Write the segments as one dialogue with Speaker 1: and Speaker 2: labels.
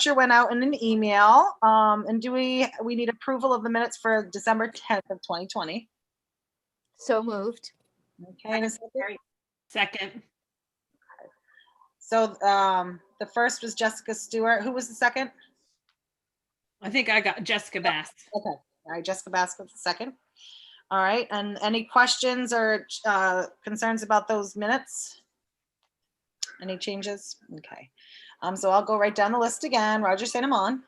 Speaker 1: voucher went out in an email. And do we need approval of the minutes for December 10th of 2020?
Speaker 2: So moved.
Speaker 1: Okay, and a second?
Speaker 3: Second.
Speaker 1: So the first was Jessica Stewart. Who was the second?
Speaker 3: I think I got Jessica Bass.
Speaker 1: Okay, all right, Jessica Bass was the second. All right, and any questions or concerns about those minutes? Any changes? Okay. So I'll go right down the list again. Roger St. Amand.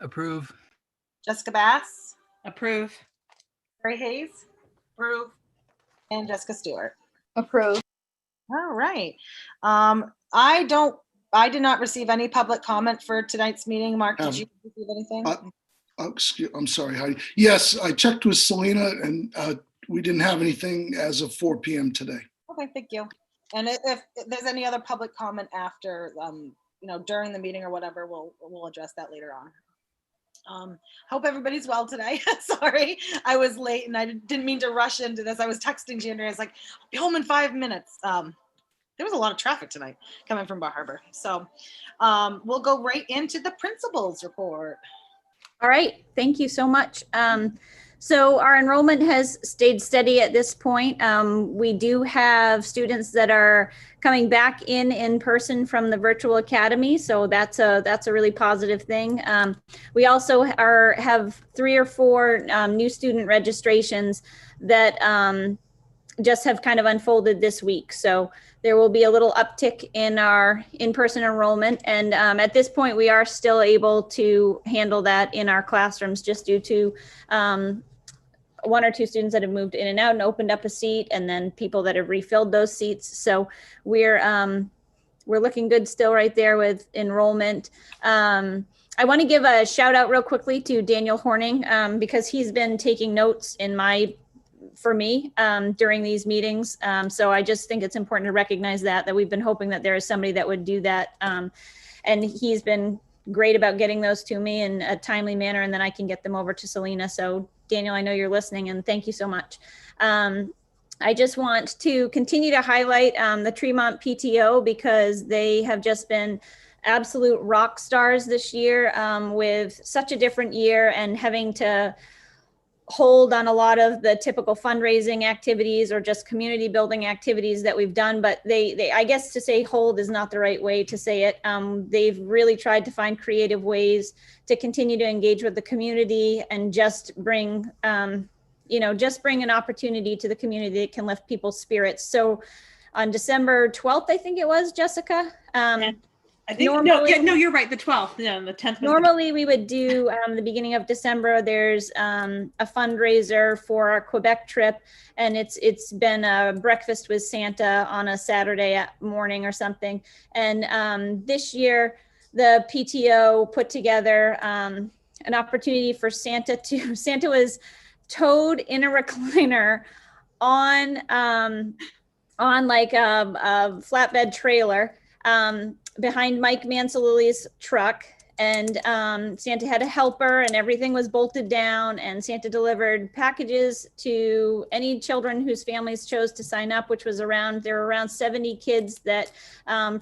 Speaker 4: Approve.
Speaker 1: Jessica Bass.
Speaker 3: Approve.
Speaker 1: Mary Hayes.
Speaker 3: Approve.
Speaker 1: And Jessica Stewart.
Speaker 2: Approve.
Speaker 1: All right. I did not receive any public comment for tonight's meeting. Mark, did you receive anything?
Speaker 5: I'm sorry, Heidi. Yes, I checked with Selena and we didn't have anything as of 4 p.m. today.
Speaker 1: Okay, thank you. And if there's any other public comment after, during the meeting or whatever, we'll address that later on. Hope everybody's well today. Sorry, I was late and I didn't mean to rush into this. I was texting Giandra. I was like, I'll be home in 5 minutes. There was a lot of traffic tonight coming from Bar Harbor. So we'll go right into the principal's report.
Speaker 2: All right, thank you so much. So our enrollment has stayed steady at this point. We do have students that are coming back in person from the virtual academy, so that's a really positive thing. We also have 3 or 4 new student registrations that just have kind of unfolded this week. So there will be a little uptick in our in-person enrollment. And at this point, we are still able to handle that in our classrooms just due to 1 or 2 students that have moved in and out and opened up a seat, and then people that have refilled those seats. So we're looking good still right there with enrollment. I want to give a shout out real quickly to Daniel Horning because he's been taking notes for me during these meetings. So I just think it's important to recognize that we've been hoping that there is somebody that would do that. And he's been great about getting those to me in a timely manner, and then I can get them over to Selena. So Daniel, I know you're listening, and thank you so much. I just want to continue to highlight the Tremont PTO because they have just been absolute rock stars this year with such a different year and having to hold on a lot of the typical fundraising activities or just community building activities that we've done, but they I guess to say hold is not the right way to say it. They've really tried to find creative ways to continue to engage with the community and just bring an opportunity to the community that can lift people's spirits. So on December 12th, I think it was, Jessica.
Speaker 3: I think no, you're right. The 12th, the 10th.
Speaker 2: Normally we would do the beginning of December. There's a fundraiser for our Quebec trip, and it's been a breakfast with Santa on a Saturday morning or something. And this year, the PTO put together an opportunity for Santa was towed in a recliner on like a flatbed trailer behind Mike Mansalili's truck, and Santa had a helper and everything was bolted down, and Santa delivered packages to any children whose families chose to sign up, which was there were around 70 kids that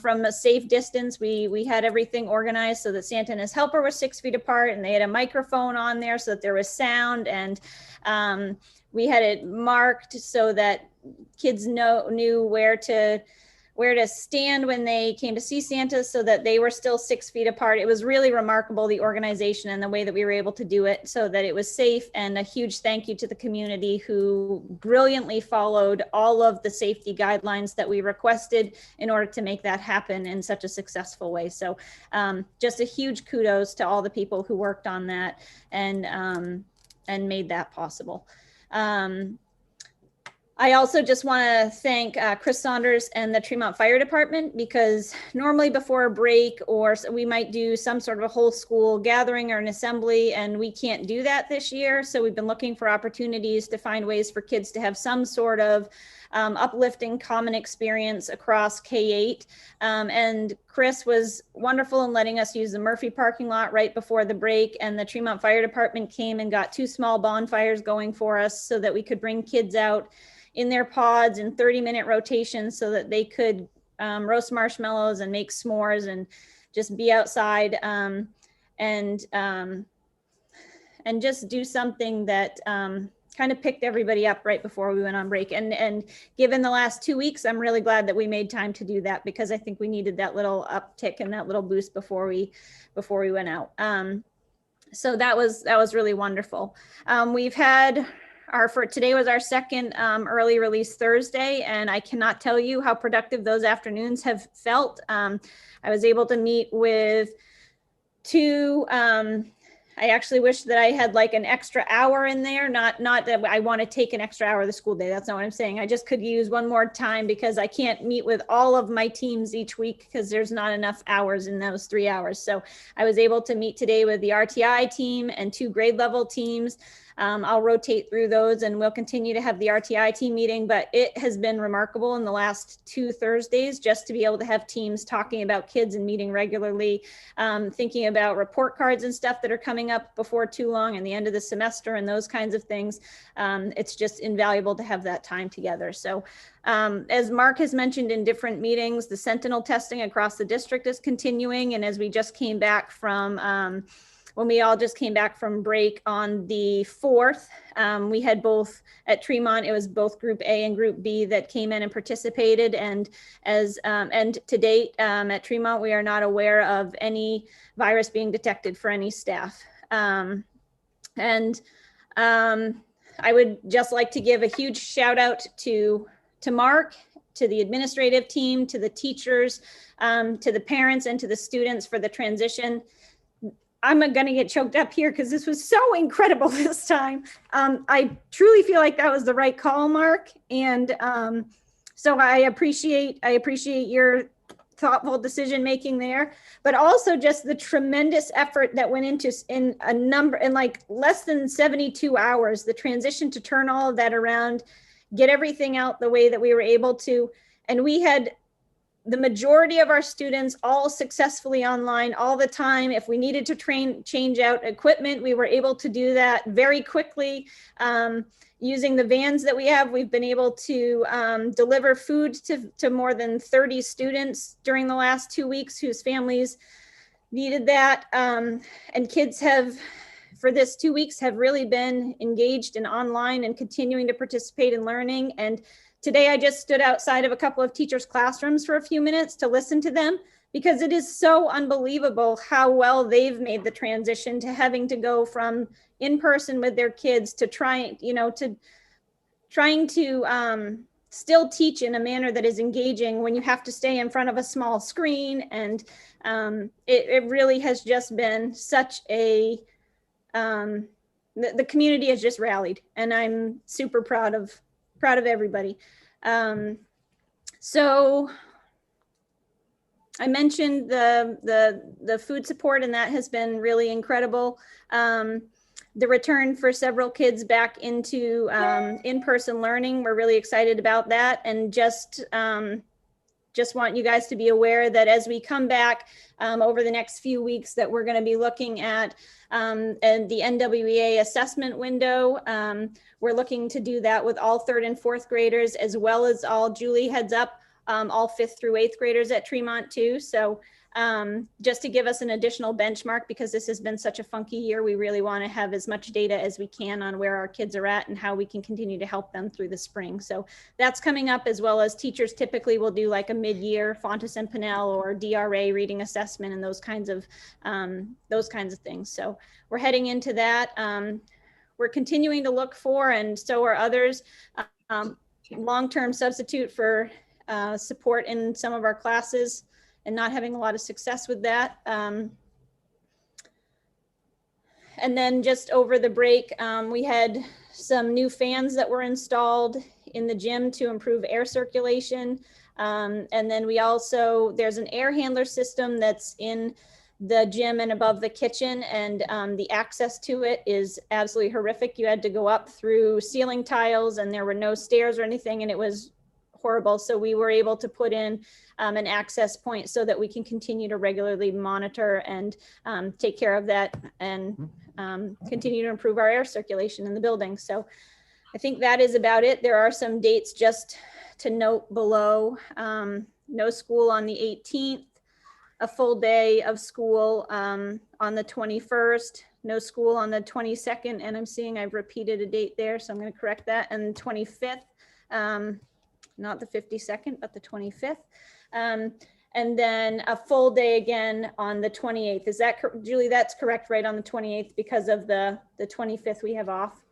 Speaker 2: from a safe distance, we had everything organized so that Santa and his helper were 6 feet apart, and they had a microphone on there so that there was sound, and we had it marked so that kids knew where to stand when they came to see Santa so that they were still 6 feet apart. It was really remarkable, the organization and the way that we were able to do it so that it was safe, and a huge thank you to the community who brilliantly followed all of the safety guidelines that we requested in order to make that happen in such a successful way. So just a huge kudos to all the people who worked on that and made that possible. I also just want to thank Chris Saunders and the Tremont Fire Department, because normally before a break we might do some sort of a whole school gathering or an assembly, and we can't do that this year. So we've been looking for opportunities to find ways for kids to have some sort of uplifting common experience across K-8. And Chris was wonderful in letting us use the Murphy parking lot right before the break. And the Tremont Fire Department came and got 2 small bonfires going for us so that we could bring kids out in their pods in 30-minute rotations so that they could roast marshmallows and make s'mores and just be outside and just do something that kind of picked everybody up right before we went on break. And given the last 2 weeks, I'm really glad that we made time to do that, because I think we needed that little uptick and that little boost before we went out. So that was really wonderful. We've had today was our second early release Thursday, and I cannot tell you how productive those afternoons have felt. I was able to meet with two, I actually wish that I had like an extra hour in there. Not that I want to take an extra hour of the school day. That's not what I'm saying. I just could use one more time, because I can't meet with all of my teams each week because there's not enough hours in those 3 hours. So I was able to meet today with the RTI team and 2 grade level teams. I'll rotate through those, and we'll continue to have the RTI team meeting, but it has been remarkable in the last 2 Thursdays just to be able to have teams talking about kids and meeting regularly, thinking about report cards and stuff that are coming up before too long and the end of the semester and those kinds of things. It's just invaluable to have that time together. So as Mark has mentioned in different meetings, the sentinel testing across the district is continuing. And as we just came back from when we all just came back from break on the 4th, we had both at Tremont, it was both Group A and Group B that came in and participated. And and to date at Tremont, we are not aware of any virus being detected for any staff. I would just like to give a huge shout out to Mark, to the administrative team, to the teachers, to the parents, and to the students for the transition. I'm going to get choked up here because this was so incredible this time. I truly feel like that was the right call, Mark. And so I appreciate your thoughtful decision making there, but also just the tremendous effort that went into in like less than 72 hours, the transition to turn all of that around, get everything out the way that we were able to. And we had the majority of our students all successfully online all the time. If we needed to change out equipment, we were able to do that very quickly. Using the vans that we have, we've been able to deliver food to more than 30 students during the last 2 weeks whose families needed that. And kids have, for this 2 weeks, have really been engaged in online and continuing to participate in learning. And today I just stood outside of a couple of teachers' classrooms for a few minutes to listen to them, because it is so unbelievable how well they've made the transition to having to go from in person with their kids to trying to still teach in a manner that is engaging when you have to stay in front of a small screen. And it really has just been such a, the community has just rallied, and I'm super proud of everybody. So I mentioned the food support, and that has been really incredible. The return for several kids back into in-person learning, we're really excited about that. And just want you guys to be aware that as we come back over the next few weeks, that we're going to be looking at and the NWEA assessment window. We're looking to do that with all 3rd and 4th graders, as well as all, Julie heads up, all 5th through 8th graders at Tremont too. So just to give us an additional benchmark, because this has been such a funky year, we really want to have as much data as we can on where our kids are at and how we can continue to help them through the spring. So that's coming up, as well as teachers typically will do like a mid-year Fontes and Pinnell or DRA reading assessment and those kinds of things. So we're heading into that. We're continuing to look for, and so are others, long-term substitute for support in some of our classes, and not having a lot of success with that. And then just over the break, we had some new fans that were installed in the gym to improve air circulation. And then we also, there's an air handler system that's in the gym and above the kitchen, and the access to it is absolutely horrific. You had to go up through ceiling tiles, and there were no stairs or anything, and it was horrible. So we were able to put in an access point so that we can continue to regularly monitor and take care of that, and continue to improve our air circulation in the building. So I think that is about it. There are some dates just to note below. no school on the 18th, a full day of school on the 21st, no school on the 22nd, and I'm seeing I've repeated a date there, so I'm going to correct that, and 25th, not the 52nd, but the 25th. And then a full day again on the 28th. Is that, Julie, that's correct, right, on the 28th, because of the 25th we have off?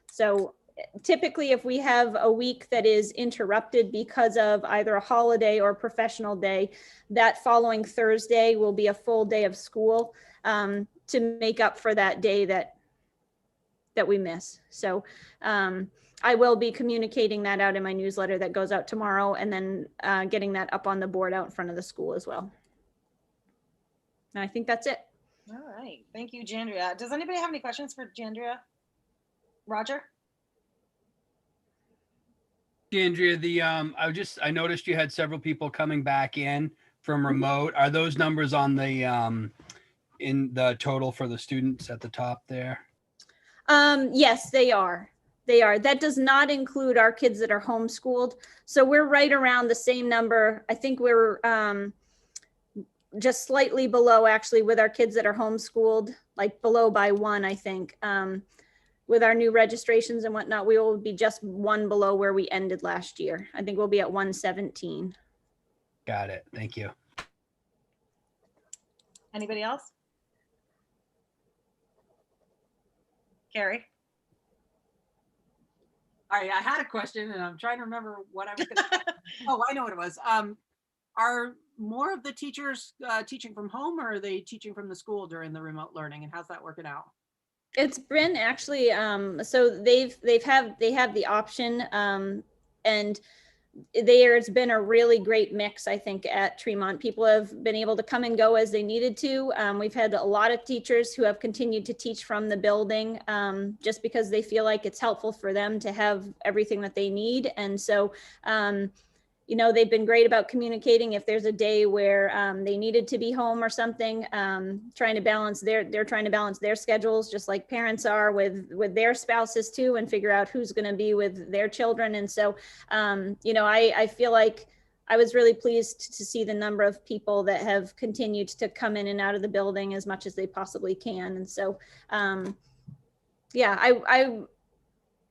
Speaker 2: So typically, if we have a week that is interrupted because of either a holiday or professional day, that following Thursday will be a full day of school to make up for that day that we miss. So I will be communicating that out in my newsletter that goes out tomorrow, and then getting that up on the board out in front of the school as well. And I think that's it.
Speaker 1: All right. Thank you, Jandria. Does anybody have any questions for Jandria? Roger?
Speaker 4: Andrea, I noticed you had several people coming back in from remote. Are those numbers on the in the total for the students at the top there?
Speaker 2: Yes, they are. They are. That does not include our kids that are homeschooled. So we're right around the same number. I think we're just slightly below, actually, with our kids that are homeschooled, like below by 1, I think. With our new registrations and whatnot, we will be just 1 below where we ended last year. I think we'll be at 117.
Speaker 4: Got it. Thank you.
Speaker 1: Anybody else? Carrie?
Speaker 6: All right, I had a question and I'm trying to remember what I was going to. Oh, I know what it was. Are more of the teachers teaching from home, or are they teaching from the school during the remote learning, and how's that working out?
Speaker 2: It's been actually, so they have the option, and there's been a really great mix, I think, at Tremont. People have been able to come and go as they needed to. We've had a lot of teachers who have continued to teach from the building, just because they feel like it's helpful for them to have everything that they need. And so, you know, they've been great about communicating if there's a day where they needed to be home or something, trying to balance they're trying to balance their schedules, just like parents are with their spouses too, and figure out who's going to be with their children. And so, you know, I feel like I was really pleased to see the number of people that have continued to come in and out of the building as much as they possibly can. And so, yeah,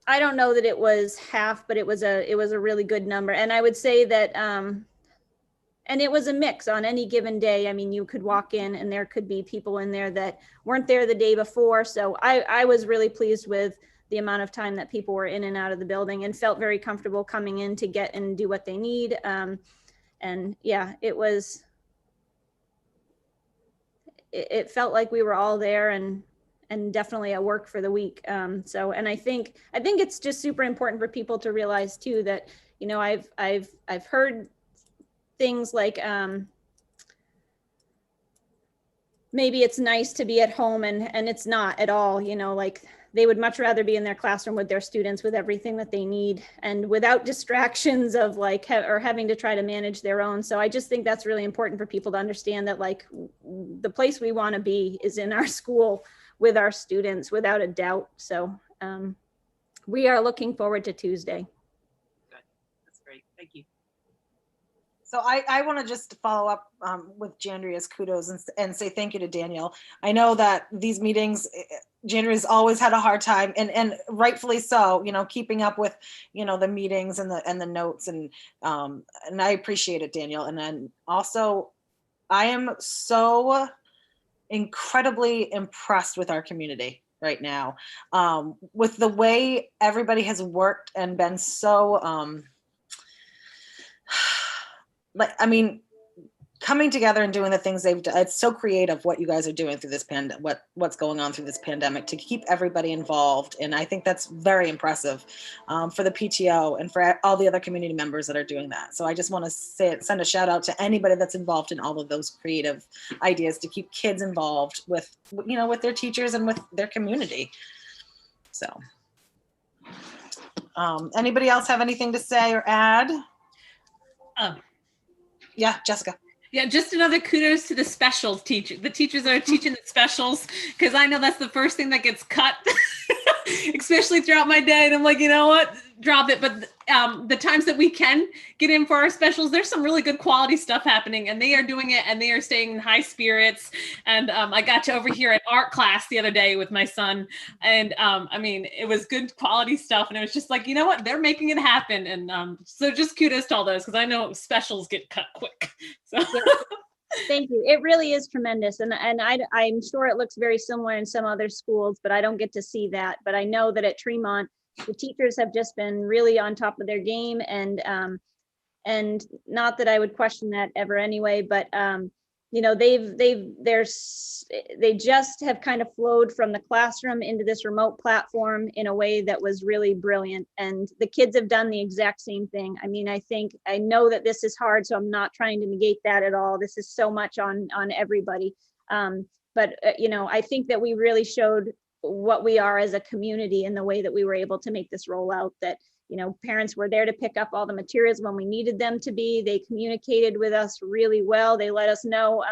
Speaker 2: I don't know that it was half, but it was a really good number. And I would say that, and it was a mix on any given day. I mean, you could walk in and there could be people in there that weren't there the day before. So I was really pleased with the amount of time that people were in and out of the building and felt very comfortable coming in to get and do what they need. And yeah, it felt like we were all there and definitely at work for the week. So, and I think it's just super important for people to realize too, that, you know, I've heard things like, maybe it's nice to be at home, and it's not at all, you know, like they would much rather be in their classroom with their students with everything that they need and without distractions of like, or having to try to manage their own. So I just think that's really important for people to understand that, like, the place we want to be is in our school with our students, without a doubt. So we are looking forward to Tuesday.
Speaker 6: Good. That's great. Thank you.
Speaker 1: So I want to just follow up with Jandria's kudos and say thank you to Daniel. I know that these meetings, Jandria's always had a hard time, and rightfully so, you know, keeping up with, you know, the meetings and the notes, and I appreciate it, Daniel. And then also, I am so incredibly impressed with our community right now, with the way everybody has worked and been so like, I mean, coming together and doing the things they've done. It's so creative what you guys are doing through this what's going on through this pandemic to keep everybody involved. And I think that's very impressive for the PTO and for all the other community members that are doing that. So I just want to send a shout out to anybody that's involved in all of those creative ideas to keep kids involved with, you know, with their teachers and with their community. So anybody else have anything to say or add? Yeah, Jessica.
Speaker 3: Yeah, just another kudos to the specials teacher, the teachers that are teaching the specials, because I know that's the first thing that gets cut especially throughout my day. And I'm like, you know what, drop it. But the times that we can get in for our specials, there's some really good quality stuff happening, and they are doing it, and they are staying in high spirits. And I got to overhear an art class the other day with my son, and I mean, it was good quality stuff, and it was just like, you know what, they're making it happen. And so just kudos to all those, because I know specials get cut quick. So.
Speaker 2: Thank you. It really is tremendous. And I'm sure it looks very similar in some other schools, but I don't get to see that. But I know that at Tremont, the teachers have just been really on top of their game, and not that I would question that ever anyway, but you know, they just have kind of flowed from the classroom into this remote platform in a way that was really brilliant. And the kids have done the exact same thing. I mean, I know that this is hard, so I'm not trying to negate that at all. This is so much on everybody. But you know, I think that we really showed what we are as a community in the way that we were able to make this roll out, that, you know, parents were there to pick up all the materials when we needed them to be. They communicated with us really well. They let us know,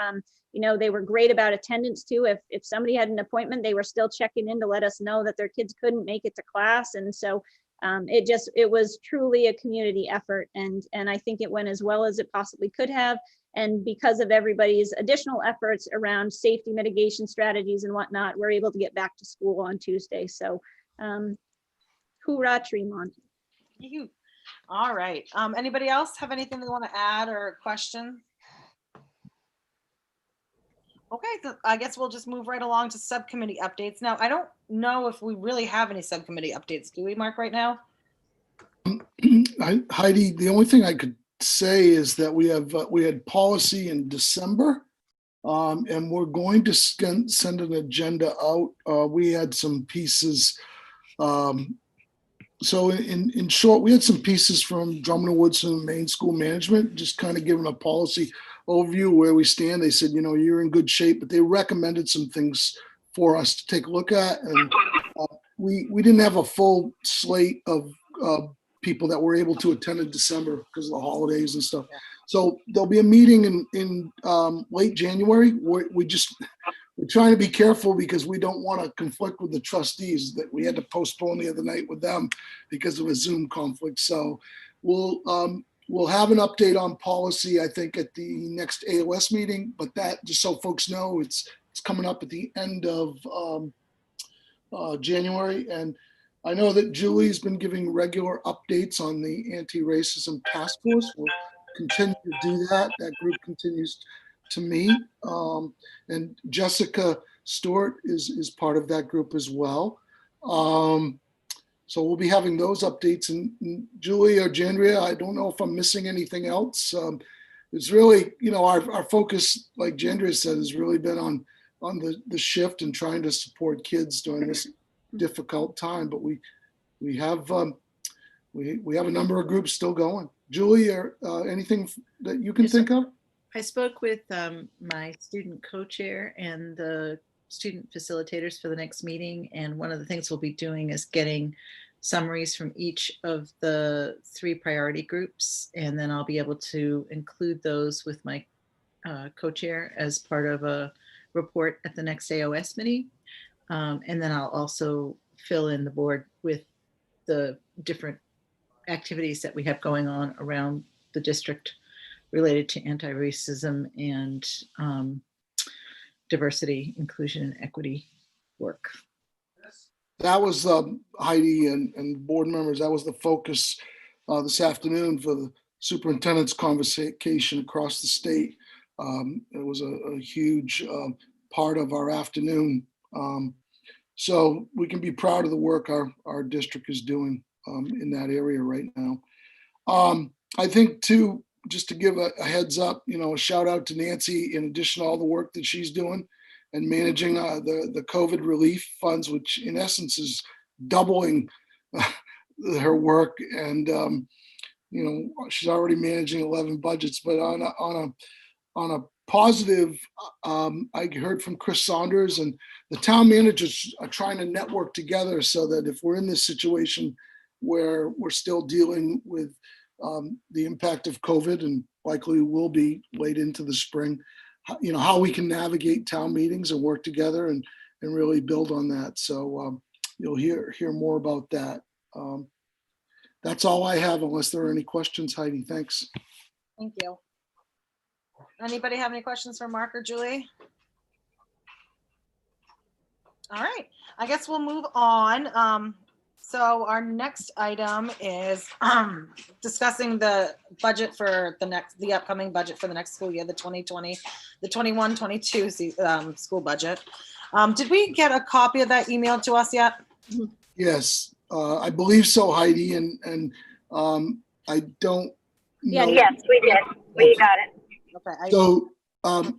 Speaker 2: you know, they were great about attendance too. If somebody had an appointment, they were still checking in to let us know that their kids couldn't make it to class. And so it was truly a community effort. And I think it went as well as it possibly could have. And because of everybody's additional efforts around safety mitigation strategies and whatnot, we're able to get back to school on Tuesday. So hoorah, Tremont.
Speaker 1: You. All right. Anybody else have anything they want to add or question? Okay, so I guess we'll just move right along to subcommittee updates. Now, I don't know if we really have any subcommittee updates. Do we, Mark, right now?
Speaker 5: Heidi, the only thing I could say is that we had policy in December, and we're going to send an agenda out. We had some pieces. So in short, we had some pieces from Drummond and Woodson Maine School Management, just kind of giving a policy overview where we stand. They said, you know, you're in good shape, but they recommended some things for us to take a look at. And we didn't have a full slate of people that were able to attend in December because of the holidays and stuff. So there'll be a meeting in late January. We're trying to be careful because we don't want to conflict with the trustees. That we had to postpone the other night with them because of a Zoom conflict. So we'll have an update on policy, I think, at the next AOS meeting. But that, just so folks know, it's coming up at the end of January. And I know that Julie's been giving regular updates on the anti-racism task force. We'll continue to do that. That group continues to meet. And Jessica Stewart is part of that group as well. So we'll be having those updates. And Julie or Jandria, I don't know if I'm missing anything else. It's really, you know, our focus, like Jandria said, has really been on the shift and trying to support kids during this difficult time. But we have a number of groups still going. Julie, or anything that you can think of?
Speaker 7: I spoke with my student co-chair and the student facilitators for the next meeting. And one of the things we'll be doing is getting summaries from each of the 3 priority groups. And then I'll be able to include those with my co-chair as part of a report at the next AOS meeting. And then I'll also fill in the board with the different activities that we have going on around the district related to anti-racism and diversity, inclusion, and equity work.
Speaker 5: That was Heidi and board members. That was the focus this afternoon for the superintendent's conversation across the state. It was a huge part of our afternoon. So we can be proud of the work our district is doing in that area right now. I think too, just to give a heads up, you know, a shout out to Nancy, in addition to all the work that she's doing and managing the COVID relief funds, which in essence is doubling her work. And, you know, she's already managing 11 budgets, but on a positive, I heard from Chris Saunders, and the town managers are trying to network together so that if we're in this situation where we're still dealing with the impact of COVID, and likely will be late into the spring, you know, how we can navigate town meetings and work together and really build on that. So you'll hear more about that. That's all I have, unless there are any questions, Heidi. Thanks.
Speaker 1: Thank you. Anybody have any questions for Mark or Julie? All right, I guess we'll move on. So our next item is discussing the budget for the upcoming budget for the next school year, the 2020, the 21-22 school budget. Did we get a copy of that emailed to us yet?
Speaker 5: Yes, I believe so, Heidi, and I don't know.
Speaker 2: Yes, we did. We got it.
Speaker 1: Okay.
Speaker 5: So,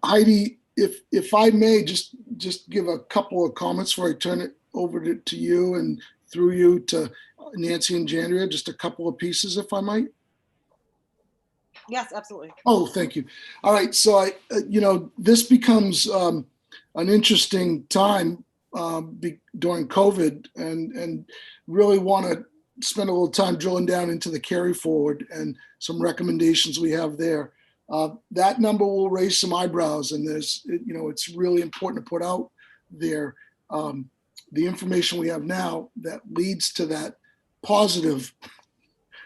Speaker 5: Heidi, if I may just give a couple of comments before I turn it over to you and through you to Nancy and Jandria, just a couple of pieces, if I might.
Speaker 1: Yes, absolutely.
Speaker 5: Oh, thank you. All right. So this becomes an interesting time during COVID, and really want to spend a little time drilling down into the carry forward and some recommendations we have there. That number will raise some eyebrows, and it's really important to put out there the information we have now that leads to that positive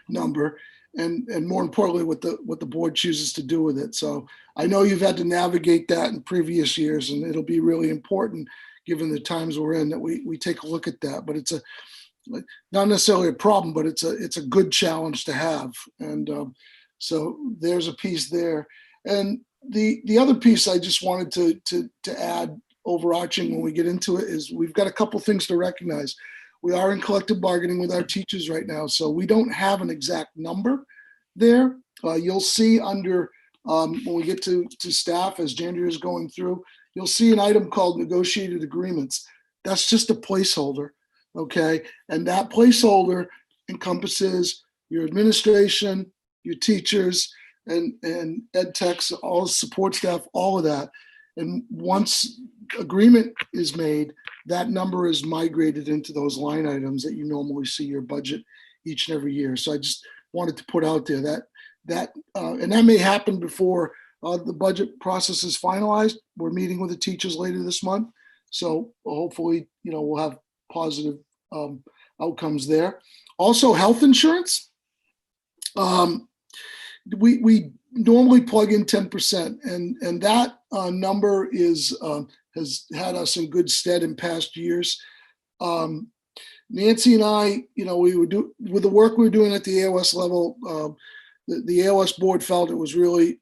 Speaker 5: number, and more importantly, what the board chooses to do with it. So I know you've had to navigate that in previous years, and it'll be really important given the times we're in that we take a look at that. But it's not necessarily a problem, but it's a good challenge to have. And so there's a piece there. And the other piece I just wanted to add, overarching when we get into it, is we've got a couple things to recognize. We are in collective bargaining with our teachers right now, so we don't have an exact number there. You'll see under when we get to staff, as Jandria is going through, you'll see an item called negotiated agreements. That's just a placeholder, okay? And that placeholder encompasses your administration, your teachers, and ed techs, all the support staff, all of that. And once agreement is made, that number is migrated into those line items that you normally see your budget each and every year. So I just wanted to put out there that and that may happen before the budget process is finalized. We're meeting with the teachers later this month, so hopefully we'll have positive outcomes there. Also, health insurance. We normally plug in 10%, and that number has had us in good stead in past years. Nancy and I, we would do with the work we were doing at the AOS level. The AOS board felt it was really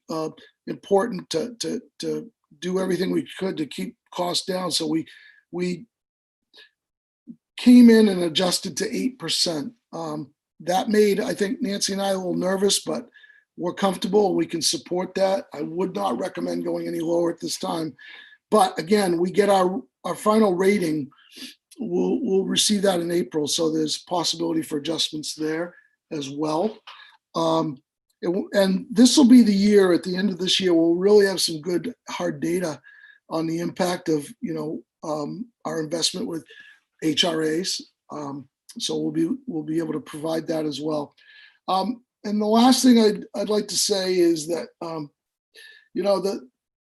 Speaker 5: important to do everything we could to keep costs down. So we came in and adjusted to 8%. That made, I think, Nancy and I a little nervous, but we're comfortable. We can support that. I would not recommend going any lower at this time. But again, we get our final rating. We'll receive that in April. So there's possibility for adjustments there as well. And this will be the year, at the end of this year, we'll really have some good hard data on the impact of, our investment with HRAs. So we'll be able to provide that as well. And the last thing I'd like to say is that,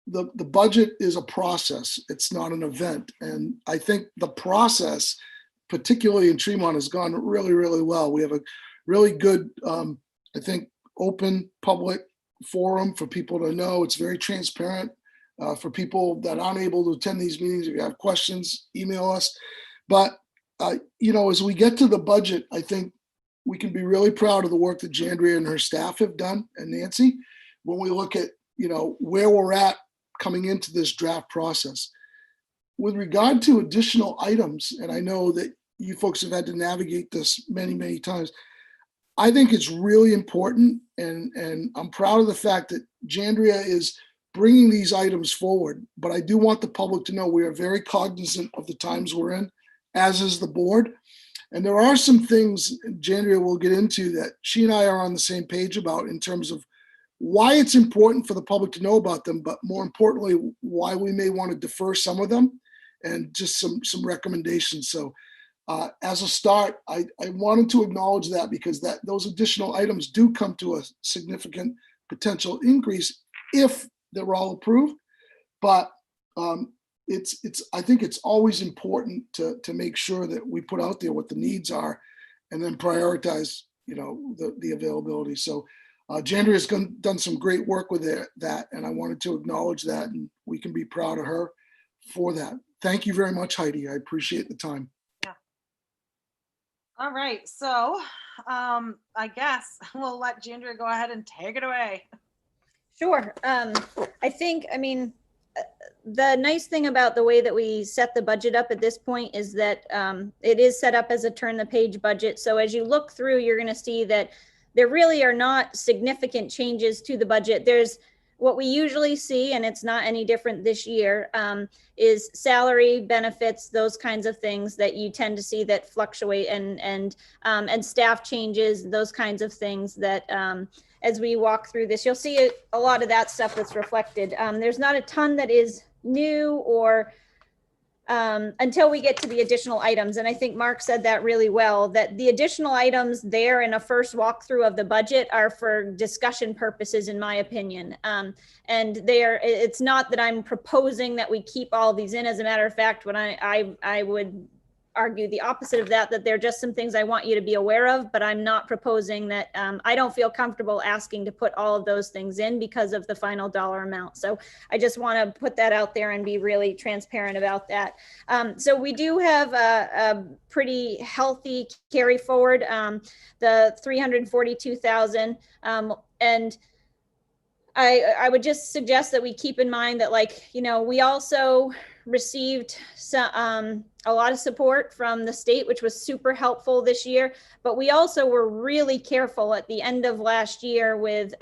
Speaker 5: the budget is a process. It's not an event. And I think the process, particularly in Tremont, has gone really, really well. We have a really good, I think, open public forum for people to know. It's very transparent for people that aren't able to attend these meetings. If you have questions, email us. But, as we get to the budget, I think we can be really proud of the work that Jandria and her staff have done, and Nancy, when we look at, where we're at coming into this draft process. With regard to additional items, and I know that you folks have had to navigate this many, many times, I think it's really important, and I'm proud of the fact that Jandria is bringing these items forward, but I do want the public to know we are very cognizant of the times we're in, as is the board. And there are some things Jandria will get into that she and I are on the same page about in terms of why it's important for the public to know about them, but more importantly, why we may want to defer some of them and just some recommendations. So as a start, I wanted to acknowledge that because those additional items do come to a significant potential increase if they're all approved. But I think it's always important to make sure that we put out there what the needs are and then prioritize, the availability. So Jandria has done some great work with that, and I wanted to acknowledge that, and we can be proud of her for that. Thank you very much, Heidi. I appreciate the time.
Speaker 1: Yeah. All right. So I guess we'll let Jandria go ahead and take it away.
Speaker 2: Sure. I mean, the nice thing about the way that we set the budget up at this point is that it is set up as a turn the page budget. So as you look through, you're going to see that there really are not significant changes to the budget. There's what we usually see, and it's not any different this year, is salary, benefits, those kinds of things that you tend to see that fluctuate, and staff changes, those kinds of things that as we walk through this, you'll see a lot of that stuff that's reflected. There's not a ton that is new or until we get to the additional items. And I think Mark said that really well, that the additional items there in a first walkthrough of the budget are for discussion purposes, in my opinion. And it's not that I'm proposing that we keep all these in. As a matter of fact, when I would argue the opposite of that they're just some things I want you to be aware of, but I'm not proposing that. I don't feel comfortable asking to put all of those things in because of the final dollar amount. So I just want to put that out there and be really transparent about that. So we do have a pretty healthy carry forward, the 342,000, and I would just suggest that we keep in mind that, we also received a lot of support from the state, which was super helpful this year. But we also were really careful at the end of last year with,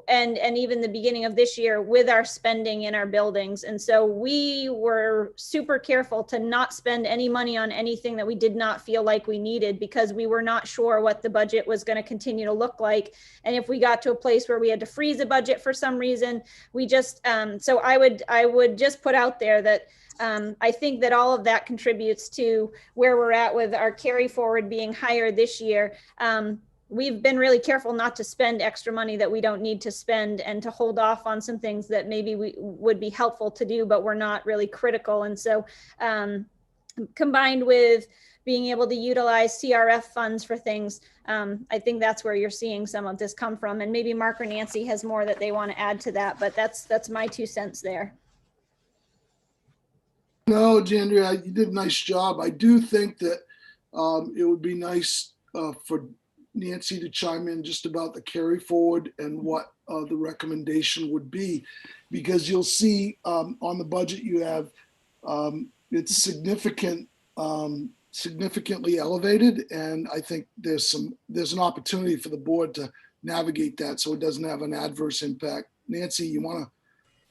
Speaker 2: and even the beginning of this year, with our spending in our buildings. And so we were super careful to not spend any money on anything that we did not feel like we needed, because we were not sure what the budget was going to continue to look like. And if we got to a place where we had to freeze a budget for some reason, we just, so I would just put out there that I think that all of that contributes to where we're at with our carry forward being higher this year. We've been really careful not to spend extra money that we don't need to spend, and to hold off on some things that maybe we would be helpful to do, but we're not really critical. And so combined with being able to utilize CRF funds for things, I think that's where you're seeing some of this come from. And maybe Mark or Nancy has more that they want to add to that, but that's my 2 cents there.
Speaker 5: No, Jandria, you did a nice job. I do think that it would be nice for Nancy to chime in just about the carry forward and what the recommendation would be, because you'll see on the budget you have, it's significantly elevated. And I think there's an opportunity for the board to navigate that so it doesn't have an adverse impact. Nancy, you want to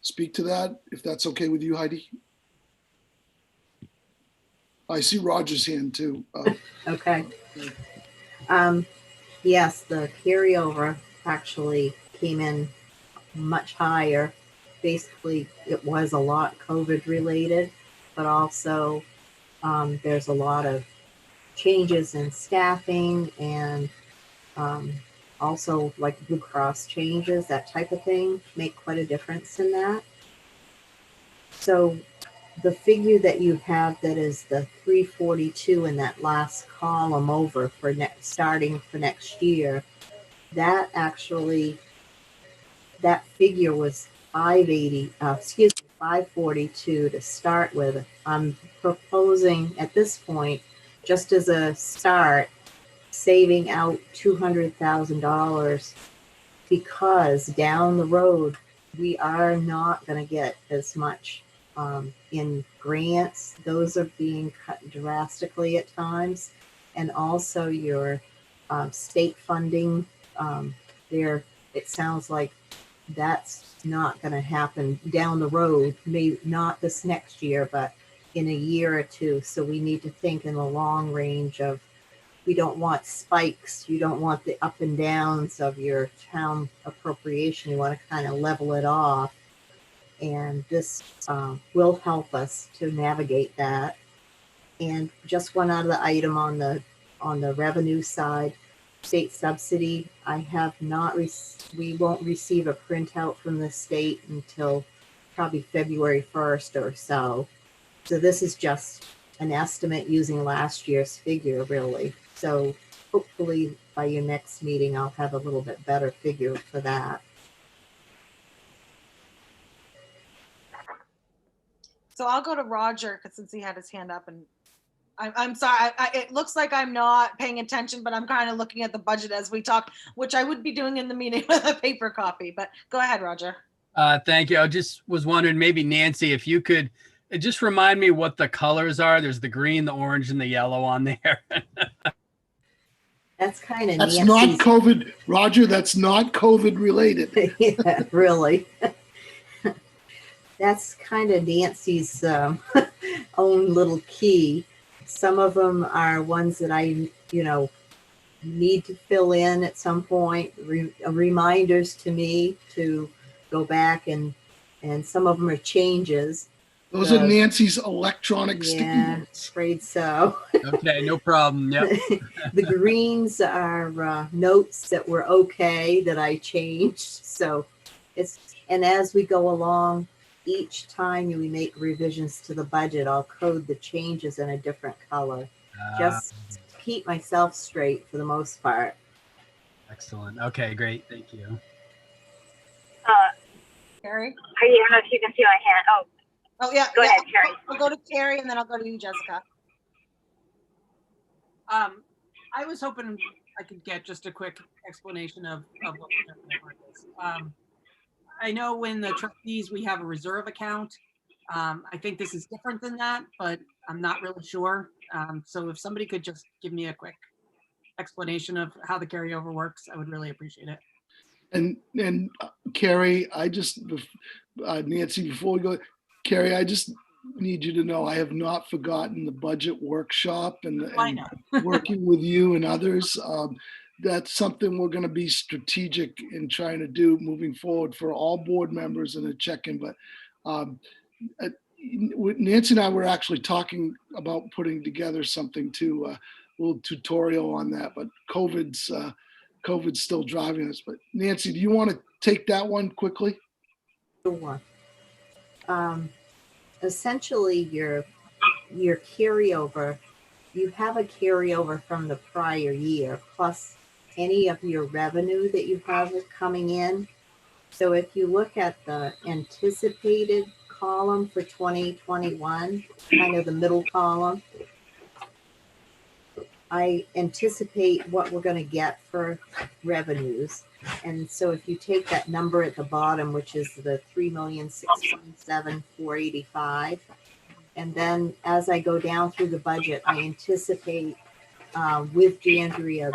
Speaker 5: speak to that, if that's okay with you, Heidi? I see Roger's hand too.
Speaker 8: Okay. Yes, the carryover actually came in much higher. Basically, it was a lot COVID related, but also there's a lot of changes in staffing, and also like Blue Cross changes, that type of thing, make quite a difference in that. So the figure that you have, that is the 342 in that last column over for starting for next year, that figure was 542 to start with. I'm proposing at this point, just as a start, saving out $200,000, because down the road we are not going to get as much in grants. Those are being cut drastically at times. And also your state funding, there, it sounds like that's not going to happen down the road, maybe not this next year, but in a year or two. So we need to think in the long range of, we don't want spikes. You don't want the up and downs of your town appropriation. You want to kind of level it off. And this will help us to navigate that. And just one other item on the revenue side, state subsidy. I have not, we won't receive a printout from the state until probably February 1st or so. So this is just an estimate using last year's figure, really. So hopefully by your next meeting, I'll have a little bit better figure for that.
Speaker 1: So I'll go to Roger, because since he had his hand up, and I'm sorry, it looks like I'm not paying attention, but I'm kind of looking at the budget as we talk, which I would be doing in the meeting with a paper copy, but go ahead, Roger.
Speaker 4: Thank you. I just was wondering, maybe Nancy, if you could just remind me what the colors are. There's the green, the orange, and the yellow on there.
Speaker 8: That's kind of
Speaker 5: That's
Speaker 8: Nancy's.
Speaker 5: not COVID, Roger, that's not COVID related.
Speaker 8: Yeah, really. That's kind of Nancy's own little key. Some of them are ones that I, need to fill in at some point, reminders to me to go back and some of them are changes.
Speaker 5: Those are Nancy's electronic sticky
Speaker 8: Yeah,
Speaker 5: notes.
Speaker 8: afraid so.
Speaker 4: Okay, no problem. Yep.
Speaker 8: The greens are notes that were okay that I changed. So and as we go along, each time we make revisions to the budget, I'll code the changes in a different color. Just to keep myself straight for the most part.
Speaker 4: Excellent. Okay, great. Thank you.
Speaker 1: Carrie?
Speaker 9: I don't know if you can see my hand.
Speaker 1: Oh, yeah.
Speaker 9: Go ahead, Carrie.
Speaker 1: I'll go to Carrie, and then I'll go to you, Jessica.
Speaker 6: I was hoping I could get just a quick explanation of what the network is. I know when the trustees, we have a reserve account. I think this is different than that, but I'm not really sure. So if somebody could just give me a quick explanation of how the carryover works, I would really appreciate it.
Speaker 5: And Carrie, Nancy, before we go, Carrie, I just need you to know I have not forgotten the budget workshop and
Speaker 6: I know.
Speaker 5: working with you and others. That's something we're going to be strategic in trying to do moving forward for all board members and a check-in. But Nancy and I were actually talking about putting together something to a little tutorial on that, but COVID's still driving us. But Nancy, do you want to take that one quickly?
Speaker 8: Sure. Essentially, your carryover, you have a carryover from the prior year plus any of your revenue that you have coming in. So if you look at the anticipated column for 2021, kind of the middle column, I anticipate what we're going to get for revenues. And so if you take that number at the bottom, which is the 3,627,485, and then as I go down through the budget, I anticipate with D'Andrea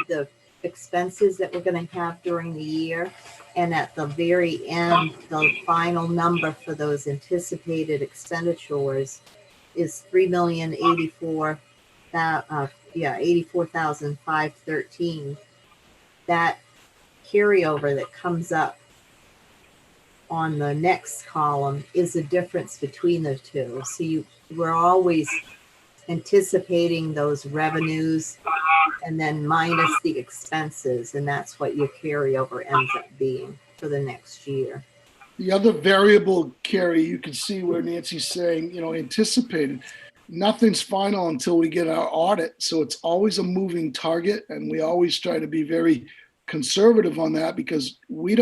Speaker 8: the expenses that we're going to have during the year. And at the very end, the final number for those anticipated expenditures is $84,513. That carryover that comes up on the next column is the difference between the two. So we're always anticipating those revenues and then minus the expenses, and that's what your carryover ends up being for the next year.
Speaker 5: The other variable, Carrie, you can see where Nancy's saying, anticipated. Nothing's final until we get our audit. So it's always a moving target. And we always try to be very conservative on that because we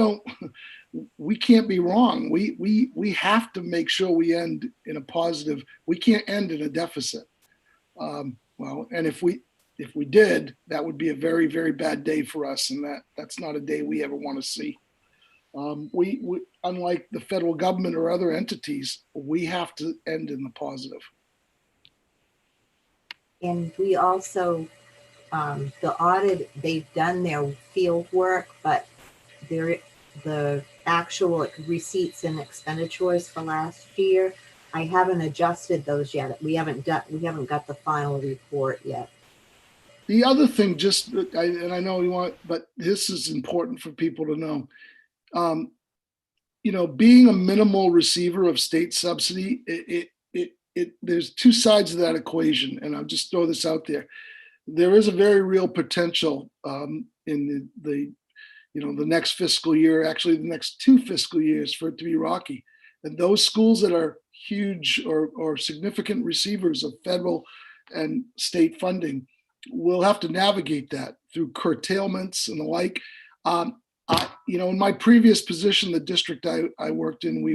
Speaker 5: can't be wrong. We have to make sure we end in a positive. We can't end in a deficit. And if we did, that would be a very, very bad day for us. And that's not a day we ever want to see. We unlike the federal government or other entities, we have to end in the positive.
Speaker 8: And we also, the audit, they've done their field work, but the actual receipts and expenditures for last year, I haven't adjusted those yet. We haven't got the final report yet.
Speaker 5: The other thing, and I know you want, but this is important for people to know. Being a minimal receiver of state subsidy, there's two sides of that equation, and I'll just throw this out there. There is a very real potential in the next fiscal year, actually the next 2 fiscal years, for it to be rocky. And those schools that are huge or significant receivers of federal and state funding will have to navigate that through curtailments and the like. In my previous position, the district I worked in, we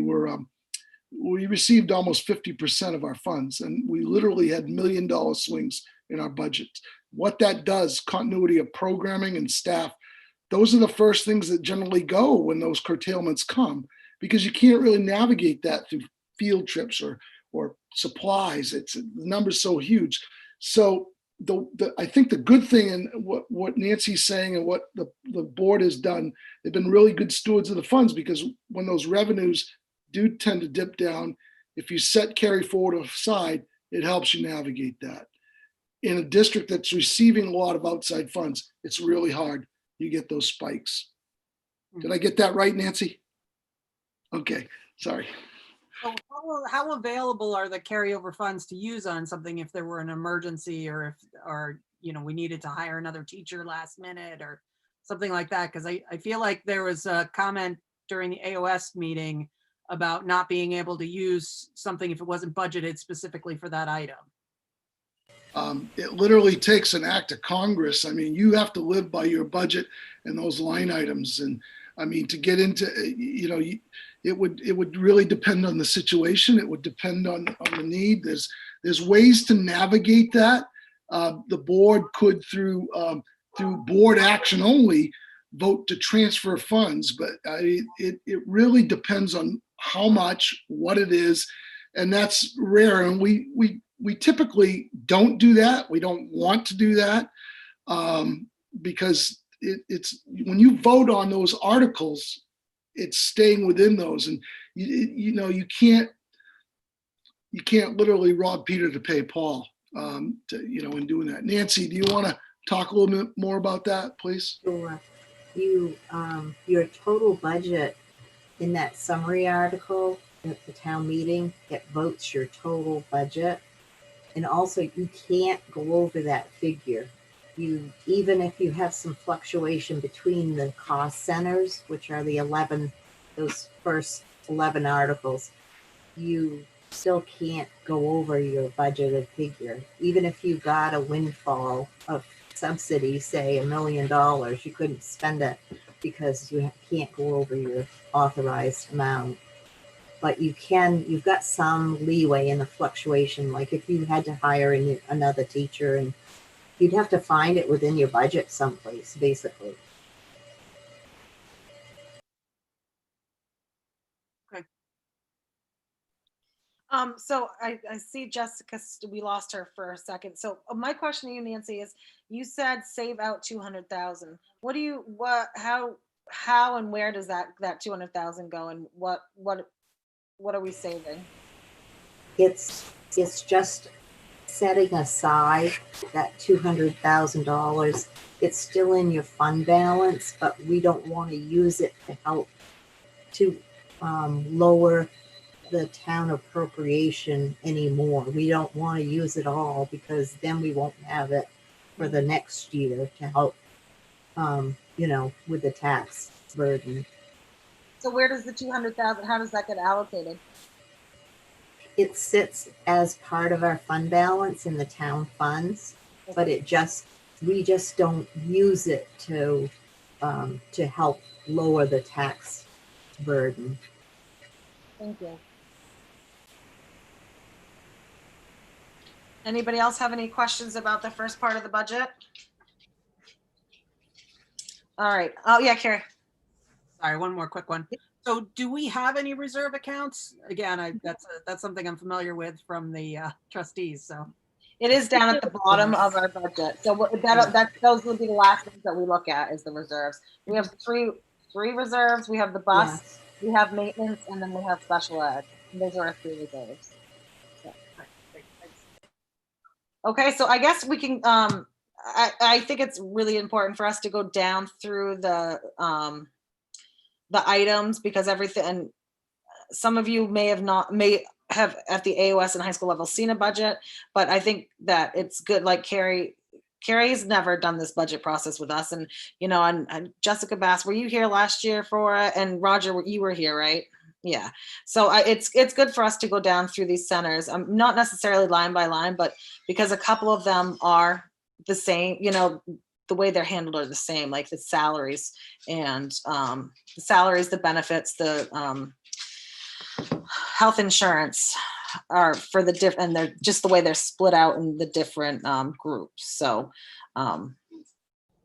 Speaker 5: received almost 50% of our funds, and we literally had $1 million swings in our budget. What that does, continuity of programming and staff, those are the first things that generally go when those curtailments come, because you can't really navigate that through field trips or supplies. The number's so huge. So I think the good thing, and what Nancy's saying and what the board has done, they've been really good stewards of the funds, because when those revenues do tend to dip down, if you set carry forward aside, it helps you navigate that. In a district that's receiving a lot of outside funds, it's really hard. You get those spikes. Did I get that right, Nancy? Okay, sorry.
Speaker 6: So how available are the carryover funds to use on something if there were an emergency, or we needed to hire another teacher last minute or something like that? Because I feel like there was a comment during the AOS meeting about not being able to use something if it wasn't budgeted specifically for that item.
Speaker 5: It literally takes an act of Congress. I mean, you have to live by your budget and those line items. And I mean, to get into, it would really depend on the situation. It would depend on the need. There's ways to navigate that. The board could, through board action only, vote to transfer funds, but it really depends on how much, what it is, and that's rare. And we typically don't do that. We don't want to do that, because it's when you vote on those articles, it's staying within those, and you can't literally rob Peter to pay Paul, in doing that. Nancy, do you want to talk a little bit more about that, please?
Speaker 8: Sure. Your total budget in that summary article at the town meeting, it votes your total budget. And also you can't go over that figure. Even if you have some fluctuation between the cost centers, which are those first 11 articles, you still can't go over your budgeted figure. Even if you got a windfall of subsidy, say $1 million, you couldn't spend it because you can't go over your authorized amount. But you've got some leeway in the fluctuation. Like if you had to hire another teacher, and you'd have to find it within your budget someplace, basically.
Speaker 6: Okay.
Speaker 1: So I see Jessica, we lost her for a second. So my question to you, Nancy, is you said save out 200,000. How and where does that 200,000 go, and what are we saving?
Speaker 8: It's just setting aside that $200,000. It's still in your fund balance, but we don't want to use it to help to lower the town appropriation anymore. We don't want to use it all, because then we won't have it for the next year to help, with the tax burden.
Speaker 1: So where does the 200,000, how does that get allocated?
Speaker 8: It sits as part of our fund balance in the town funds, but we just don't use it to help lower the tax burden.
Speaker 1: Thank you. Anybody else have any questions about the first part of the budget? All right. Oh yeah, Carrie.
Speaker 6: Sorry, one more quick one. So do we have any reserve accounts? Again, that's something I'm familiar with from the trustees. So
Speaker 1: it is down at the bottom of our budget. So those will be the last things that we look at, is the reserves. We have three reserves. We have the bus, yes. We have maintenance, and then we have special ed. And those are our 3 reserves. So. Okay, so I guess we can. I think it's really important for us to go down through the items, because everything, and some of you may have at the AOS and high school level seen a budget, but I think that it's good. Like Carrie's never done this budget process with us, and and Jessica Bass, were you here last year for it? And Roger, you were here, right? Yeah. So it's good for us to go down through these centers. Not necessarily line by line, but because a couple of them are the same, the way they're handled are the same, like the salaries and the benefits, the health insurance are for the and they're just the way they're split out in the different groups. So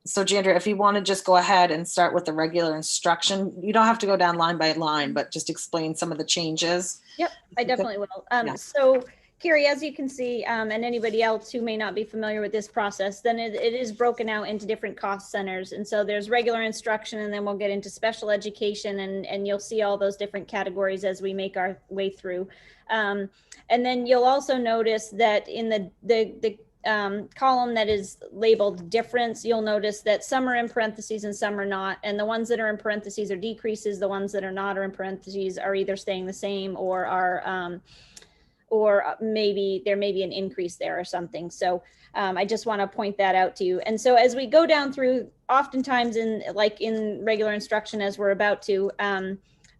Speaker 1: Jandria, if you want to just go ahead and start with the regular instruction, you don't have to go down line by line, but just explain some of the changes.
Speaker 2: Yep, I definitely will.
Speaker 1: Yeah.
Speaker 2: So Carrie, as you can see, and anybody else who may not be familiar with this process, then it is broken out into different cost centers. And so there's regular instruction, and then we'll get into special education, and you'll see all those different categories as we make our way through. And then you'll also notice that in the column that is labeled difference, you'll notice that some are in parentheses and some are not. And the ones that are in parentheses are decreases. The ones that are not are in parentheses are either staying the same or are, or maybe there may be an increase there or something. So I just want to point that out to you. And so as we go down through, oftentimes in regular instruction, as we're about to,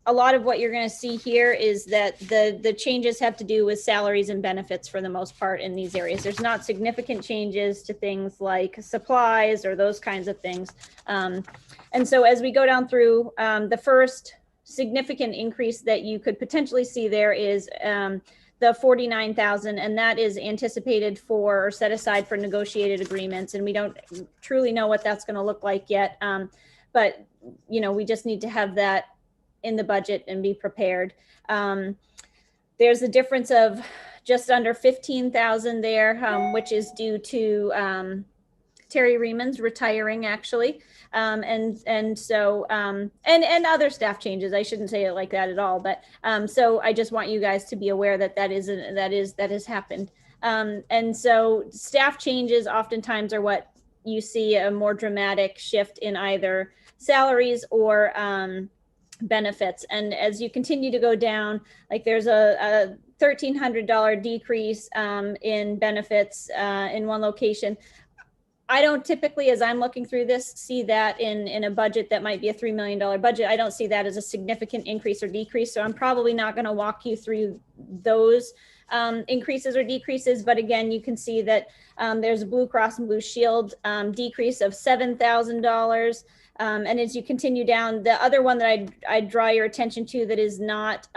Speaker 2: a lot of what you're going to see here is that the changes have to do with salaries and benefits for the most part in these areas. There's not significant changes to things like supplies or those kinds of things. And so as we go down through, the first significant increase that you could potentially see there is the 49,000, and that is anticipated for or set aside for negotiated agreements. And we don't truly know what that's going to look like yet. But, we just need to have that in the budget and be prepared. There's a difference of just under 15,000 there, which is due to Terry Reamons retiring, actually. And so other staff changes. I shouldn't say it like that at all, but so I just want you guys to be aware that that has happened. And so staff changes oftentimes are what you see a more dramatic shift in either salaries or benefits. And as you continue to go down, like there's a $1,300 decrease in benefits in one location. I don't typically, as I'm looking through this, see that in a budget that might be a $3 million budget. I don't see that as a significant increase or decrease. So I'm probably not going to walk you through those increases or decreases. But again, you can see that there's a Blue Cross and Blue Shield decrease of $7,000. And as you continue down, the other one that I draw your attention to that is not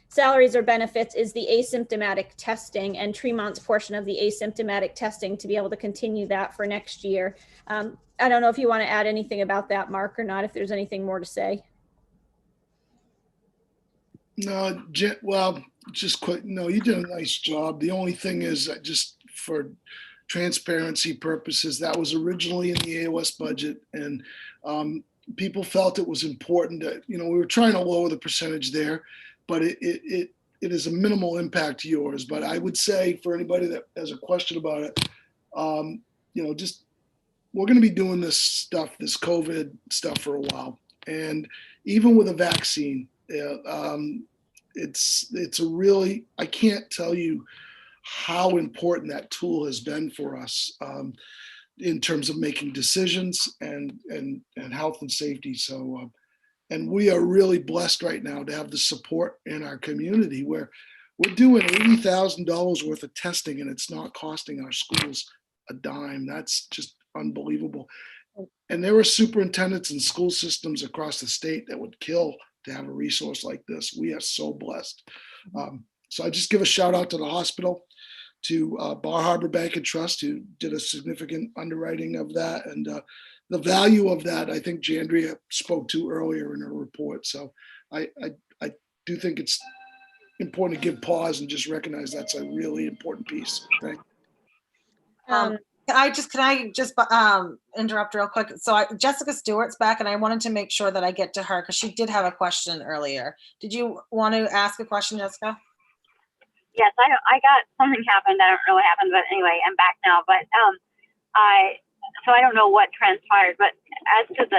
Speaker 2: salaries or benefits is the asymptomatic testing and Tremont's portion of the asymptomatic testing to be able to continue that for next year. I don't know if you want to add anything about that, Mark, or not, if there's anything more to say.
Speaker 5: No, well, just quick. No, you did a nice job. The only thing is that just for transparency purposes, that was originally in the AOS budget, and people felt it was important that, we were trying to lower the percentage there, but it is a minimal impact to yours. But I would say for anybody that has a question about it, just we're going to be doing this COVID stuff for a while. And even with a vaccine, it's a really, I can't tell you how important that tool has been for us in terms of making decisions and health and safety. So, and we are really blessed right now to have the support in our community where we're doing $80,000 worth of testing and it's not costing our schools a dime. That's just unbelievable. And there are superintendents and school systems across the state that would kill to have a resource like this. We are so blessed. So I just give a shout out to the hospital, to Bar Harbor Bank and Trust, who did a significant underwriting of that. And the value of that, I think Jandria spoke to earlier in her report. So I do think it's important to give pause and just recognize that's a really important piece. Thank you.
Speaker 1: Can I just interrupt real quick? So Jessica Stewart's back, and I wanted to make sure that I get to her because she did have a question earlier. Did you want to ask a question, Jessica?
Speaker 9: Yes, I got something happened. I don't know what happened, but anyway, I'm back now. But I don't know what transpired. But as to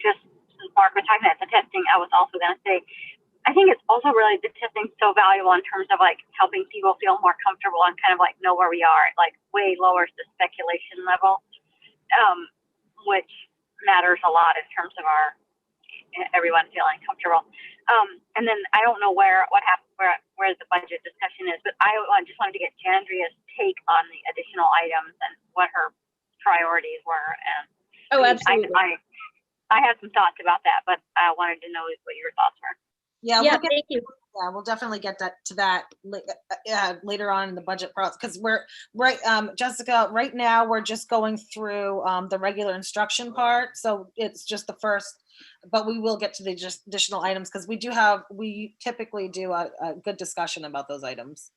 Speaker 9: just since Mark was talking about the testing, I was also going to say, I think it's also really the testing so valuable in terms of like helping people feel more comfortable and kind of like know where we are. It like way lowers the speculation level, which matters a lot in terms of our everyone feeling comfortable. And then I don't know where the budget discussion is, but I just wanted to get Jandria's take on the additional items and what her priorities were. And
Speaker 2: Oh, absolutely.
Speaker 9: I have some thoughts about that, but I wanted to know what your thoughts were.
Speaker 1: Yeah,
Speaker 2: Yeah,
Speaker 1: we'll get,
Speaker 2: thank you.
Speaker 1: yeah, we'll definitely get to that later on in the budget process, because we're right, Jessica, right now we're just going through the regular instruction part, so it's just the first, but we will get to the just additional items, because we typically do a good discussion about those items.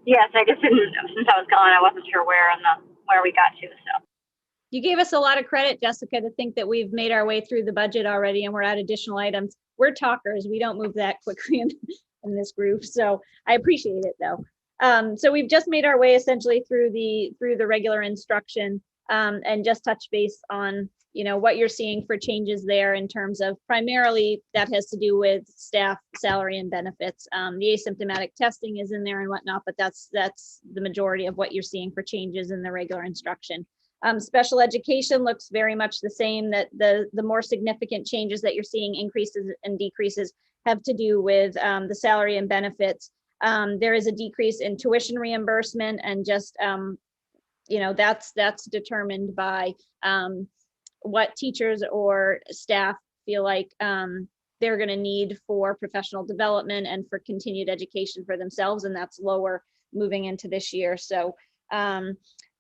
Speaker 9: Yes, I just didn't, since I was gone, I wasn't sure where we got to, so.
Speaker 2: You gave us a lot of credit, Jessica, to think that we've made our way through the budget already and we're at additional items. We're talkers. We don't move that quickly in this group. So I appreciate it though. So we've just made our way essentially through the regular instruction, and just touch base on, what you're seeing for changes there in terms of primarily that has to do with staff salary and benefits. The asymptomatic testing is in there and whatnot, but that's the majority of what you're seeing for changes in the regular instruction. Special education looks very much the same, that the more significant changes that you're seeing, increases and decreases, have to do with the salary and benefits. There is a decrease in tuition reimbursement, and just, that's determined by what teachers or staff feel like they're going to need for professional development and for continued education for themselves, and that's lower moving into this year. So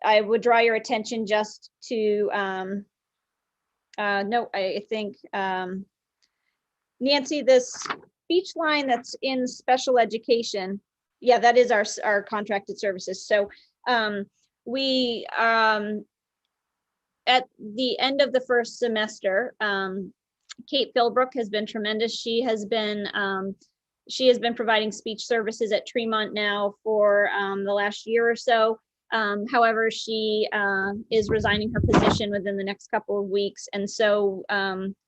Speaker 2: I would draw your attention just to, no, I think, Nancy, this speech line that's in special education, yeah, that is our contracted services. So we, at the end of the first semester, Kate Philbrook has been tremendous. She has been providing speech services at Tremont now for the last year or so. However, she is resigning her position within the next couple of weeks. And so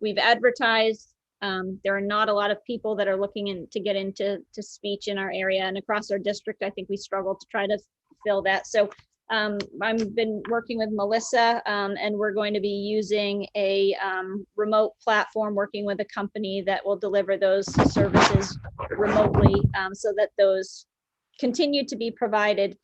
Speaker 2: we've advertised. There are not a lot of people that are looking to get into speech in our area and across our district. I think we struggle to try to fill that. So I've been working with Melissa, and we're going to be using a remote platform, working with a company that will deliver those services remotely, so that those continue to be provided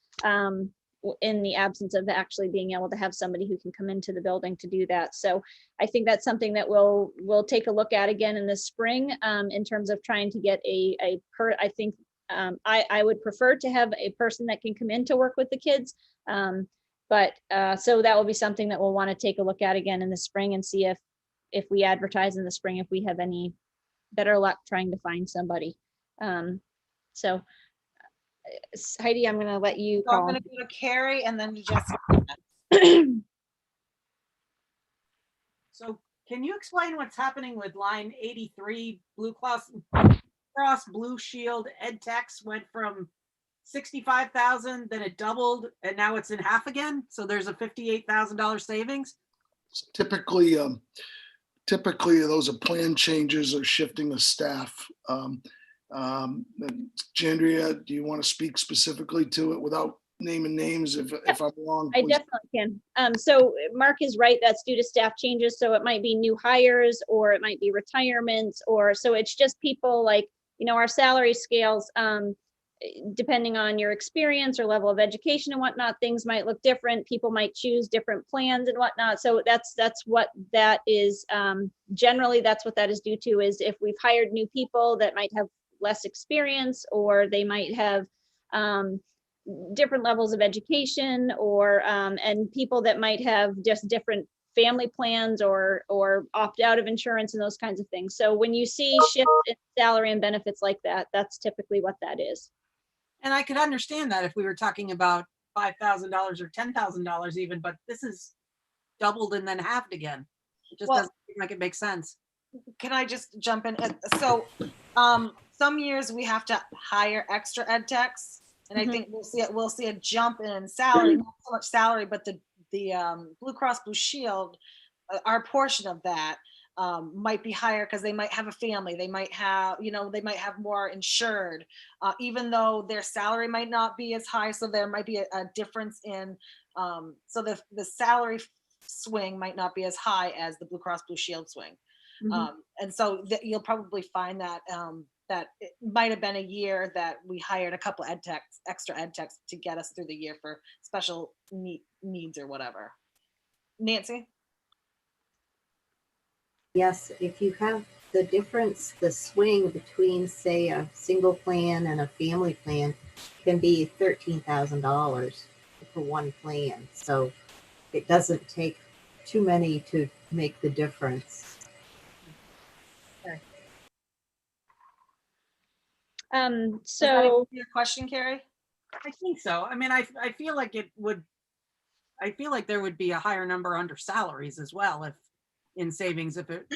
Speaker 2: in the absence of actually being able to have somebody who can come into the building to do that. So I think that's something that we'll take a look at again in the spring, in terms of trying to get I think I would prefer to have a person that can come in to work with the kids. But so that will be something that we'll want to take a look at again in the spring, and see if we advertise in the spring, if we have any better luck trying to find somebody. So Heidi, I'm going to let you
Speaker 1: So I'm
Speaker 2: call.
Speaker 1: going to go to Carrie and then to Jessica.
Speaker 6: So can you explain what's happening with line 83, Blue Cross Blue Shield Ed Techs went from 65,000, then it doubled, and now it's in half again? So there's a $58,000 savings?
Speaker 5: Typically, those are plan changes or shifting of staff. Jandria, do you want to speak specifically to it without naming names if I'm wrong?
Speaker 2: I
Speaker 5: Please.
Speaker 2: definitely can. So Mark is right, that's due to staff changes. So it might be new hires, or it might be retirements, or so it's just people like, our salary scales, depending on your experience or level of education and whatnot, things might look different. People might choose different plans and whatnot. So that's what that is. Generally, that's what that is due to, is if we've hired new people that might have less experience, or they might have different levels of education, or and people that might have just different family plans, or opt out of insurance and those kinds of things. So when you see shifts in salary and benefits like that, that's typically what that is.
Speaker 6: And I could understand that if we were talking about $5,000 or $10,000 even, but this is doubled and then halved again. It just doesn't seem like it makes sense.
Speaker 1: Can I just jump in? So some years we have to hire extra ed techs, and I think we'll see a jump in salary, not so much salary, but the Blue Cross Blue Shield, our portion of that might be higher, because they might have a family, they might have, they might have more insured, even though their salary might not be as high. So there might be a difference in, so the salary swing might not be as high as the Blue Cross Blue Shield swing.
Speaker 2: Mhm.
Speaker 1: And so you'll probably find that that it might have been a year that we hired a couple extra ed techs to get us through the year for special needs or whatever. Nancy?
Speaker 8: Yes, if you have the difference, the swing between, say, a single plan and a family plan can be $13,000 for one plan. So it doesn't take too many to make the difference.
Speaker 1: Does that
Speaker 2: So
Speaker 1: answer your question, Carrie?
Speaker 6: I think so. I mean, I feel like it would, I feel like there would be a higher number under salaries as well, if in savings, if it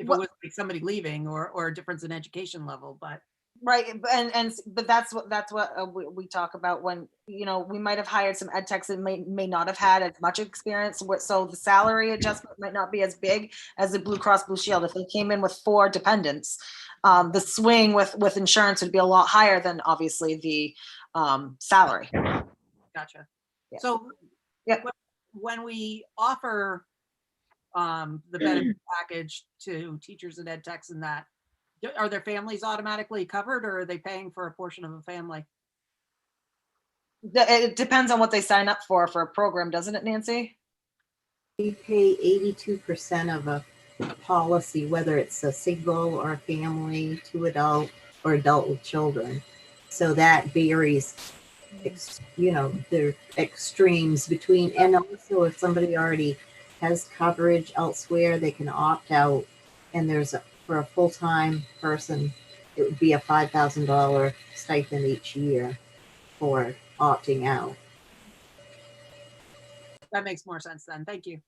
Speaker 6: was like somebody leaving or a difference in education level, but.
Speaker 1: Right, but that's what we talk about when, you know, we might have hired some ed techs that may not have had as much experience, so the salary adjustment might not be as big as the Blue Cross Blue Shield. If they came in with 4 dependents, the swing with insurance would be a lot higher than obviously the salary.
Speaker 6: Gotcha.
Speaker 1: Yeah.
Speaker 6: So
Speaker 1: yeah,
Speaker 6: when we offer the benefit package to teachers and ed techs and that, are their families automatically covered, or are they paying for a portion of a family?
Speaker 1: it depends on what they sign up for a program, doesn't it, Nancy?
Speaker 8: We pay 82% of a policy, whether it's a single or a family, 2 adult or adult with children. So that varies, you know, the extremes between, and also if somebody already has coverage elsewhere, they can opt out. And for a full-time person, it would be a $5,000 stipend each year for opting out.
Speaker 6: That makes more sense then. Thank you.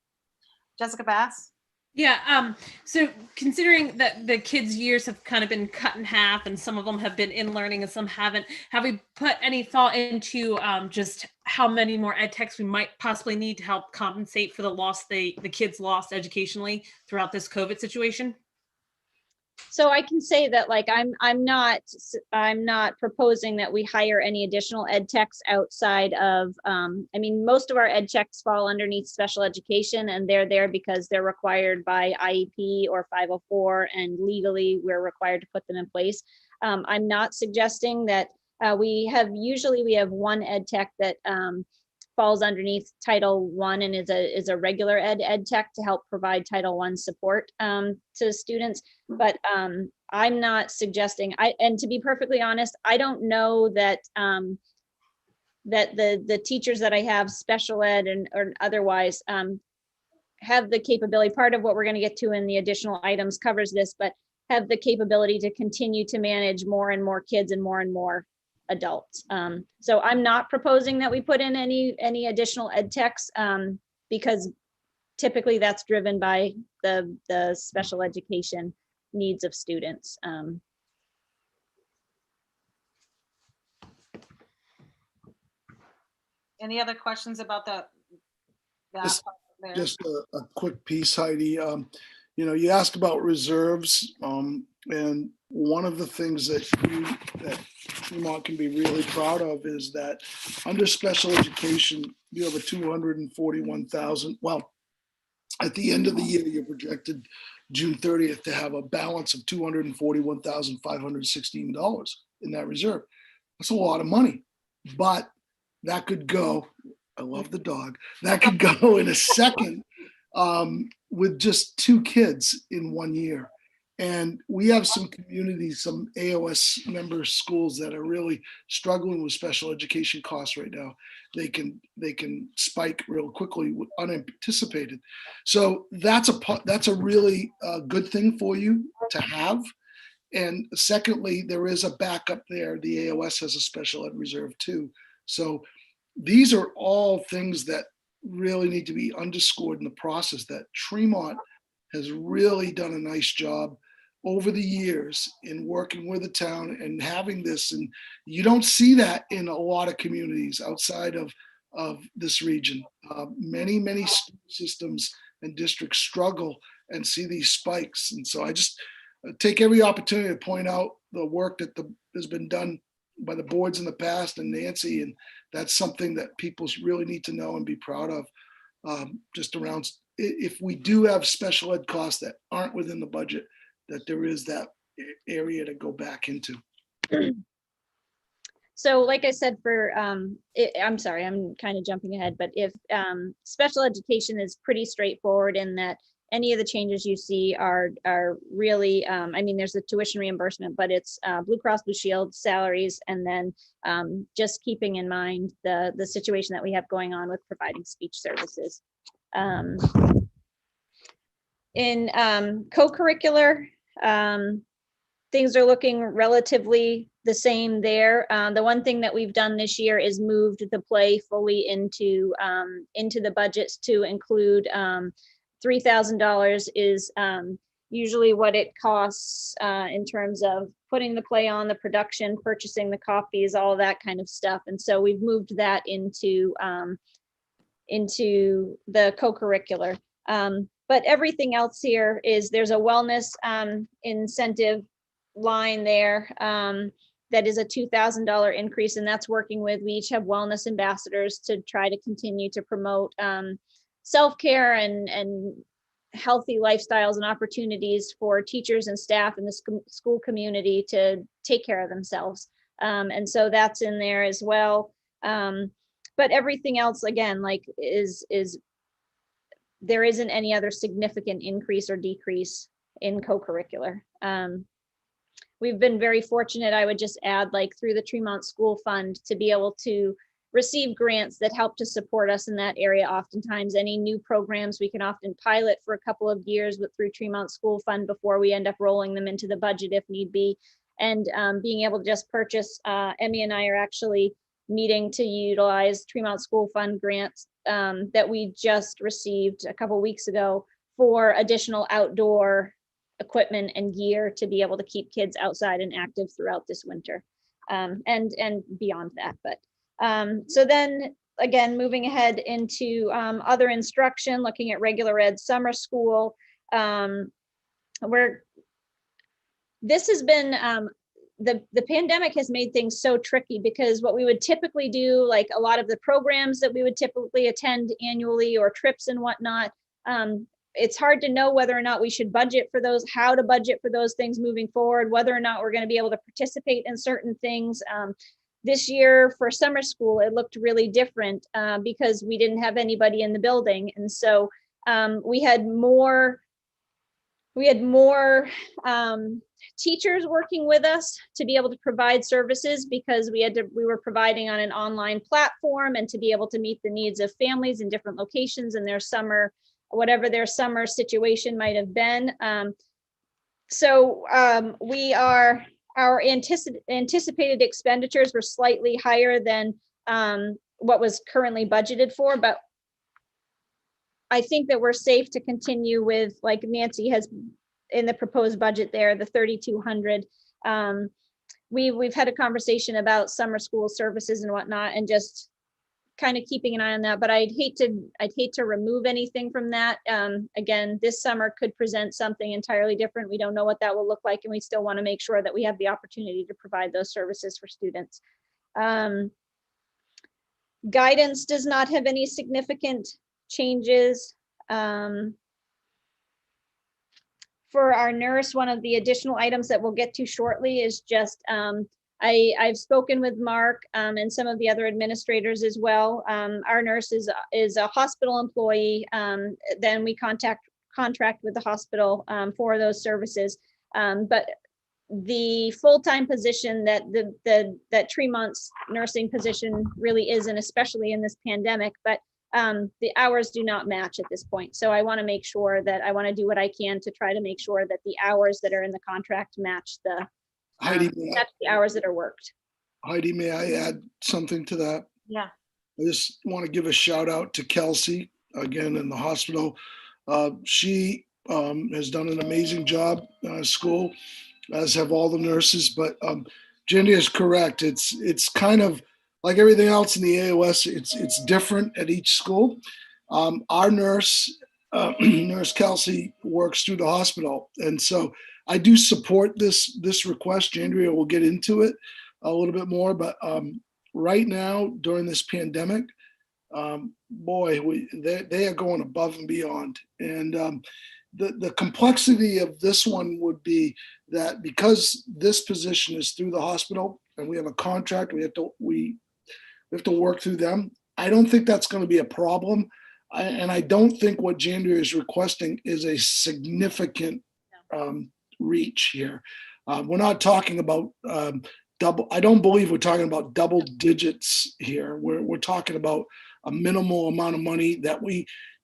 Speaker 1: Jessica Bass?
Speaker 3: Yeah. So considering that the kids' years have kind of been cut in half and some of them have been in learning and some haven't, have we put any thought into just how many more ed techs we might possibly need to help compensate for the loss the kids lost educationally throughout this COVID situation?
Speaker 2: So I can say that, like, I'm not proposing that we hire any additional ed techs outside of, I mean, most of our ed techs fall underneath special education, and they're there because they're required by IEP or 504, and legally we're required to put them in place. I'm not suggesting that we have one ed tech that falls underneath Title I and is a regular ed tech to help provide Title I support to students. But I'm not suggesting, and to be perfectly honest, I don't know that that the teachers that I have, special ed or otherwise, have the capability. Part of what we're going to get to in the additional items covers this, but have the capability to continue to manage more and more kids and more adults. So I'm not proposing that we put in any additional ed techs, because typically that's driven by the special education needs of students.
Speaker 1: Any other questions about that
Speaker 5: Just-
Speaker 1: part there?
Speaker 5: Just a quick piece, Heidi. You know, you asked about reserves, and one of the things that Tremont can be really proud of is that under special education, you have a 241,000. Well, at the end of the year, you're projected June 30th to have a balance of $241,516 in that reserve. That's a lot of money, but that could go. I love the dog. That could go in a second with just 2 kids in 1 year. And we have some communities, some AOS member schools that are really struggling with special education costs right now. They can spike real quickly, unanticipated. So that's a really good thing for you to have. And secondly, there is a backup there. The AOS has a special ed reserve too. So these are all things that really need to be underscored in the process, that Tremont has really done a nice job over the years in working with the town and having this. And you don't see that in a lot of communities outside of this region. Many school systems and districts struggle and see these spikes. And so I just take every opportunity to point out the work that has been done by the boards in the past and Nancy, and that's something that people really need to know and be proud of. Just around if we do have special ed costs that aren't within the budget, that there is that area to go back into.
Speaker 2: So like I said, I'm sorry, I'm kind of jumping ahead, but if special education is pretty straightforward in that any of the changes you see are really, I mean, there's a tuition reimbursement, but it's Blue Cross Blue Shield salaries, and then just keeping in mind the situation that we have going on with providing speech services. In co-curricular, things are looking relatively the same there. The one thing that we've done this year is moved the play fully into the budgets to include $3,000 is usually what it costs in terms of putting the play on, the production, purchasing the copies, all of that kind of stuff. And so we've moved that into the co-curricular. But everything else here is there's a wellness incentive line there that is a $2,000 increase, and that's working with, we each have wellness ambassadors to try to continue to promote self-care and healthy lifestyles and opportunities for teachers and staff in the school community to take care of themselves. And so that's in there as well. But everything else, again, like is there isn't any other significant increase or decrease in co-curricular. We've been very fortunate, I would just add, like through the Tremont School Fund, to be able to receive grants that help to support us in that area. Oftentimes, any new programs we can often pilot for a couple of years through Tremont School Fund before we end up rolling them into the budget if need be. And being able to just purchase, Emmy and I are actually meeting to utilize Tremont School Fund grants that we just received a couple weeks ago for additional outdoor equipment and gear to be able to keep kids outside and active throughout this winter, and beyond that. But so then again, moving ahead into other instruction, looking at regular ed summer school, where this has been the pandemic has made things so tricky, because what we would typically do, like a lot of the programs that we would typically attend annually or trips and whatnot, it's hard to know whether or not we should budget for those, how to budget for those things moving forward, whether or not we're going to be able to participate in certain things. This year for summer school, it looked really different because we didn't have anybody in the building. And so we had more teachers working with us to be able to provide services, because we were providing on an online platform, and to be able to meet the needs of families in different locations and their summer, whatever their summer situation might have been. So our anticipated expenditures were slightly higher than what was currently budgeted for, but I think that we're safe to continue with, like Nancy has in the proposed budget there, the 3,200. We've had a conversation about summer school services and whatnot, and just kind of keeping an eye on that, but I'd hate to remove anything from that. Again, this summer could present something entirely different. We don't know what that will look like, and we still want to make sure that we have the opportunity to provide those services for students. Guidance does not have any significant changes. For our nurse, one of the additional items that we'll get to shortly is just, I've spoken with Mark and some of the other administrators as well. Our nurse is a hospital employee. Then we contract with the hospital for those services. But the full-time position that Tremont's nursing position really is, and especially in this pandemic, but the hours do not match at this point. So I want to make sure that I want to do what I can to try to make sure that the hours that are in the contract match the hours that are worked.
Speaker 5: Heidi, may I add something to that?
Speaker 1: Yeah.
Speaker 5: I just want to give a shout out to Kelsey, again, in the hospital. She has done an amazing job at school, as have all the nurses. But Jenny is correct. It's kind of like everything else in the AOS. It's different at each school. Our nurse, Nurse Kelsey, works through the hospital, and so I do support this request. Andrea will get into it a little bit more, but right now during this pandemic, boy, they are going above and beyond. And the complexity of this one would be that because this position is through the hospital and we have a contract, we have to work through them. I don't think that's going to be a problem. And I don't think what January is requesting is a significant reach here. We're not talking about double. I don't believe we're talking about double digits here. We're talking about a minimal amount of money that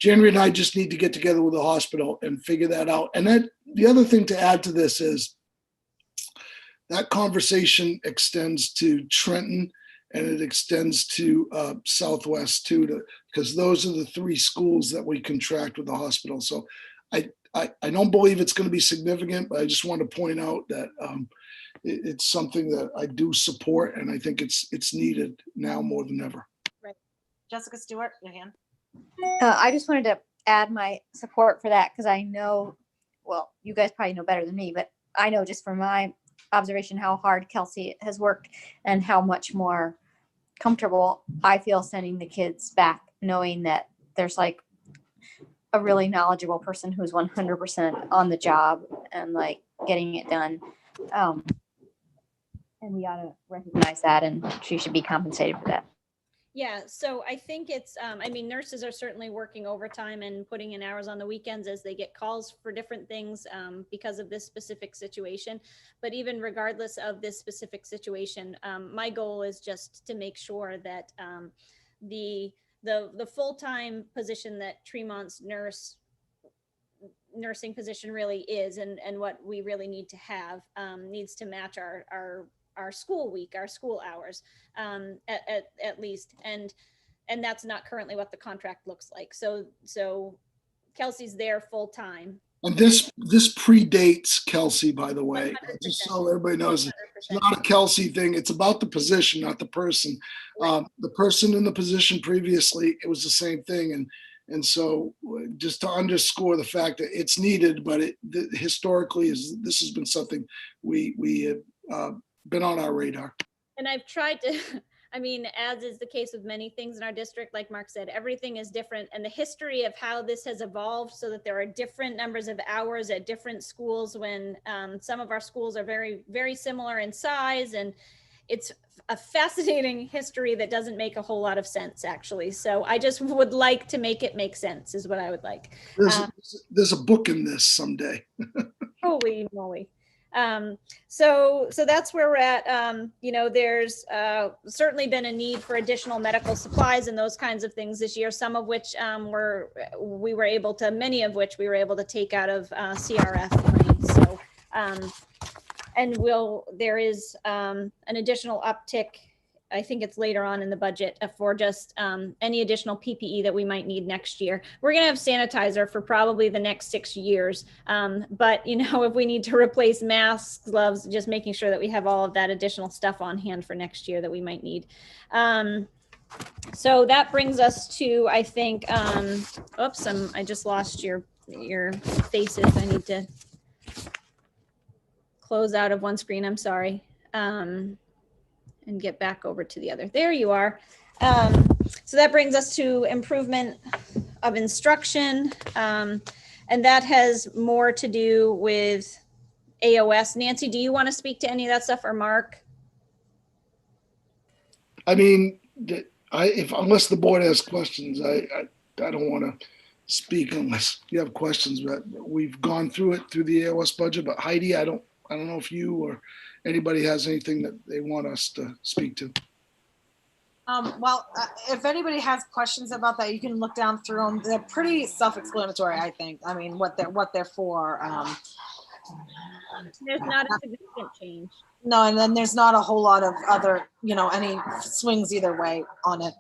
Speaker 5: January and I just need to get together with the hospital and figure that out. And that the other thing to add to this is that conversation extends to Trenton and it extends to Southwest too, because those are the 3 schools that we contract with the hospital. So I don't believe it's going to be significant, but I just want to point out that it's something that I do support, and I think it's needed now more than ever.
Speaker 1: Right. Jessica Stewart, your hand.
Speaker 10: I just wanted to add my support for that because I know, well, you guys probably know better than me, but I know just from my observation how hard Kelsey has worked and how much more comfortable I feel sending the kids back, knowing that there's like a really knowledgeable person who's 100% on the job and like getting it done. And we ought to recognize that, and she should be compensated for that.
Speaker 2: Yeah, so I think it's, I mean, nurses are certainly working overtime and putting in hours on the weekends as they get calls for different things because of this specific situation. But even regardless of this specific situation, my goal is just to make sure that the full-time position that Tremont's nursing position really is, and what we really need to have needs to match our school week, our school hours, at least. And that's not currently what the contract looks like. So Kelsey's there full time.
Speaker 5: And this predates Kelsey, by the way,
Speaker 2: 100%.
Speaker 5: just so everybody knows.
Speaker 2: 100%.
Speaker 5: It's not a Kelsey thing. It's about the position, not the person.
Speaker 2: Right.
Speaker 5: The person in the position previously, it was the same thing. And so just to underscore the fact that it's needed, but historically this has been something we have been on our radar.
Speaker 2: And I've tried to, I mean, as is the case with many things in our district, like Mark said, everything is different. And the history of how this has evolved so that there are different numbers of hours at different schools when some of our schools are very, very similar in size. And it's a fascinating history that doesn't make a whole lot of sense, actually. So I just would like to make it make sense is what I would like.
Speaker 5: There's a book in this someday.
Speaker 2: Holy moly. So that's where we're at. You know, there's certainly been a need for additional medical supplies and those kinds of things this year, some of which many of which we were able to take out of CRF money. So, and there is an additional uptick. I think it's later on in the budget for just any additional PPE that we might need next year. We're going to have sanitizer for probably the next 6 years. But, you know, if we need to replace masks, gloves, just making sure that we have all of that additional stuff on hand for next year that we might need. So that brings us to, I think, oops, I just lost your faces. I need to close out of one screen. I'm sorry. And get back over to the other. There you are. So that brings us to improvement of instruction. And that has more to do with AOS. Nancy, do you want to speak to any of that stuff, or Mark?
Speaker 5: I mean, unless the board has questions, I don't want to speak unless you have questions, but we've gone through it through the AOS budget. But Heidi, I don't know if you or anybody has anything that they want us to speak to.
Speaker 1: Well, if anybody has questions about that, you can look down through them. They're pretty self-explanatory, I think. I mean, what they're for.
Speaker 2: There's not a significant change.
Speaker 1: No, and then there's not a whole lot of other, you know, any swings either way on it,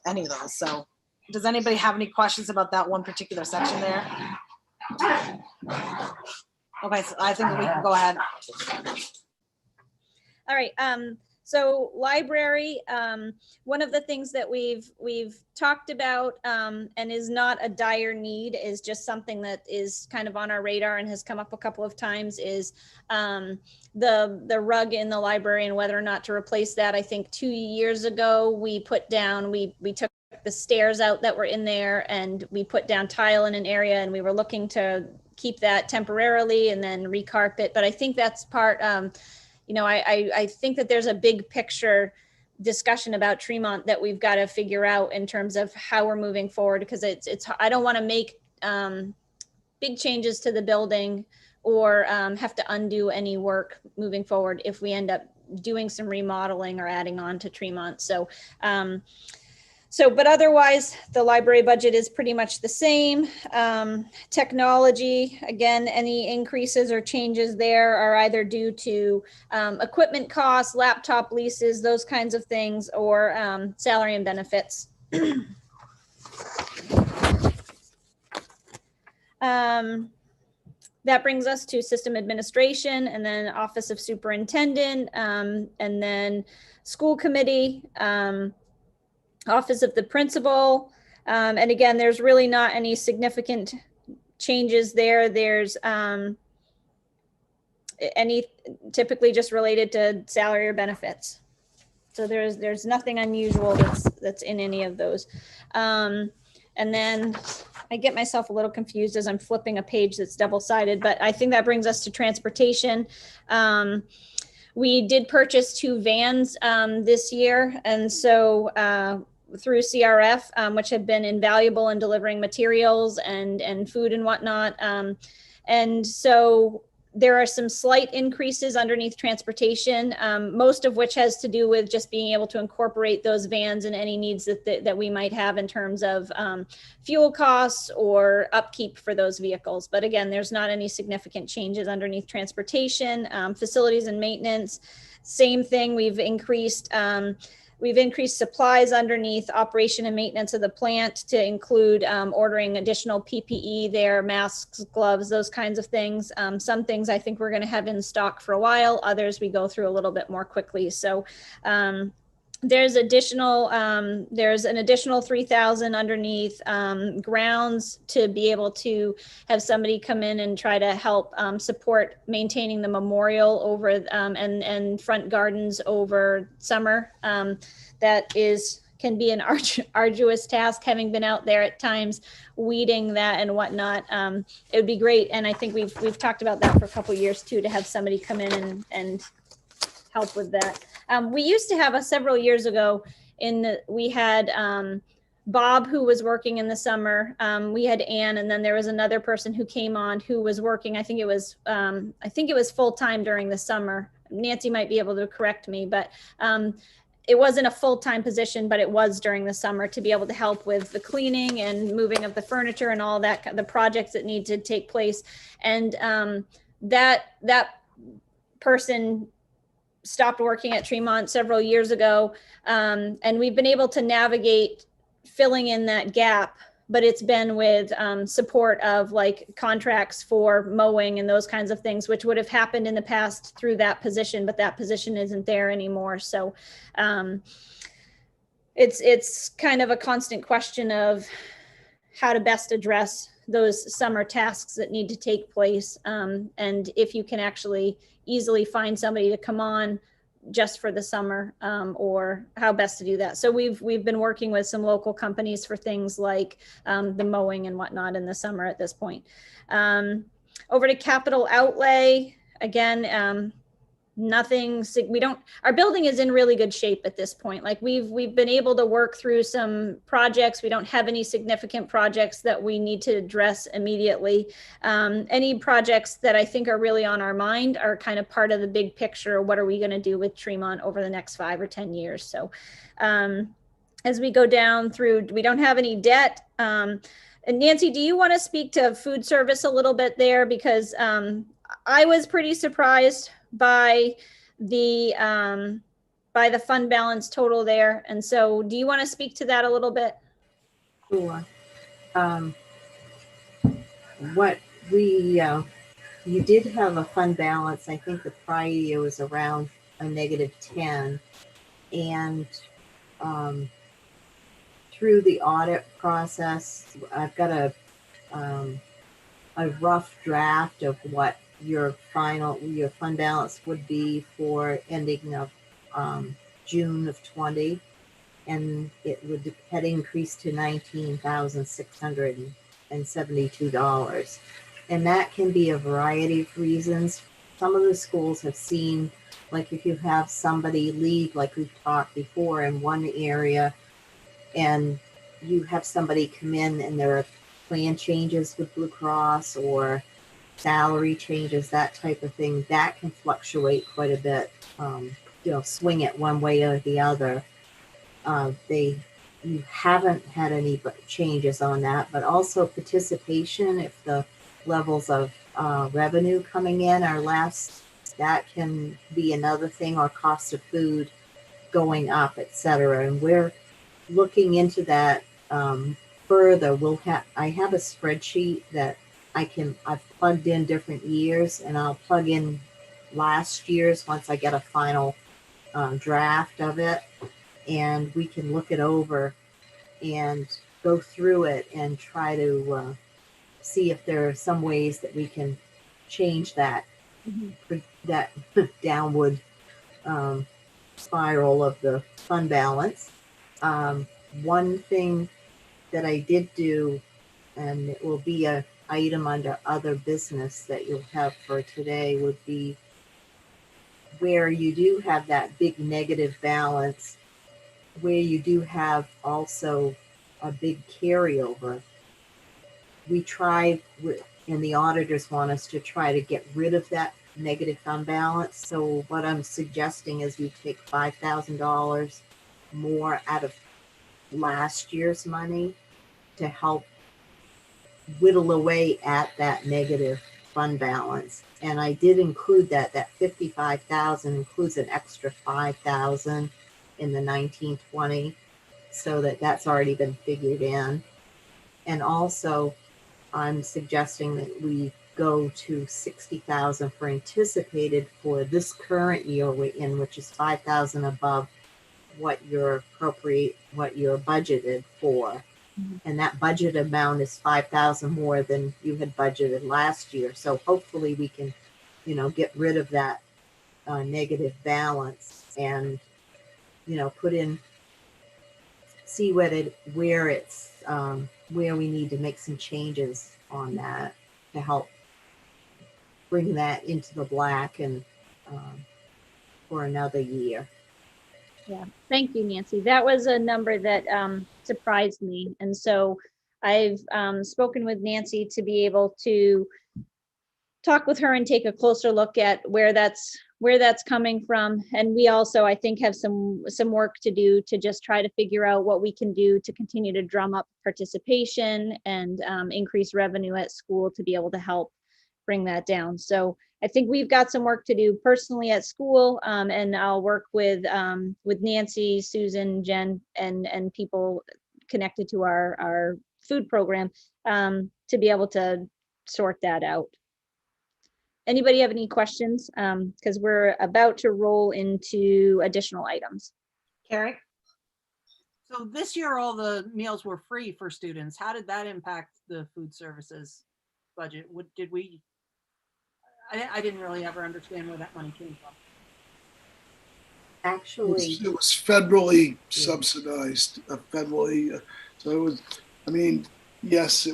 Speaker 1: any of those. So does anybody have any questions about that one particular section there? Okay, so I think we can go ahead.
Speaker 2: All right. So library, one of the things that we've talked about and is not a dire need, is just something that is kind of on our radar and has come up a couple of times, is the rug in the library and whether or not to replace that. I think 2 years ago we put down, we took the stairs out that were in there, and we put down tile in an area, and we were looking to keep that temporarily and then recarpet. But I think that's part, I think that there's a big picture discussion about Tremont that we've got to figure out in terms of how we're moving forward, because I don't want to make big changes to the building or have to undo any work moving forward if we end up doing some remodeling or adding on to Tremont. But otherwise, the library budget is pretty much the same. Technology, again, any increases or changes there are either due to equipment costs, laptop leases, those kinds of things, or salary and benefits. That brings us to system administration, and then office of superintendent, and then school committee, office of the principal. And again, there's really not any significant changes there. There's any typically just related to salary or benefits. So there's nothing unusual that's in any of those. And then I get myself a little confused as I'm flipping a page that's double-sided, but I think that brings us to transportation. We did purchase 2 vans this year, and so through CRF, which have been invaluable in delivering materials and food and whatnot. And so there are some slight increases underneath transportation, most of which has to do with just being able to incorporate those vans and any needs that we might have in terms of fuel costs or upkeep for those vehicles. But again, there's not any significant changes underneath transportation. Facilities and maintenance, same thing. We've increased supplies underneath operation and maintenance of the plant to include ordering additional PPE there, masks, gloves, those kinds of things. Some things I think we're going to have in stock for a while. Others we go through a little bit more quickly. So there's an additional 3,000 underneath grounds to be able to have somebody come in and try to help support maintaining the memorial over and front gardens over summer. That can be an arduous task, having been out there at times weeding that and whatnot. It would be great, and I think we've talked about that for a couple of years too, to have somebody come in and help with that. We used to have several years ago we had Bob, who was working in the summer. We had Ann, and then there was another person who came on who was working. I think it was full-time during the summer. Nancy might be able to correct me, but it wasn't a full-time position, but it was during the summer to be able to help with the cleaning and moving of the furniture and all that, the projects that need to take place. And that person stopped working at Tremont several years ago. And we've been able to navigate filling in that gap, but it's been with support of like contracts for mowing and those kinds of things, which would have happened in the past through that position, but that position isn't there anymore. So it's kind of a constant question of how to best address those summer tasks that need to take place. And if you can actually easily find somebody to come on just for the summer, or how best to do that. So we've been working with some local companies for things like the mowing and whatnot in the summer at this point. Over to capital outlay, again, our building is in really good shape at this point. Like we've been able to work through some projects. We don't have any significant projects that we need to address immediately. Any projects that I think are really on our mind are kind of part of the big picture. What are we going to do with Tremont over the next 5 or 10 years? So as we go down through, we don't have any debt. And Nancy, do you want to speak to food service a little bit there? Because I was pretty surprised by the fund balance total there. And so do you want to speak to that a little bit?
Speaker 8: Sure. You did have a fund balance. I think the prior year was around a -10. And through the audit process, I've got a rough draft of what your fund balance would be for ending of June of 20. and it would had increased to $19,672. And that can be a variety of reasons. Some of the schools have seen, like if you have somebody leave, like we've talked before, in one area, and you have somebody come in and there are plan changes with Blue Cross or salary changes, that type of thing, that can fluctuate quite a bit. Swing it one way or the other. You haven't had any changes on that, but also participation, if the levels of revenue coming in are less, that can be another thing, or cost of food going up, etc. And we're looking into that further. I have a spreadsheet that I've plugged in different years, and I'll plug in last year's once I get a final draft of it, and we can look it over and go through it and try to see if there are some ways that we can change that that downward spiral of the fund balance. One thing that I did do, and it will be an item under other business that you'll have for today, would be where you do have that big negative balance, where you do have also a big carryover. We try, and the auditors want us to try to get rid of that negative fund balance. So what I'm suggesting is we take $5,000 more out of last year's money to help whittle away at that negative fund balance. And I did include that 55,000 includes an extra 5,000 in the 1920, so that's already been figured in. And also I'm suggesting that we go to 60,000 for anticipated for this current year we're in, which is 5,000 above what you're budgeted for. And that budget amount is 5,000 more than you had budgeted last year. So hopefully we can, get rid of that negative balance and, put in, see where we need to make some changes on that to help bring that into the black and for another year.
Speaker 2: Yeah, thank you, Nancy. That was a number that surprised me. And so I've spoken with Nancy to be able to talk with her and take a closer look at where that's coming from. And we also, I think, have some work to do to just try to figure out what we can do to continue to drum up participation and increase revenue at school to be able to help bring that down. So I think we've got some work to do personally at school, and I'll work with Nancy, Susan, Jen, and people connected to our food program to be able to sort that out. Anybody have any questions? Because we're about to roll into additional items.
Speaker 1: Carrie?
Speaker 6: So this year, all the meals were free for students. How did that impact the food services budget? I didn't really ever understand where that money came from.
Speaker 8: Actually,
Speaker 5: it was federally subsidized, so it was, yes,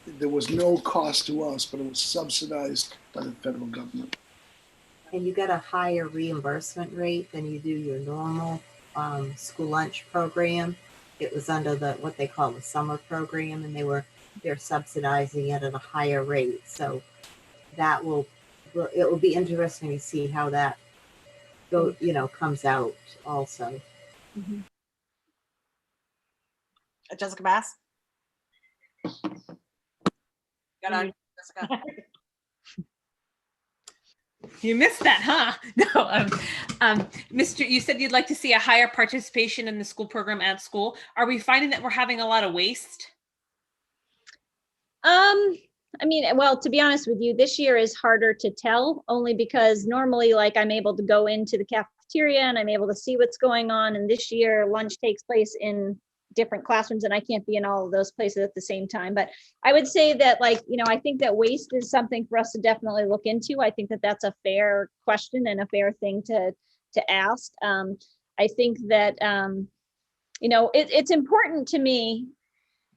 Speaker 5: there was no cost to us, but it was subsidized by the federal government.
Speaker 8: And you get a higher reimbursement rate than you do your normal school lunch program. It was under what they call the summer program, and they're subsidizing it at a higher rate. So it will be interesting to see how that comes out also.
Speaker 2: Mm-hmm.
Speaker 1: Jessica Bass?
Speaker 6: Got on, Jessica.
Speaker 3: You missed that, huh? No, Mr. You said you'd like to see a higher participation in the school program at school. Are we finding that we're having a lot of waste?
Speaker 2: Well, to be honest with you, this year is harder to tell, only because normally, I'm able to go into the cafeteria and I'm able to see what's going on. And this year, lunch takes place in different classrooms and I can't be in all of those places at the same time. But I would say that, I think that waste is something for us to definitely look into. I think that that's a fair question and a fair thing to ask. I think that it's important to me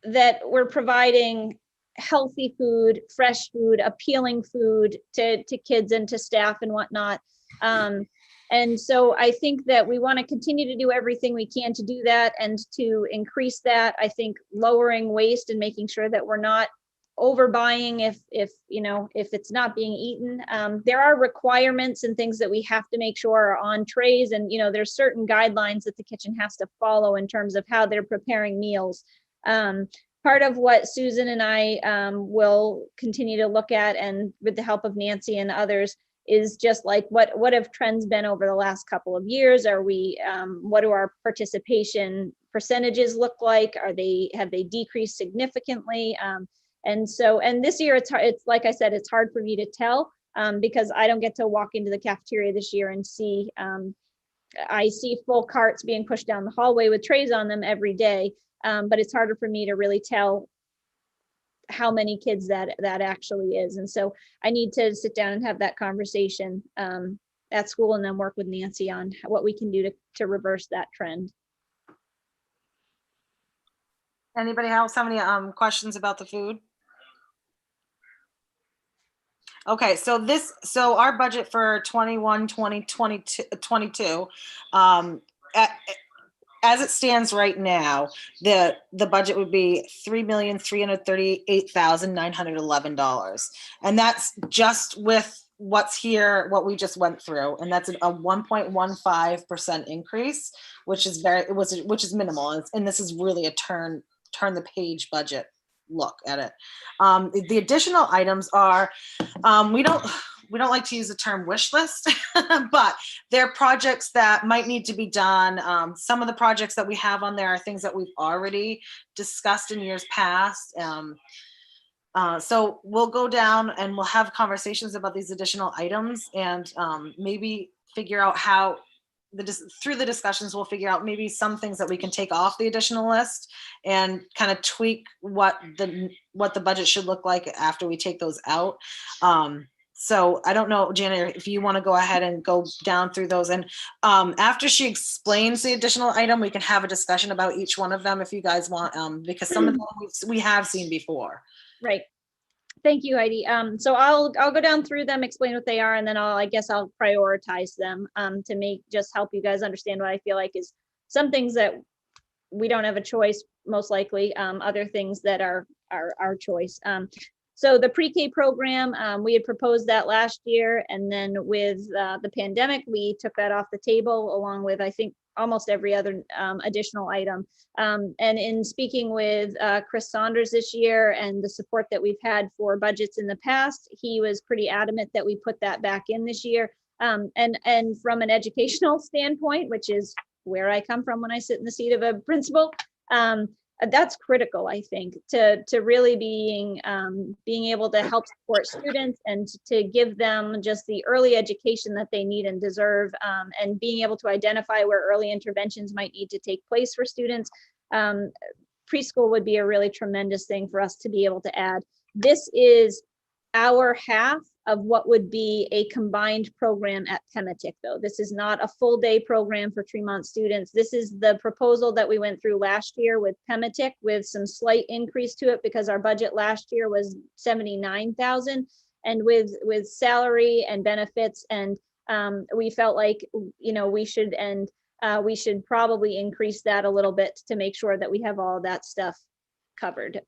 Speaker 2: that we're providing healthy food, fresh food, appealing food to kids and to staff and whatnot. And so I think that we want to continue to do everything we can to do that and to increase that. I think lowering waste and making sure that we're not overbuying if it's not being eaten. There are requirements and things that we have to make sure are on trays, and there's certain guidelines that the kitchen has to follow in terms of how they're preparing meals. Part of what Susan and I will continue to look at, and with the help of Nancy and others, is just like what have trends been over the last couple of years? Are we what do our participation percentages look like? Have they decreased significantly? And this year it's hard, it's like I said, it's hard for me to tell because I don't get to walk into the cafeteria this year and see I see full carts being pushed down the hallway with trays on them every day. But it's harder for me to really tell how many kids that actually is. And so I need to sit down and have that conversation at school, and then work with Nancy on what we can do to reverse that trend.
Speaker 1: Anybody else have any questions about the food? Okay, so our budget for 21, 20, 22, as it stands right now, the budget would be $3,338,911. And that's just with what's here, what we just went through. And that's a 1.15% increase, which is minimal. And this is really a turn the page budget look at it. The additional items are, we don't like to use the term wish list, but they're projects that might need to be done. Some of the projects that we have on there are things that we've already discussed in years past. So we'll go down and we'll have conversations about these additional items, and maybe figure out how through the discussions, we'll figure out maybe some things that we can take off the additional list and kind of tweak what the budget should look like after we take those out. So I don't know, Janet, if you want to go ahead and go down through those, and after she explains the additional item, we can have a discussion about each one of them if you guys want, because some of them we have seen before.
Speaker 2: Right. Thank you, Heidi. So I'll go down through them, explain what they are, and then I guess I'll prioritize them to just help you guys understand what I feel like is some things that we don't have a choice, most likely, other things that are our choice. So the pre-K program, we had proposed that last year, and then with the pandemic, we took that off the table along with, I think, almost every other additional item. And in speaking with Chris Saunders this year and the support that we've had for budgets in the past, he was pretty adamant that we put that back in this year. And from an educational standpoint, which is where I come from when I sit in the seat of a principal, that's critical, I think, to really being able to help support students and to give them just the early education that they need and deserve, and being able to identify where early interventions might need to take place for students. Preschool would be a really tremendous thing for us to be able to add. This is our half of what would be a combined program at Pematic, though. This is not a full day program for Tremont students. This is the proposal that we went through last year with Pematic, with some slight increase to it because our budget last year was $79,000, and with salary and benefits, and we felt like we should probably increase that a little bit to make sure that we have all that stuff covered.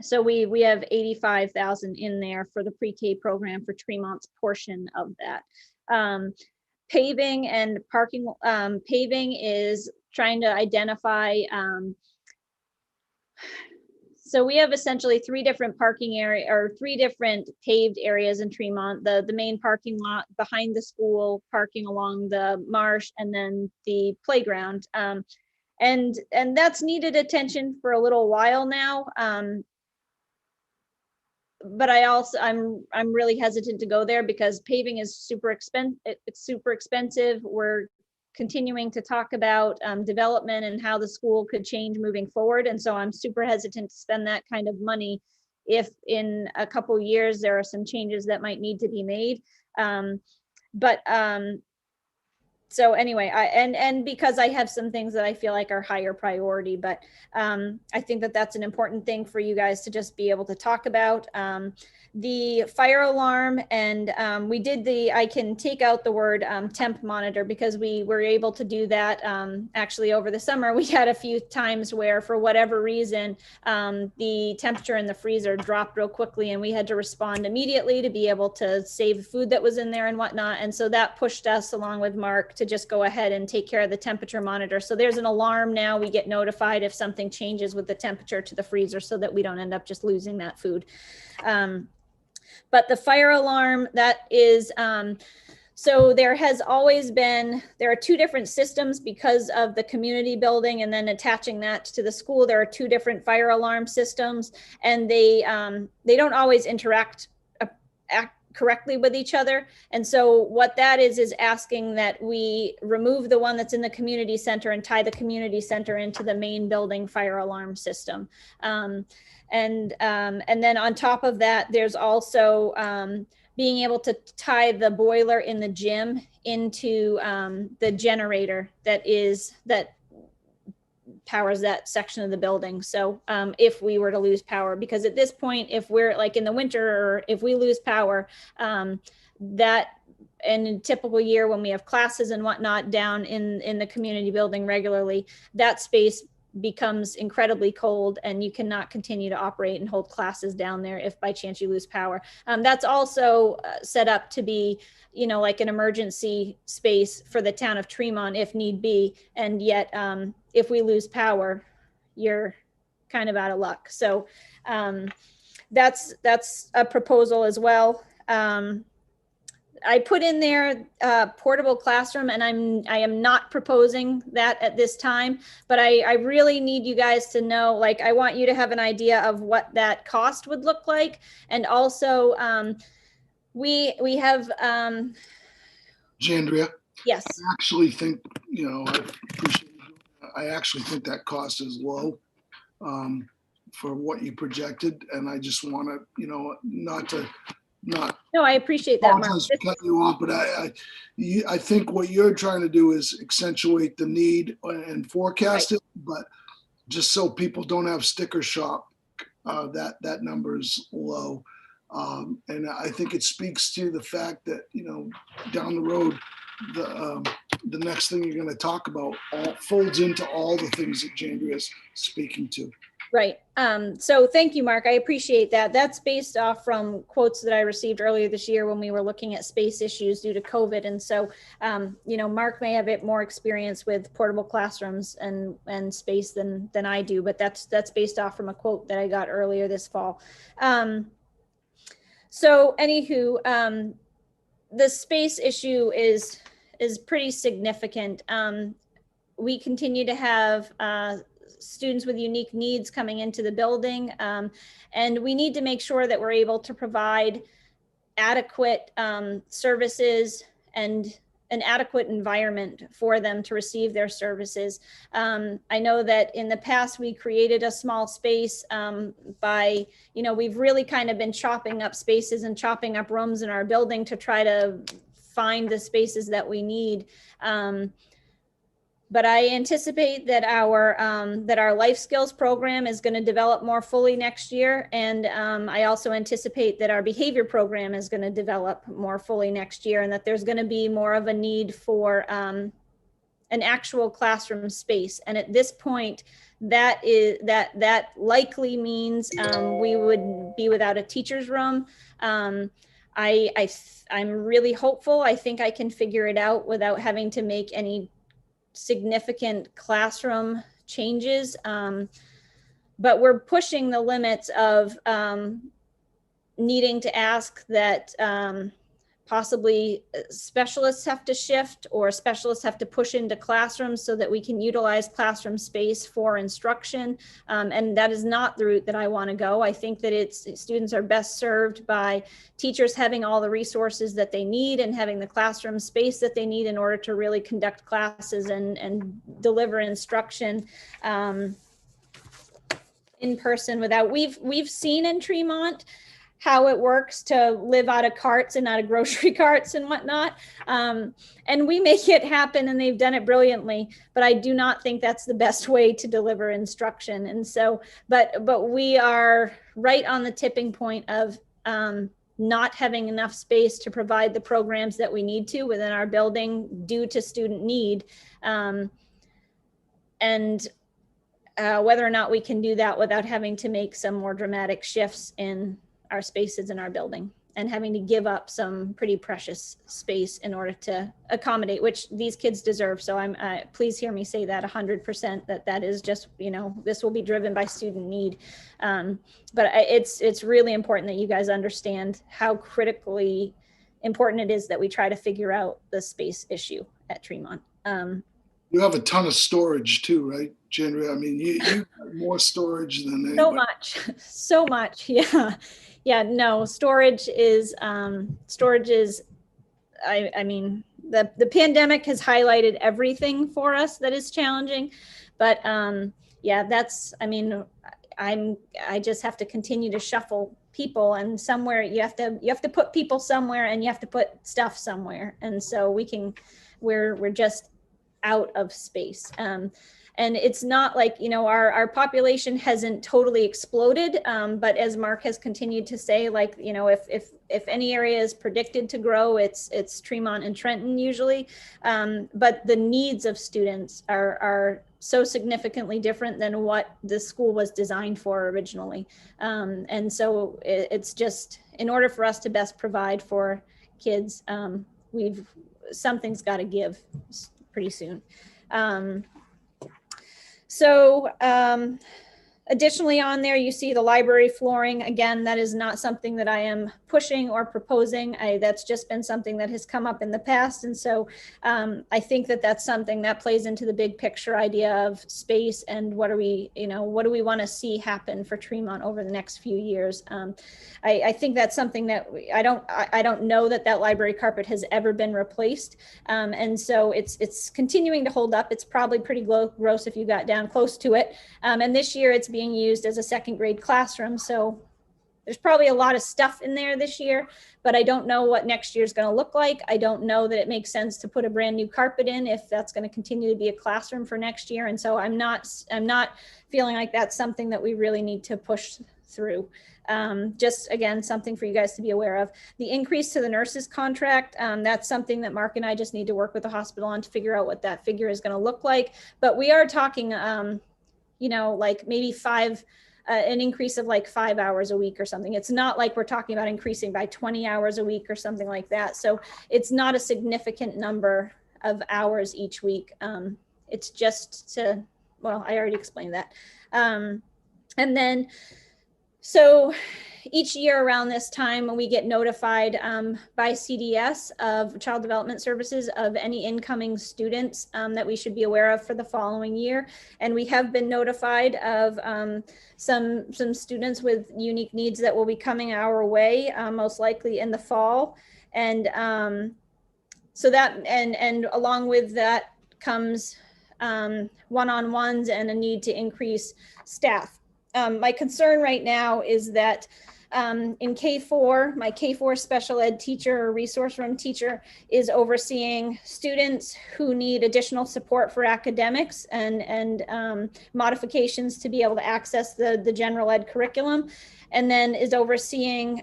Speaker 2: So we have 85,000 in there for the pre-K program for Tremont's portion of that. Paving and parking, paving is trying to identify, so we have essentially three different parking area, or three different paved areas in Tremont, the main parking lot, behind the school, parking along the marsh, and then the playground. And that's needed attention for a little while now. But I'm really hesitant to go there because paving is super expensive. It's super expensive. We're continuing to talk about development and how the school could change moving forward. And so I'm super hesitant to spend that kind of money if in a couple years there are some changes that might need to be made. But So anyway, and because I have some things that I feel like are higher priority, but I think that that's an important thing for you guys to just be able to talk about. The fire alarm, and we did I can take out the word temp monitor, because we were able to do that actually over the summer. We had a few times where, for whatever reason, the temperature in the freezer dropped real quickly, and we had to respond immediately to be able to save the food that was in there and whatnot. And so that pushed us, along with Mark, to just go ahead and take care of the temperature monitor. So there's an alarm now. We get notified if something changes with the temperature to the freezer, so that we don't end up just losing that food. But the fire alarm, that is, so there are two different systems because of the community building, and then attaching that to the school. There are two different fire alarm systems, and they don't always interact correctly with each other. And so what that is asking that we remove the one that's in the community center and tie the community center into the main building fire alarm system. And then on top of that, there's also being able to tie the boiler in the gym into the generator that powers that section of the building. So if we were to lose power, because at this point, if we're like in the winter, or if we lose power, that in a typical year when we have classes and whatnot down in the community building regularly, that space becomes incredibly cold, and you cannot continue to operate and hold classes down there if by chance you lose power. That's also set up to be, like an emergency space for the town of Tremont if need be. And yet, if we lose power, you're kind of out of luck. So that's a proposal as well. I put in there portable classroom, and I am not proposing that at this time, but I really need you guys to know, like, I want you to have an idea of what that cost would look like. And also we have
Speaker 5: Jandria,
Speaker 2: yes.
Speaker 5: I actually think, I actually think that cost is low for what you projected. And I just want to, not
Speaker 2: No, I appreciate that, Mark.
Speaker 5: apologize for cutting you off, but I think what you're trying to do is accentuate the need and forecast it, but just so people don't have sticker shock, that number is low. And I think it speaks to the fact that, down the road, the next thing you're going to talk about folds into all the things that Jandria is speaking to.
Speaker 2: Right. So thank you, Mark. I appreciate that. That's based off from quotes that I received earlier this year when we were looking at space issues due to COVID. And so, Mark may have more experience with portable classrooms and space than I do, but that's based off from a quote that I got earlier this fall. So anywho, the space issue is pretty significant. We continue to have students with unique needs coming into the building. And we need to make sure that we're able to provide adequate services and an adequate environment for them to receive their services. I know that in the past we created a small space by, we've really kind of been chopping up spaces and chopping up rooms in our building to try to find the spaces that we need. But I anticipate that our life skills program is going to develop more fully next year. And I also anticipate that our behavior program is going to develop more fully next year, and that there's going to be more of a need for an actual classroom space. And at this point, that likely means we would be without a teacher's room. I'm really hopeful. I think I can figure it out without having to make any significant classroom changes, but we're pushing the limits of needing to ask that possibly specialists have to shift, or specialists have to push into classrooms so that we can utilize classroom space for instruction. And that is not the route that I want to go. I think that students are best served by teachers having all the resources that they need and having the classroom space that they need in order to really conduct classes and deliver instruction in person. We've seen in Tremont how it works to live out of carts and out of grocery carts and whatnot. And we make it happen, and they've done it brilliantly, but I do not think that's the best way to deliver instruction. And so, but we are right on the tipping point of not having enough space to provide the programs that we need to within our building due to student need. And whether or not we can do that without having to make some more dramatic shifts in our spaces in our building and having to give up some pretty precious space in order to accommodate, which these kids deserve. So I'm, please hear me say that 100%, that is just, you know, this will be driven by student need. But it's really important that you guys understand how critically important it is that we try to figure out the space issue at Tremont.
Speaker 5: You have a ton of storage too, right, Jen? I mean, you have more storage than anybody.
Speaker 2: So much. Yeah. No, storage is, I mean, the pandemic has highlighted everything for us that is challenging, but yeah, that's, I mean, I just have to continue to shuffle people, and somewhere you have to put people somewhere, and you have to put stuff somewhere. And so we're just out of space. And it's not like, you know, our population hasn't totally exploded. But as Mark has continued to say, like, you know, if any area is predicted to grow, it's Tremont and Trenton usually. But the needs of students are so significantly different than what the school was designed for originally. And so it's just, in order for us to best provide for kids, something's got to give pretty soon. Additionally on there, you see the library flooring. Again, that is not something that I am pushing or proposing. That's just been something that has come up in the past. And so I think that that's something that plays into the big picture idea of space and what do we want to see happen for Tremont over the next few years. I think that's something that I don't know that library carpet has ever been replaced. And so it's continuing to hold up. It's probably pretty gross if you got down close to it. And this year it's being used as a second grade classroom. So there's probably a lot of stuff in there this year, but I don't know what next year is going to look like. I don't know that it makes sense to put a brand new carpet in if that's going to continue to be a classroom for next year. And so I'm not feeling like that's something that we really need to push through. Just again, something for you guys to be aware of. The increase to the nurses contract, that's something that Mark and I just need to work with the hospital on to figure out what that figure is going to look like. But we are talking, you know, like maybe an increase of like 5 hours a week or something. It's not like we're talking about increasing by 20 hours a week or something like that. So it's not a significant number of hours each week. It's just well, I already explained that. And then, so each year around this time, we get notified by CDS of Child Development Services of any incoming students that we should be aware of for the following year. And we have been notified of some students with unique needs that will be coming our way, most likely in the fall. And so that, and along with that comes one-on-ones and a need to increase staff. My concern right now is that in K4, my K4 special ed teacher or resource room teacher is overseeing students who need additional support for academics and modifications to be able to access the general ed curriculum, and then is overseeing,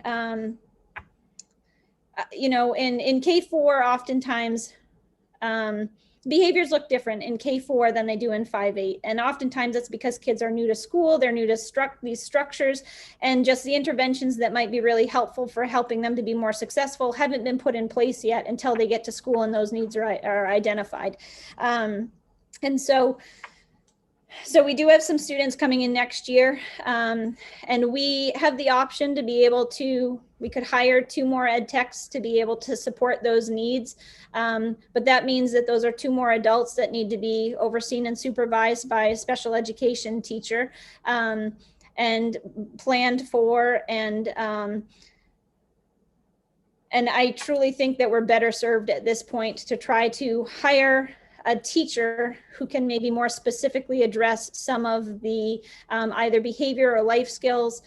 Speaker 2: you know, in K4, oftentimes, behaviors look different in K4 than they do in 5-8. And oftentimes it's because kids are new to school, they're new to these structures, and just the interventions that might be really helpful for helping them to be more successful haven't been put in place yet until they get to school and those needs are identified. And so we do have some students coming in next year, and we have the option to be able to, we could hire 2 more ed techs to be able to support those needs. But that means that those are 2 more adults that need to be overseen and supervised by a special education teacher and planned for. And I truly think that we're better served at this point to try to hire a teacher who can maybe more specifically address some of the either behavior or life skills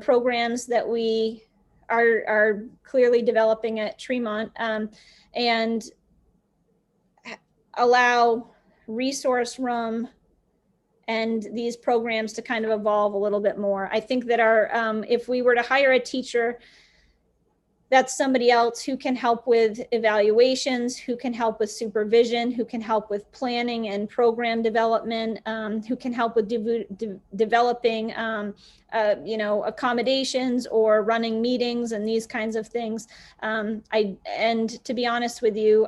Speaker 2: programs that we are clearly developing at Tremont, and allow resource room and these programs to kind of evolve a little bit more. I think that if we were to hire a teacher, that's somebody else who can help with evaluations, who can help with supervision, who can help with planning and program development, who can help with developing, accommodations or running meetings and these kinds of things. And to be honest with you,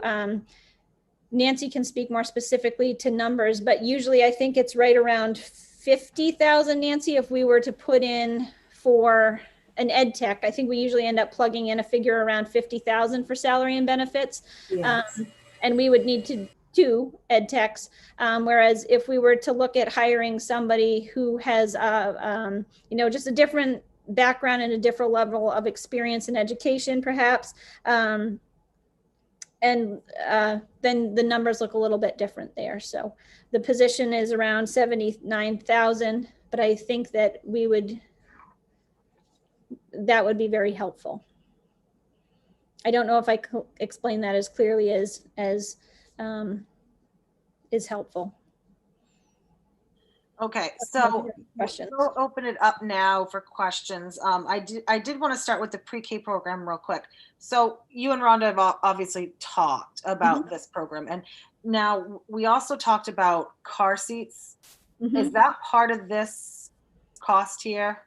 Speaker 2: Nancy can speak more specifically to numbers, but usually I think it's right around 50,000, Nancy, if we were to put in for an ed tech. I think we usually end up plugging in a figure around 50,000 for salary and benefits.
Speaker 8: Yes.
Speaker 2: And we would need to do ed techs. Whereas if we were to look at hiring somebody who has, just a different background and a different level of experience in education, perhaps, then the numbers look a little bit different there. So the position is around 79,000, but I think that that would be very helpful. I don't know if I could explain that as clearly as is helpful.
Speaker 1: Okay, so
Speaker 2: questions.
Speaker 1: we'll open it up now for questions. I did want to start with the pre-K program real quick. So you and Rhonda have obviously talked about this program, and now we also talked about car seats. Is that part of this cost here?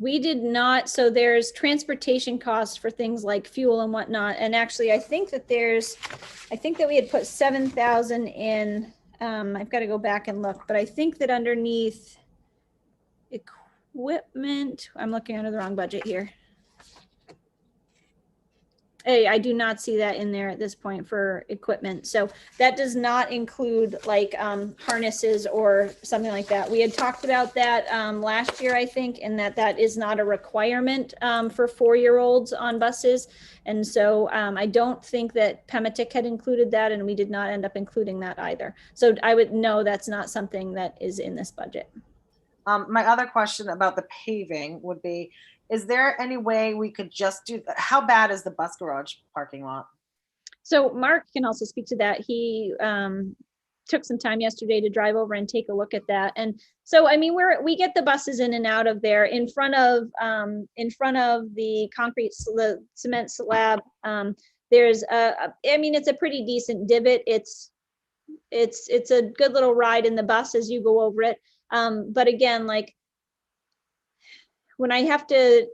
Speaker 2: We did not. So there's transportation costs for things like fuel and whatnot. And actually, I think that we had put 7,000 in. I've got to go back and look, but I think that underneath equipment, I'm looking under the wrong budget here. Hey, I do not see that in there at this point for equipment. So that does not include like harnesses or something like that. We had talked about that last year, I think, and that is not a requirement for 4-year-olds on buses. And so I don't think that Pematic had included that, and we did not end up including that either. So I would know that's not something that is in this budget.
Speaker 1: My other question about the paving would be, is there any way we could just do that? How bad is the bus garage parking lot?
Speaker 2: So Mark can also speak to that. He took some time yesterday to drive over and take a look at that. And so, I mean, we get the buses in and out of there in front of the concrete, the cement slab. There's it's a pretty decent divot. It's a good little ride in the bus as you go over it. But again, like, when I have to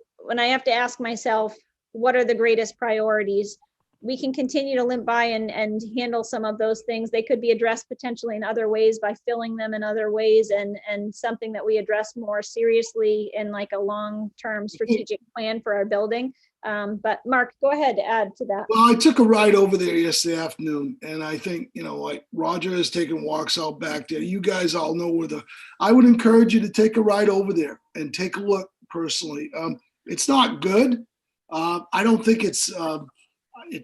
Speaker 2: ask myself, what are the greatest priorities? We can continue to limp by and handle some of those things. They could be addressed potentially in other ways by filling them in other ways, and something that we address more seriously in like a long-term strategic plan for our building. But Mark, go ahead to add to that.
Speaker 5: Well, I took a ride over there yesterday afternoon, and I think, like Roger has taken walks out back there. You guys all know I would encourage you to take a ride over there and take a look personally. It's not good. I don't think it's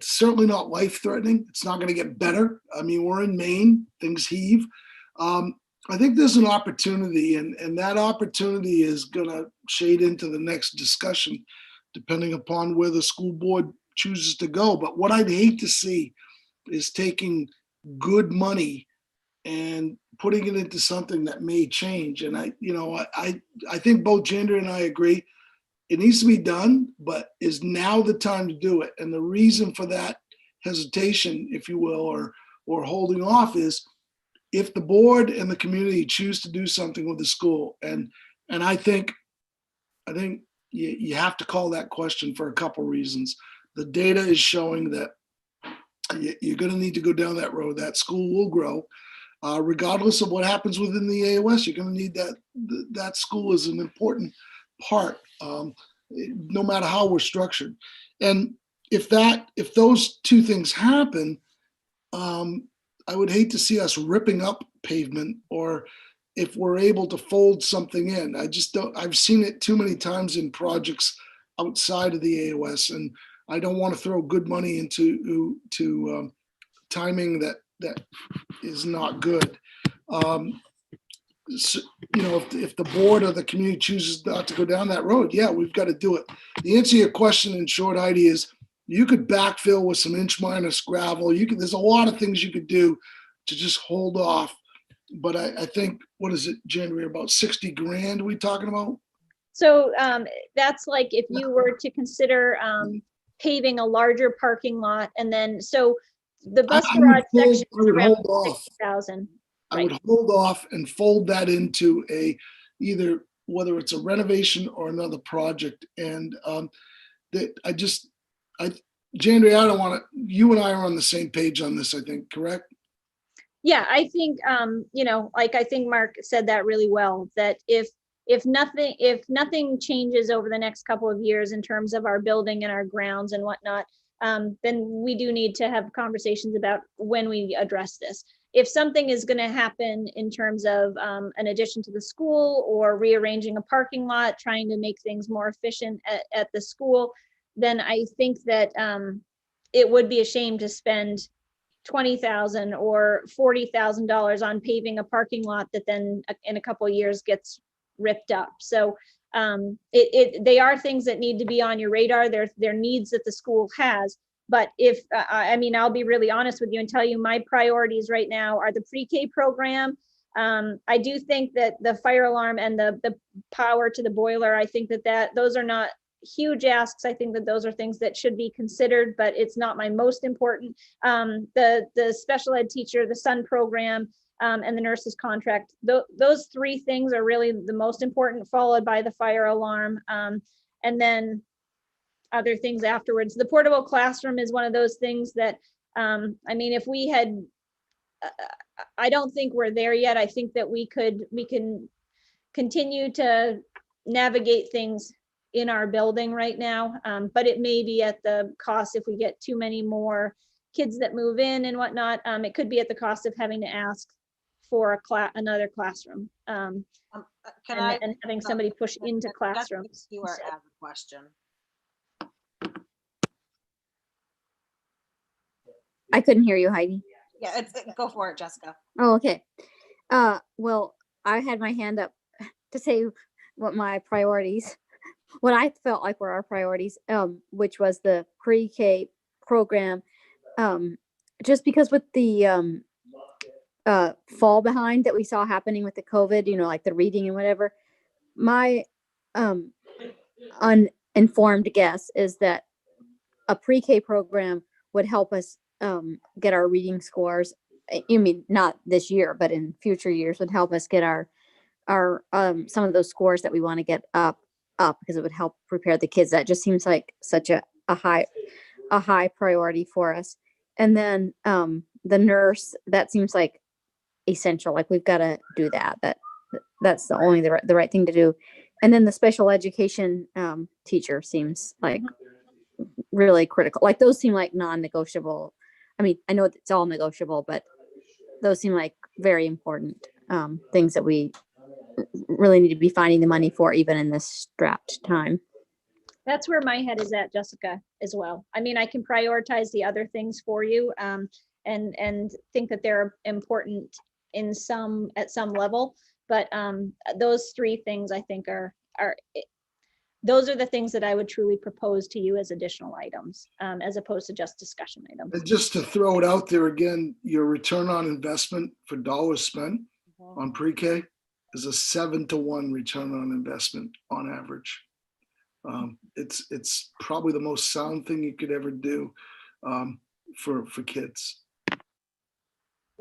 Speaker 5: certainly not life-threatening. It's not going to get better. I mean, we're in Maine, things heave. I think there's an opportunity, and that opportunity is going to shade into the next discussion, depending upon where the school board chooses to go. But what I'd hate to see is taking good money and putting it into something that may change. And I think both Jander and I agree it needs to be done, but is now the time to do it? And the reason for that hesitation, if you will, or holding off, is if the board and the community choose to do something with the school. And I think you have to call that question for a couple reasons. The data is showing that you're going to need to go down that road. That school will grow. Regardless of what happens within the AOS, you're going to need that school is an important part, no matter how we're structured. And if those two things happen, I would hate to see us ripping up pavement, or if we're able to fold something in. I've seen it too many times in projects outside of the AOS, and I don't want to throw good money into timing that is not good. you know, if the board or the community chooses not to go down that road, yeah, we've got to do it. The answer to your question in short, Heidi, is you could backfill with some inch minus gravel. There's a lot of things you could do to just hold off. But I think, what is it, January, about 60 grand we talking about?
Speaker 2: So that's like if you were to consider paving a larger parking lot, and then, so the bus garage section is around 60,000.
Speaker 5: I would hold off and fold that into either, whether it's a renovation or another project. And January, I don't want to, you and I are on the same page on this, I think, correct?
Speaker 2: Yeah, I think, you know, like I think Mark said that really well, that if nothing changes over the next couple of years in terms of our building and our grounds and whatnot, then we do need to have conversations about when we address this. If something is going to happen in terms of an addition to the school or rearranging a parking lot, trying to make things more efficient at the school, then I think that it would be a shame to spend $20,000 or $40,000 on paving a parking lot that then in a couple of years gets ripped up. So they are things that need to be on your radar. They're needs that the school has. But if, I mean, I'll be really honest with you and tell you my priorities right now are the pre-K program. I do think that the fire alarm and the power to the boiler, I think that those are not huge asks. I think that those are things that should be considered, but it's not my most important. The special ed teacher, the SUN program, and the nurse's contract, those three things are really the most important, followed by the fire alarm, and then other things afterwards. The portable classroom is one of those things that, I mean, if we had, I don't think we're there yet. I think that we can continue to navigate things in our building right now, but it may be at the cost, if we get too many more kids that move in and whatnot, it could be at the cost of having to ask for another classroom, and having somebody push into classrooms.
Speaker 1: You are asked a question.
Speaker 10: I couldn't hear you, Heidi.
Speaker 1: Yeah, go for it, Jessica.
Speaker 10: Oh, okay. Well, I had my hand up to say what my priorities, what I felt like were our priorities, which was the pre-K program. Just because with the fall behind that we saw happening with the COVID, you know, like the reading and whatever, my uninformed guess is that a pre-K program would help us get our reading scores. I mean, not this year, but in future years would help us get our some of those scores that we want to get up because it would help prepare the kids. That just seems like such a high priority for us. And then the nurse, that seems like essential. Like we've got to do that. That's the right thing to do. And then the special education teacher seems like really critical. Like those seem like non-negotiable. I mean, I know it's all negotiable, but those seem like very important things that we really need to be finding the money for, even in this strapped time.
Speaker 2: That's where my head is at, Jessica, as well. I mean, I can prioritize the other things for you, and think that they're important at some level, but those three things I think are those are the things that I would truly propose to you as additional items, as opposed to just discussion items.
Speaker 5: And just to throw it out there again, your return on investment for dollars spent on pre-K is a 7-to-1 return on investment on average. It's probably the most sound thing you could ever do for kids.
Speaker 1: Does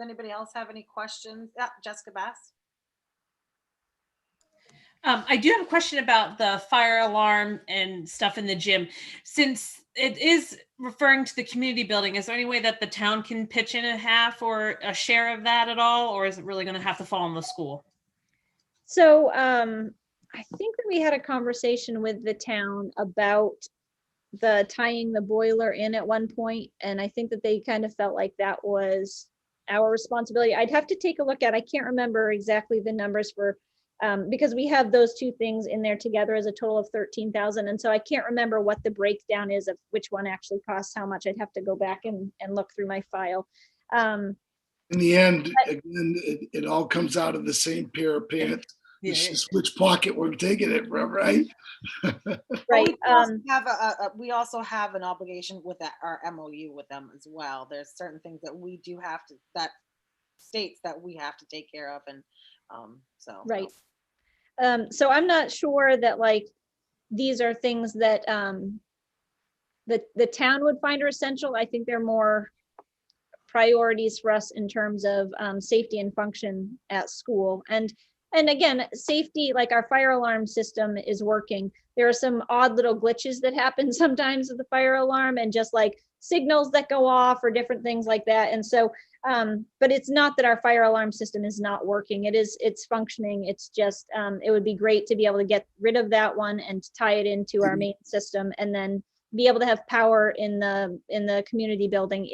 Speaker 1: anybody else have any questions? Yeah, Jessica Bass.
Speaker 3: I do have a question about the fire alarm and stuff in the gym. Since it is referring to the community building, is there any way that the town can pitch in a half or a share of that at all? Or is it really going to have to fall on the school?
Speaker 2: So I think that we had a conversation with the town about the tying the boiler in at one point, and I think that they kind of felt like that was our responsibility. I'd have to take a look at, I can't remember exactly the numbers for, because we have those two things in there together as a total of 13,000. And so I can't remember what the breakdown is of which one actually costs how much. I'd have to go back and look through my file.
Speaker 5: In the end, again, it all comes out of the same pair of pants.
Speaker 6: Yeah,
Speaker 5: It's
Speaker 6: yeah.
Speaker 5: just which pocket we're taking it from, right?
Speaker 2: Right.
Speaker 1: We also have an obligation with our MOU with them as well. There's certain things that we do have to, that states that we have to take care of, and so.
Speaker 2: Right. So I'm not sure that like these are things that the town would find are essential. I think they're more priorities for us in terms of safety and function at school. And again, safety, like our fire alarm system is working. There are some odd little glitches that happen sometimes with the fire alarm, and just like signals that go off or different things like that. And so, but it's not that our fire alarm system is not working. It's functioning. It's just, it would be great to be able to get rid of that one and tie it into our main system, and then be able to have power in the community building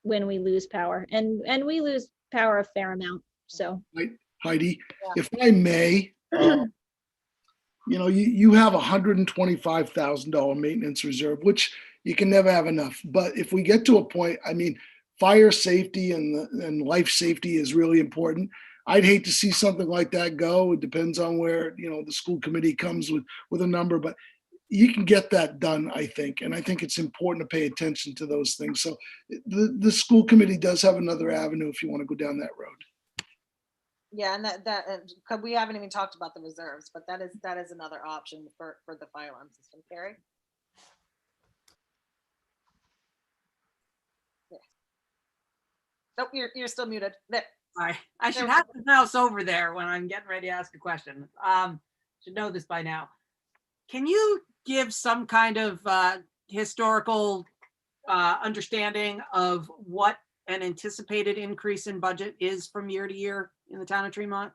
Speaker 2: when we lose power, and we lose power a fair amount. So
Speaker 5: Right, Heidi,
Speaker 1: Yeah.
Speaker 5: if I may, you have $125,000 maintenance reserve, which you can never have enough. But if we get to a point, I mean, fire safety and life safety is really important. I'd hate to see something like that go. It depends on where, the school committee comes with a number, but you can get that done, I think. And I think it's important to pay attention to those things. So the school committee does have another avenue if you want to go down that road.
Speaker 1: Yeah, and cause we haven't even talked about the reserves, but that is another option for the fire alarm system. Carrie? Yeah. Nope, you're still muted. There.
Speaker 6: I should have the mouse over there when I'm getting ready to ask a question. Should know this by now. Can you give some kind of historical understanding of what an anticipated increase in budget is from year to year in the town of Tremont?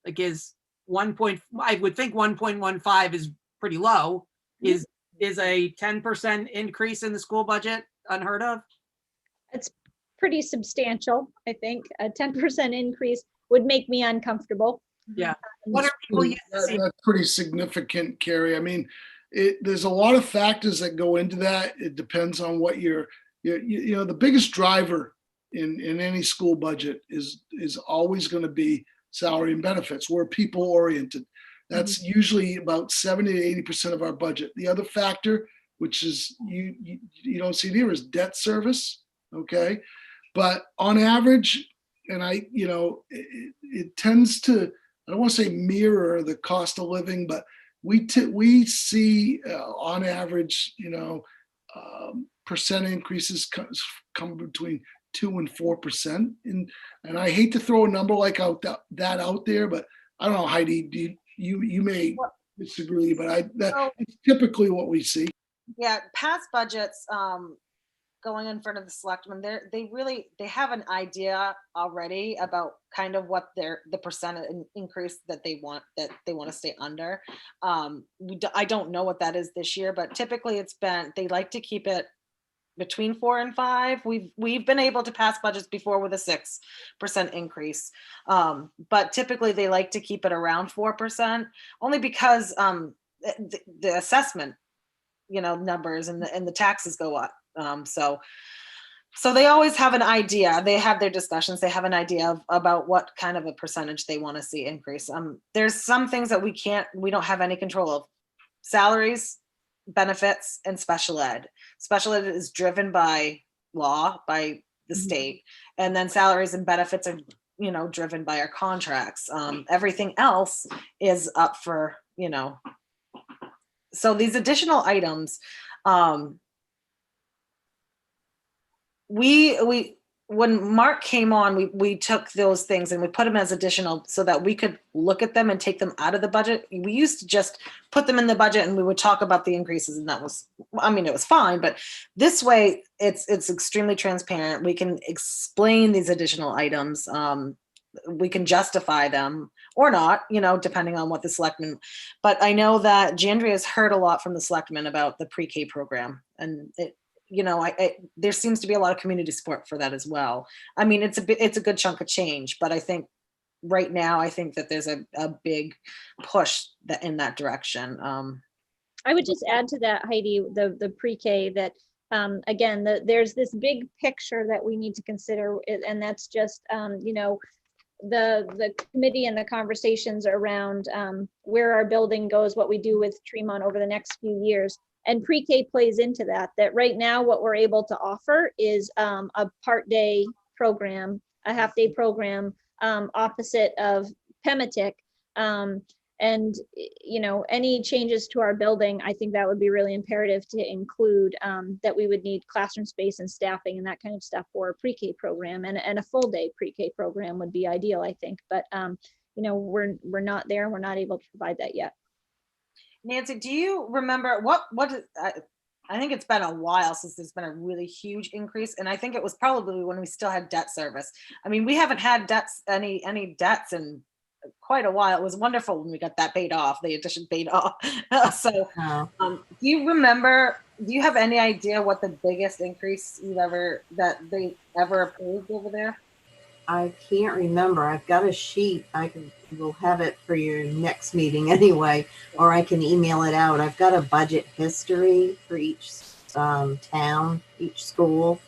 Speaker 6: Like I would think 1.15 is pretty low. Is a 10% increase in the school budget unheard of?
Speaker 2: it's pretty substantial. I think a 10% increase would make me uncomfortable.
Speaker 6: Yeah. What are people used to see?
Speaker 5: That's pretty significant, Carrie. I mean, there's a lot of factors that go into that. It depends on what the biggest driver in any school budget is always going to be salary and benefits. We're people oriented. That's usually about 70 to 80% of our budget. The other factor, which is you don't see it here, is debt service. Okay. But on average, and it tends to, I don't want to say mirror the cost of living, but we see on average, percent increases come between 2 and 4%. And I hate to throw a number like that out there, but I don't know, Heidi, you may disagree, but it's typically what we see.
Speaker 1: Yeah, past budgets, going in front of the selectmen, they have an idea already about kind of what the percent increase that they want to stay under. I don't know what that is this year, but typically they like to keep it between 4 and 5. We've been able to pass budgets before with a 6% increase, but typically they like to keep it around 4%, only because the assessment numbers and the taxes go up. So they always have an idea. They have their discussions. They have an idea about what kind of a percentage they want to see increase. There's some things that we don't have any control of. Salaries, benefits, and special ed. Special ed is driven by law, by the state, and then salaries and benefits are driven by our contracts. Everything else is up for so these additional items, when Mark came on, we took those things and we put them as additional so that we could look at them and take them out of the budget. We used to just put them in the budget and we would talk about the increases, and it was fine, but this way it's extremely transparent. We can explain these additional items. We can justify them or not, depending on what the selectmen, but I know that Jandria has heard a lot from the selectmen about the pre-K program, and there seems to be a lot of community support for that as well. I mean, it's a good chunk of change, but I think right now, that there's a big push in that direction.
Speaker 2: I would just add to that, Heidi, the pre-K that again, there's this big picture that we need to consider, and that's just, the committee and the conversations around where our building goes, what we do with Tremont over the next few years. And pre-K plays into that right now what we're able to offer is a part-day program, a half-day program opposite of Pematic. And, any changes to our building, I think that would be really imperative to include that we would need classroom space and staffing and that kind of stuff for a pre-K program, and a full day pre-K program would be ideal, I think. But, we're not there. We're not able to provide that yet.
Speaker 1: Nancy, do you remember I think it's been a while since there's been a really huge increase, and I think it was probably when we still had debt service. I mean, we haven't had any debts in quite a while. It was wonderful when we got that paid off, the addition paid off. So do you have any idea what the biggest increase that they ever approved over there?
Speaker 8: I can't remember. I've got a sheet. We'll have it for your next meeting anyway, or I can email it out. I've got a budget history for each town, each school,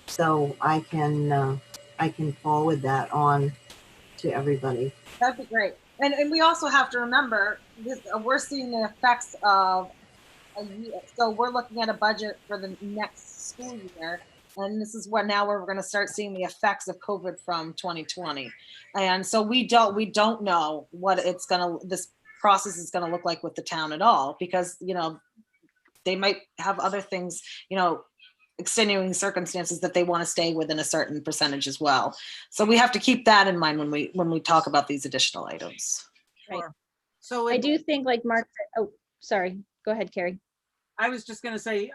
Speaker 8: so I can forward that on to everybody.
Speaker 1: That'd be great. And we also have to remember this, we're seeing the effects of a year. So we're looking at a budget for the next school year. And this is what now we're going to start seeing the effects of COVID from 2020. And so we don't know what this process is going to look like with the town at all, because, they might have other things, extenuating circumstances that they want to stay within a certain percentage as well. So we have to keep that in mind when we talk about these additional items.
Speaker 2: Right.
Speaker 6: Sure. So
Speaker 2: I do think, like Mark said, oh, sorry, go ahead, Carrie.
Speaker 6: I was just going to say,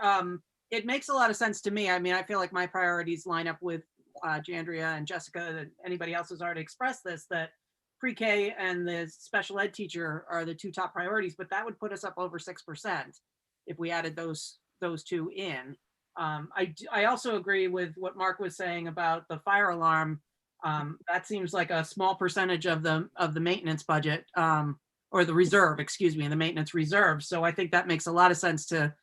Speaker 6: it makes a lot of sense to me. I mean, I feel like my priorities line up with Jandria and Jessica, and anybody else has already expressed this, that pre-K and the special ed teacher are the two top priorities, but that would put us up over 6% if we added those two in. I also agree with what Mark was saying about the fire alarm. That seems like a small percentage of the maintenance budget, or the reserve, the maintenance reserve. So I think that makes a lot of sense to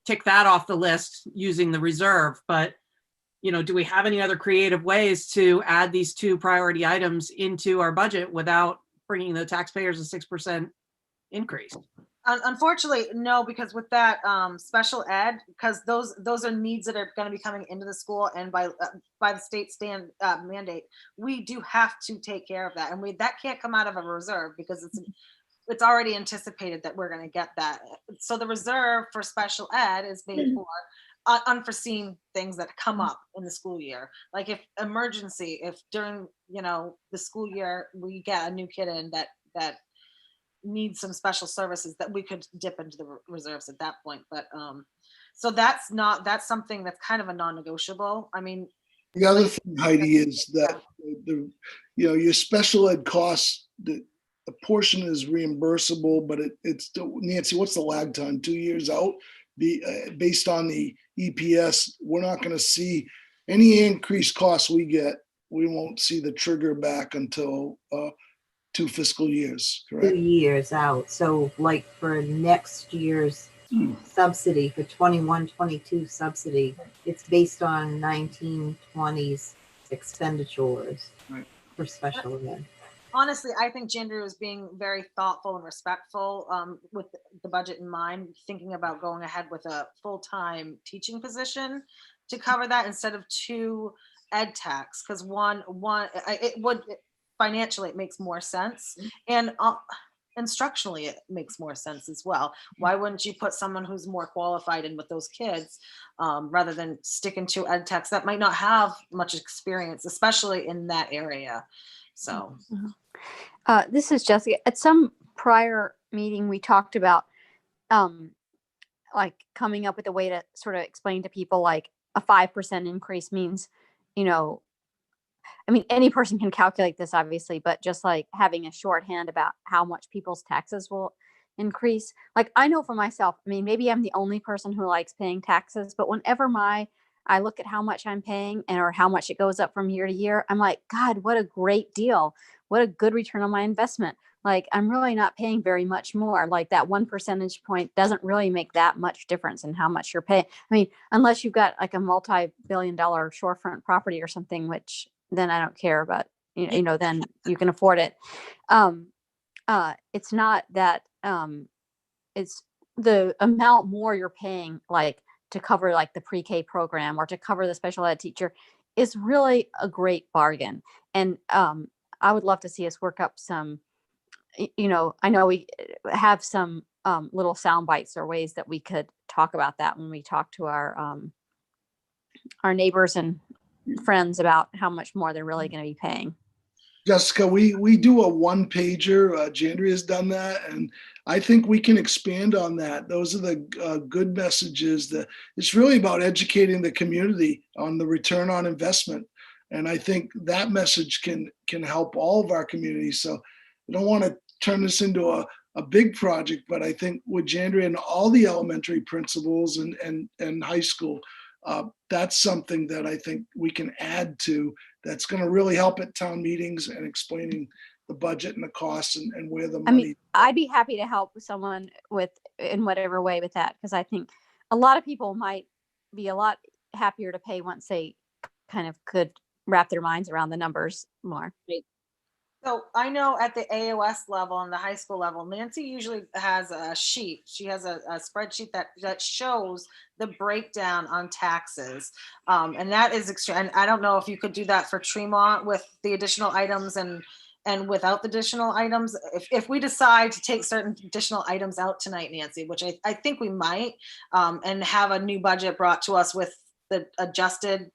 Speaker 6: tick that off the list using the reserve. But, do we have any other creative ways to add these two priority items into our budget without bringing the taxpayers a 6% increase?
Speaker 1: Unfortunately, no, because with that special ed, because those are needs that are going to be coming into the school, and by the state mandate, we do have to take care of that, and that can't come out of a reserve because it's already anticipated that we're going to get that. So the reserve for special ed is made for unforeseen things that come up in the school year, like if during the school year we get a new kid in that needs some special services, that we could dip into the reserves at that point. But so that's something that's kind of a non-negotiable. I mean,
Speaker 5: the other thing, Heidi, is that your special ed costs, a portion is reimbursable, but it's Nancy, what's the lag time? 2 years out? Based on the EPS, we're not going to see any increased costs we get. We won't see the trigger back until 2 fiscal years, correct?
Speaker 8: 2 years out. So like for next year's subsidy, for 21-22 subsidy, it's based on 19-20's expenditures for special ed.
Speaker 1: Honestly, I think Jandria was being very thoughtful and respectful with the budget in mind, thinking about going ahead with a full-time teaching position to cover that instead of 2 ed techs, because financially it makes more sense, and instructionally it makes more sense as well. Why wouldn't you put someone who's more qualified in with those kids rather than sticking to ed techs that might not have much experience, especially in that area? So
Speaker 10: this is Jessica. At some prior meeting, we talked about like coming up with a way to sort of explain to people like a 5% increase means, I mean, any person can calculate this obviously, but just like having a shorthand about how much people's taxes will increase. Like I know for myself, I mean, maybe I'm the only person who likes paying taxes, but whenever I look at how much I'm paying or how much it goes up from year to year, I'm like, God, what a great deal. What a good return on my investment. like, I'm really not paying very much more. Like that 1 percentage point doesn't really make that much difference in how much you're paying. I mean, unless you've got like a multi-billion-dollar shorefront property or something, which then I don't care, but then you can afford it. It's not that, it's the amount more you're paying, like to cover like the pre-K program or to cover the special ed teacher is really a great bargain. And I would love to see us work up some, I know we have some little sound bites or ways that we could talk about that when we talk to our neighbors and friends about how much more they're really going to be paying.
Speaker 5: Jessica, we do a one pager. Jandria has done that, and I think we can expand on that. Those are the good messages. That it's really about educating the community on the return on investment, and I think that message can help all of our communities. So I don't want to turn this into a big project, but I think with Jandria and all the elementary principals and high school, that's something that I think we can add to. That's going to really help at town meetings and explaining the budget and the costs and where the money.
Speaker 10: I mean, I'd be happy to help someone in whatever way with that, because I think a lot of people might be a lot happier to pay once they kind of could wrap their minds around the numbers more.
Speaker 1: So I know at the AOS level and the high school level, Nancy usually has a sheet. She has a spreadsheet that shows the breakdown on taxes. And that is extreme. And I don't know if you could do that for Tremont with the additional items and without the additional items. If we decide to take certain additional items out tonight, Nancy, which I think we might, and have a new budget brought to us with the adjusted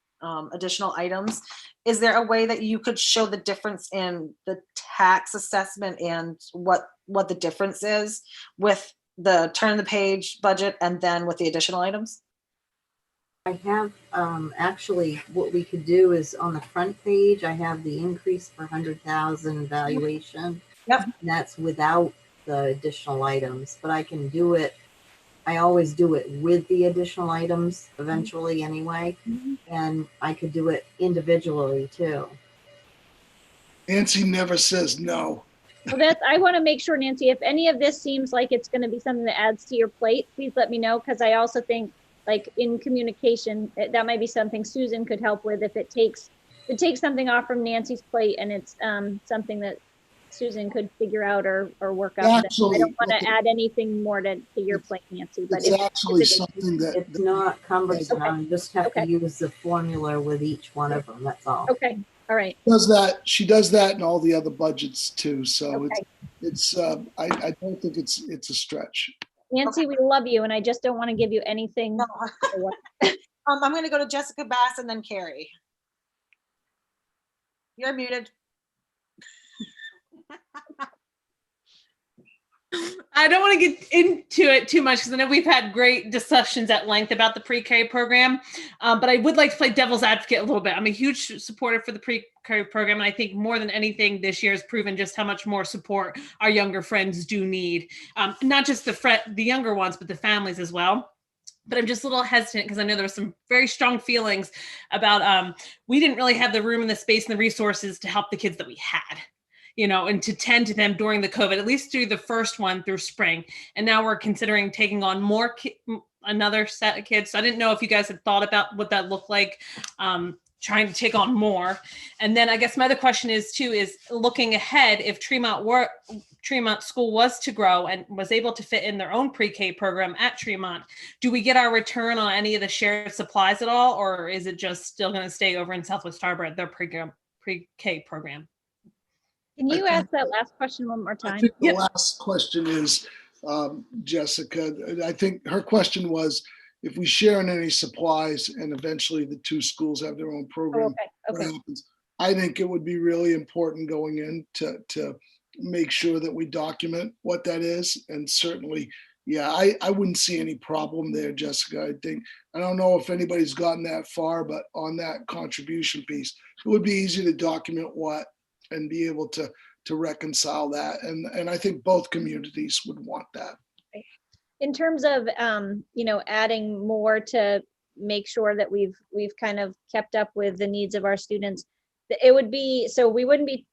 Speaker 1: additional items, is there a way that you could show the difference in the tax assessment and what the difference is with the turn the page budget and then with the additional items?
Speaker 8: I have actually what we could do is on the front page, I have the increase for 100,000 valuation.
Speaker 1: Yep.
Speaker 8: And that's without the additional items, but I can do it. I always do it with the additional items eventually anyway. And I could do it individually too.
Speaker 5: Nancy never says no.
Speaker 2: Well, I want to make sure, Nancy, if any of this seems like it's going to be something that adds to your plate, please let me know, because I also think, like, in communication, that might be something Susan could help with if it takes something off from Nancy's plate and it's something that Susan could figure out or work out.
Speaker 5: Actually,
Speaker 2: I don't want to add anything more to your plate, Nancy. But
Speaker 5: it's actually something that
Speaker 8: it's not cumbersome.
Speaker 2: Okay.
Speaker 8: I just have to use the formula with each one of them. That's all.
Speaker 2: Okay. All right.
Speaker 5: She does that in all the other budgets too. So it's I don't think it's a stretch.
Speaker 2: Nancy, we love you, and I just don't want to give you anything.
Speaker 1: No. I'm going to go to Jessica Bass and then Carrie. You're muted.
Speaker 3: I don't want to get into it too much because I know we've had great discussions at length about the pre-K program, but I would like to play devil's advocate a little bit. I'm a huge supporter for the pre-K program, and I think more than anything this year has proven just how much more support our younger friends do need. Not just the younger ones, but the families as well. But I'm just a little hesitant because I know there were some very strong feelings about we didn't really have the room and the space and the resources to help the kids that we had. And to tend to them during the COVID, at least through the first one through spring. And now we're considering taking on another set of kids. So I didn't know if you guys had thought about what that looked like, trying to take on more. And then I guess my other question is looking ahead, if Tremont School was to grow and was able to fit in their own pre-K program at Tremont, do we get our return on any of the shared supplies at all? Or is it just still going to stay over in Southwest Harbor at their pre-K program?
Speaker 2: Can you ask that last question one more time?
Speaker 5: I think the last question is, Jessica, I think her question was, if we share in any supplies and eventually the two schools have their own program, what happens? I think it would be really important going in to make sure that we document what that is. And certainly, I wouldn't see any problem there, Jessica. I don't know if anybody's gotten that far, but on that contribution piece, it would be easy to document what and be able to reconcile that. And I think both communities would want that.
Speaker 2: In terms of, adding more to make sure that we've kind of kept up with the needs of our students, It would be, so we wouldn't be,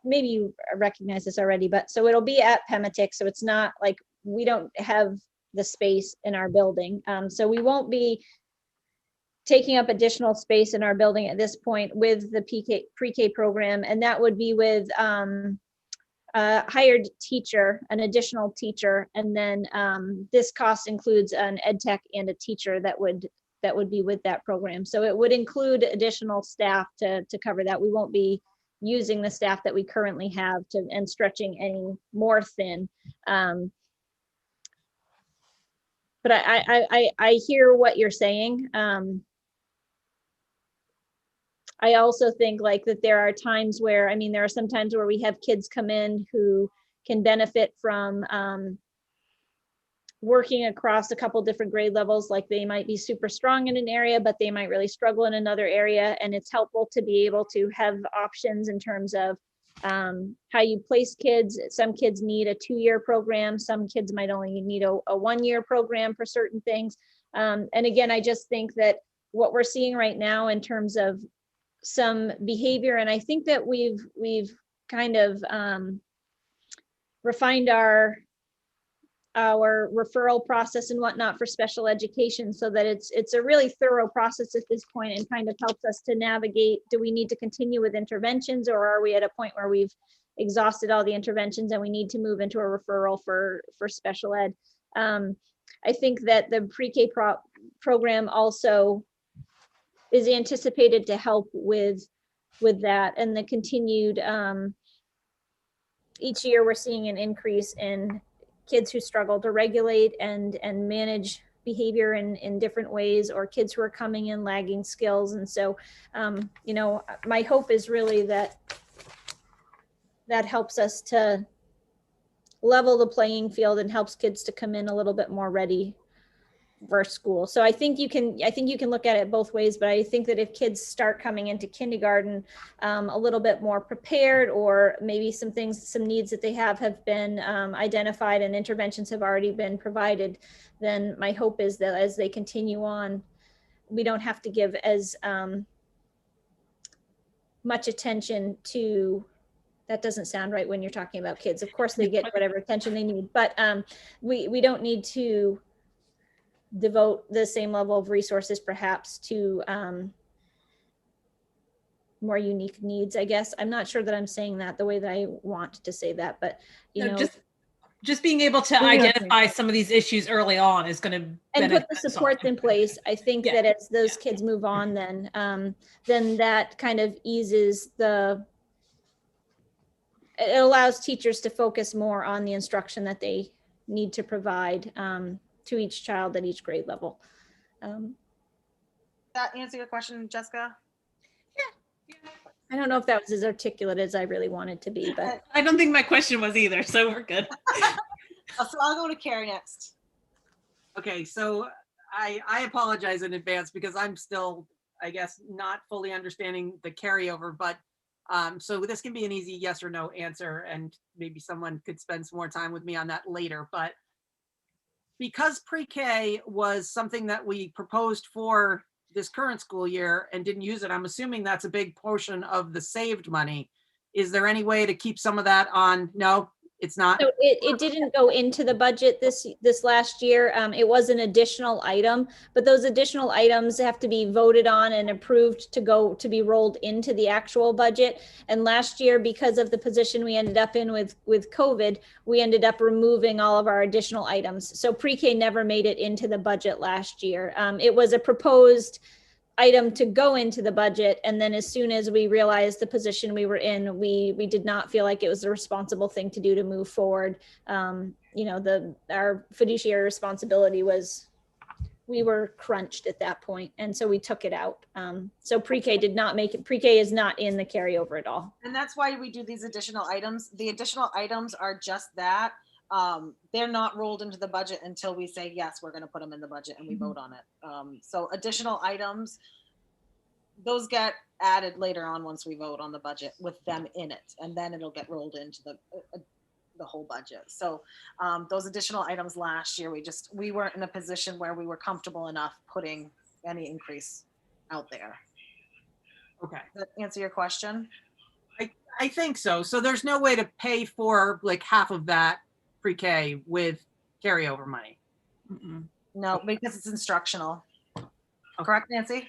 Speaker 2: maybe you recognize this already, but so it'll be at Pematic. So it's not like, we don't have the space in our building. So we won't be taking up additional space in our building at this point with the pre-K program. And that would be with a hired teacher, an additional teacher. And then this cost includes an ed tech and a teacher that would be with that program. So it would include additional staff to cover that. We won't be using the staff that we currently have and stretching any more thin. But I hear what you're saying. I also think like that there are times where, I mean, there are some times where we have kids come in who can benefit from working across a couple different grade levels. Like they might be super strong in an area, but they might really struggle in another area. And it's helpful to be able to have options in terms of how you place kids. Some kids need a 2-year program. Some kids might only need a 1-year program for certain things. And again, I just think that what we're seeing right now in terms of some behavior, and I think that we've kind of refined our referral process and whatnot for special education so that it's a really thorough process at this point and kind of helps us to navigate, do we need to continue with interventions, or are we at a point where we've exhausted all the interventions and we need to move into a referral for special ed. I think that the pre-K program also is anticipated to help with that, and the continued each year we're seeing an increase in kids who struggle to regulate and manage behavior in different ways, or kids who are coming in lagging skills. And so, you know, my hope is really that helps us to level the playing field and helps kids to come in a little bit more ready for school. So I think you can look at it both ways, but I think that if kids start coming into kindergarten a little bit more prepared, or maybe some needs that they have been identified and interventions have already been provided, then my hope is that as they continue on, we don't have to give as much attention to, that doesn't sound right when you're talking about kids. Of course they get whatever attention they need, but we don't need to devote the same level of resources perhaps to more unique needs, I guess. I'm not sure that I'm saying that the way that I want to say that, but you know,
Speaker 3: just being able to identify some of these issues early on is going to
Speaker 2: and put the supports in place. I think that as those kids move on, then that kind of eases it allows teachers to focus more on the instruction that they need to provide to each child at each grade level.
Speaker 1: That answer your question, Jessica?
Speaker 3: Yeah.
Speaker 2: I don't know if that was as articulate as I really wanted to be, but
Speaker 3: I don't think my question was either, so we're good.
Speaker 1: So I'll go to Carrie next.
Speaker 6: Okay, so I apologize in advance because I'm still, I guess, not fully understanding the carryover, but so this can be an easy yes or no answer, and maybe someone could spend some more time with me on that later. But because pre-K was something that we proposed for this current school year and didn't use it, I'm assuming that's a big portion of the saved money. Is there any way to keep some of that on? No, it's not.
Speaker 2: So it didn't go into the budget this last year. It was an additional item, but those additional items have to be voted on and approved to be rolled into the actual budget. And last year, because of the position we ended up in with COVID, we ended up removing all of our additional items. So pre-K never made it into the budget last year. It was a proposed item to go into the budget, and then as soon as we realized the position we were in, we did not feel like it was the responsible thing to do to move forward. You know, our fiduciary responsibility was, we were crunched at that point, and so we took it out. So pre-K did not make it. Pre-K is not in the carryover at all.
Speaker 1: And that's why we do these additional items. The additional items are just that. They're not rolled into the budget until we say, yes, we're going to put them in the budget and we vote on it. So additional items, those get added later on once we vote on the budget with them in it, and then it'll get rolled into the whole budget. So those additional items last year, we weren't in a position where we were comfortable enough putting any increase out there.
Speaker 6: Okay,
Speaker 1: Does that answer your question?
Speaker 6: I think so. So there's no way to pay for like half of that pre-K with carryover money.
Speaker 7: Mm-mm.
Speaker 1: No, because it's instructional. Correct, Nancy?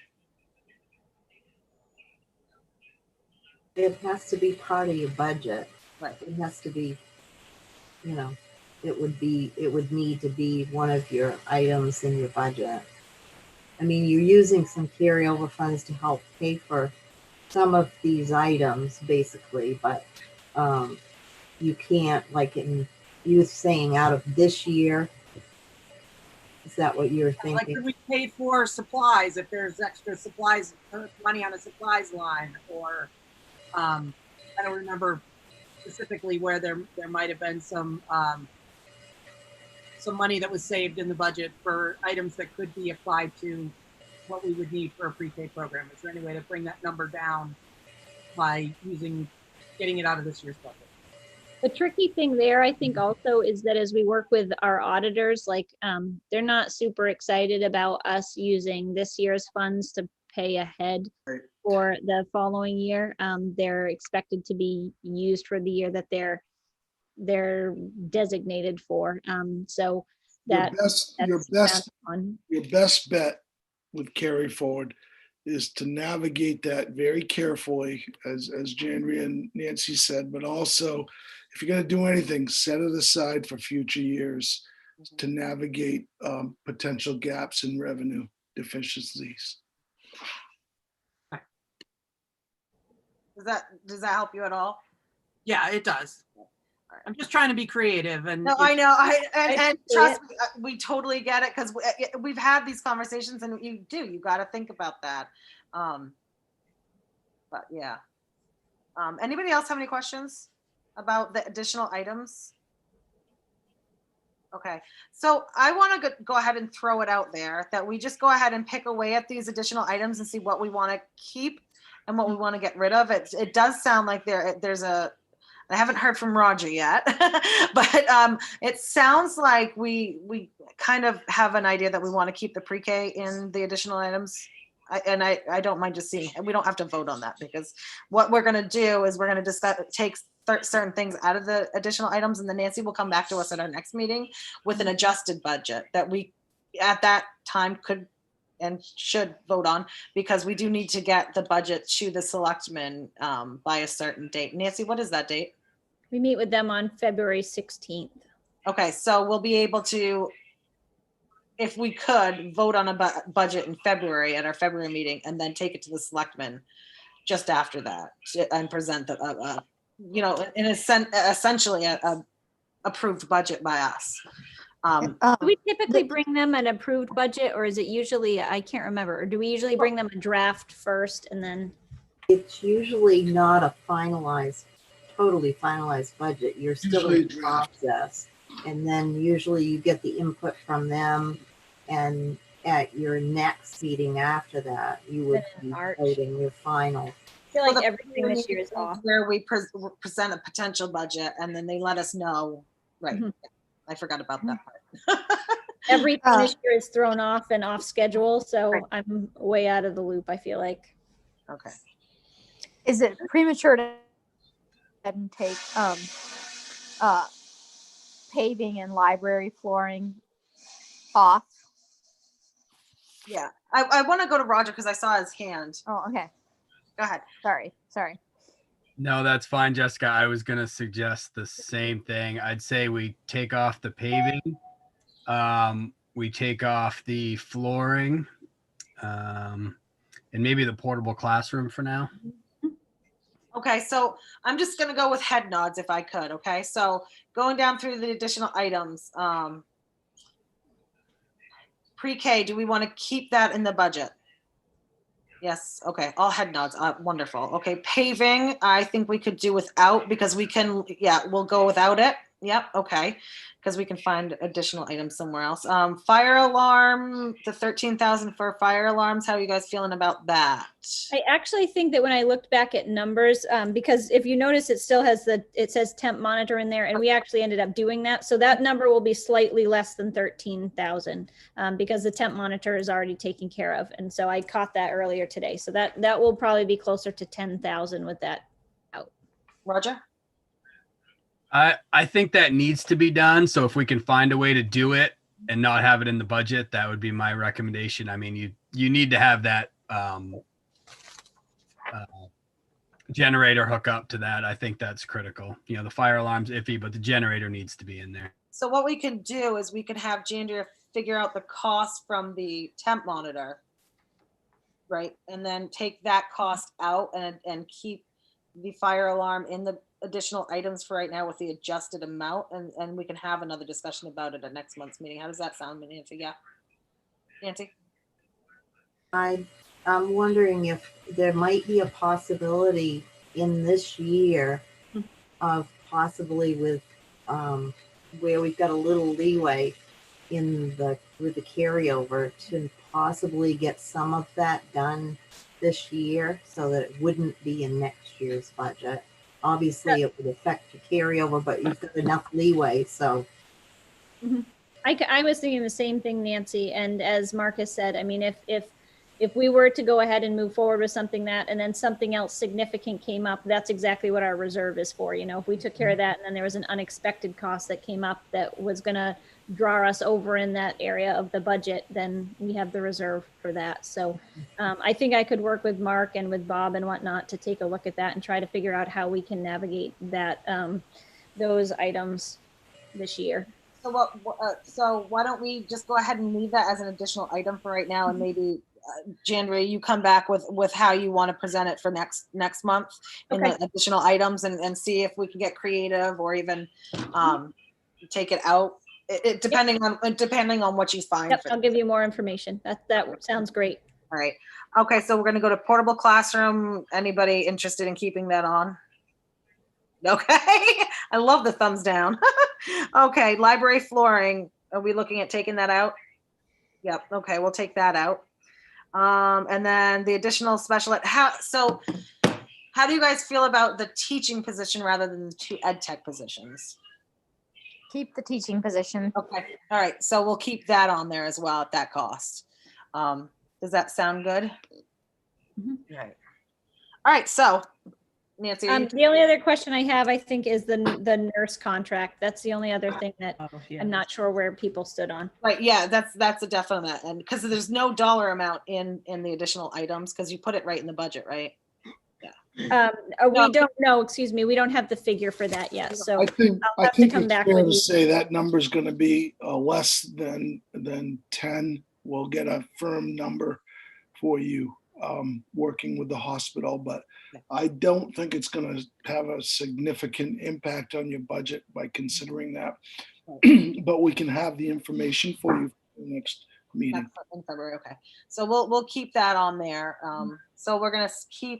Speaker 8: It has to be part of your budget.
Speaker 1: Right.
Speaker 8: It has to be, you know, it would need to be one of your items in your budget. I mean, you're using some carryover funds to help pay for some of these items, basically, but you can't, like you were saying, out of this year. Is that what you're
Speaker 6: Like,
Speaker 8: thinking?
Speaker 6: could we pay for supplies if there's extra supplies, money on a supplies line, or I don't remember specifically where there might have been some money that was saved in the budget for items that could be applied to what we would need for a pre-K program. Is there any way to bring that number down by getting it out of this year's budget?
Speaker 2: The tricky thing there, I think also is that as we work with our auditors, like, they're not super excited about us using this year's funds to pay ahead
Speaker 5: Right.
Speaker 2: for the following year. They're expected to be used for the year that they're designated for. So
Speaker 5: Your
Speaker 2: that's on.
Speaker 5: best bet with carry forward is to navigate that very carefully, as Janry and Nancy said, but also if you're going to do anything, set it aside for future years to navigate potential gaps in revenue deficiencies.
Speaker 1: Does that help you at all?
Speaker 6: Yeah, it does. I'm just trying to be creative, and
Speaker 1: No, I know. And
Speaker 2: see
Speaker 1: trust me, we totally get it, because we've had these conversations, and you got to think about that. But yeah. Anybody else have any questions about the additional items? Okay, so I want to go ahead and throw it out there that we just go ahead and pick away at these additional items and see what we want to keep and what we want to get rid of. It does sound like there's a, I haven't heard from Roger yet, but it sounds like we kind of have an idea that we want to keep the pre-K in the additional items. I don't mind just seeing, we don't have to vote on that, because what we're going to do is we're going to discuss, take certain things out of the additional items, and then Nancy will come back to us at our next meeting with an adjusted budget that we at that time could and should vote on, because we do need to get the budget to the selectmen by a certain date. Nancy, what is that date?
Speaker 2: We meet with them on February 16th.
Speaker 1: Okay, so we'll be able to, if we could, vote on a budget in February at our February meeting, and then take it to the selectmen just after that and present the, you know, in essentially a approved budget by us.
Speaker 2: Do we typically bring them an approved budget, or is it usually, I can't remember, or do we usually bring them a draft first and then?
Speaker 8: It's usually not a totally finalized budget. You're still
Speaker 5: Usually
Speaker 8: in the process. And then usually you get the input from them, and at your next meeting after that, you would be
Speaker 2: March.
Speaker 8: voting your final.
Speaker 2: I feel
Speaker 1: Well,
Speaker 2: like
Speaker 1: the
Speaker 2: everything this year is off.
Speaker 1: where we present a potential budget, and then they let us know. Right.
Speaker 2: Mhm.
Speaker 1: I forgot about that part.
Speaker 2: Everything this year is thrown off and off schedule, so I'm way out of the loop, I feel like.
Speaker 1: Okay.
Speaker 10: Is it premature to take paving and library flooring off?
Speaker 1: Yeah, I want to go to Roger because I saw his hand.
Speaker 10: Oh, okay.
Speaker 1: Go ahead.
Speaker 10: Sorry.
Speaker 4: No, that's fine, Jessica. I was going to suggest the same thing. I'd say we take off the paving. We take off the flooring, and maybe the portable classroom for now.
Speaker 1: Okay, so I'm just gonna go with head nods if I could, okay? So going down through the additional items, pre-K, do we want to keep that in the budget? Yes, okay, all head nods, wonderful. Okay, paving, I think we could do without, because we can, yeah, we'll go without it. Yep, okay, because we can find additional items somewhere else. Fire alarm, the 13,000 for fire alarms. How are you guys feeling about that?
Speaker 2: I actually think that when I looked back at numbers, because if you notice, it still has it says temp monitor in there, and we actually ended up doing that. So that number will be slightly less than 13,000 because the temp monitor is already taken care of. And so I caught that earlier today. So that will probably be closer to 10,000 with that out.
Speaker 1: Roger?
Speaker 4: I think that needs to be done. So if we can find a way to do it and not have it in the budget, that would be my recommendation. I mean, you need to have that generator hook up to that. I think that's critical. You know, the fire alarm's iffy, but the generator needs to be in there.
Speaker 1: So what we can do is we could have Jandria figure out the cost from the temp monitor, right? And then take that cost out and keep the fire alarm in the additional items for right now with the adjusted amount, and we can have another discussion about it at next month's meeting. How does that sound, Nancy? Yeah, Nancy?
Speaker 8: I'm wondering if there might be a possibility in this year of possibly with where we've got a little leeway with the carryover to possibly get some of that done this year so that it wouldn't be in next year's budget. Obviously, it would affect the carryover, but you've got enough leeway, so.
Speaker 2: I was thinking the same thing, Nancy. And as Marcus said, I mean, if we were to go ahead and move forward with something and then something else significant came up, that's exactly what our reserve is for. You know, if we took care of that and then there was an unexpected cost that came up that was going to draw us over in that area of the budget, then we have the reserve for that. So I think I could work with Mark and with Bob and whatnot to take a look at that and try to figure out how we can navigate that, those items this year.
Speaker 1: So so why don't we just go ahead and leave that as an additional item for right now, and maybe Jandria, you come back with how you want to present it for next month in the additional items, and see if we can get creative or even take it out. It depending on what you find.
Speaker 2: Yep, I'll give you more information. That sounds great.
Speaker 1: All right. Okay, so we're going to go to portable classroom. Anybody interested in keeping that on? Okay. I love the thumbs down. Okay, library flooring. Are we looking at taking that out? Yep. Okay, we'll take that out. And then the additional special ed. So how do you guys feel about the teaching position rather than the 2 ed tech positions?
Speaker 10: Keep the teaching position.
Speaker 1: Okay. All right. So we'll keep that on there as well at that cost. Does that sound good?
Speaker 2: Mm-hmm.
Speaker 1: Right. All right. So Nancy.
Speaker 2: The only other question I have, I think, is the nurse contract. That's the only other thing that I'm not sure where people stood on.
Speaker 1: Right. Yeah, that's a definite, and because there's no dollar amount in the additional items because you put it right in the budget, right? Yeah.
Speaker 2: We don't know. Excuse me. We don't have the figure for that yet. So
Speaker 5: I think
Speaker 2: I'll have to come
Speaker 5: it's
Speaker 2: back
Speaker 5: fair
Speaker 2: with
Speaker 5: to
Speaker 2: you.
Speaker 5: say that number is going to be less than 10. We'll get a firm number for you working with the hospital, but I don't think it's going to have a significant impact on your budget by considering that. But we can have the information for you for the next meeting.
Speaker 1: In February. Okay. So we'll keep that on there. So we're going to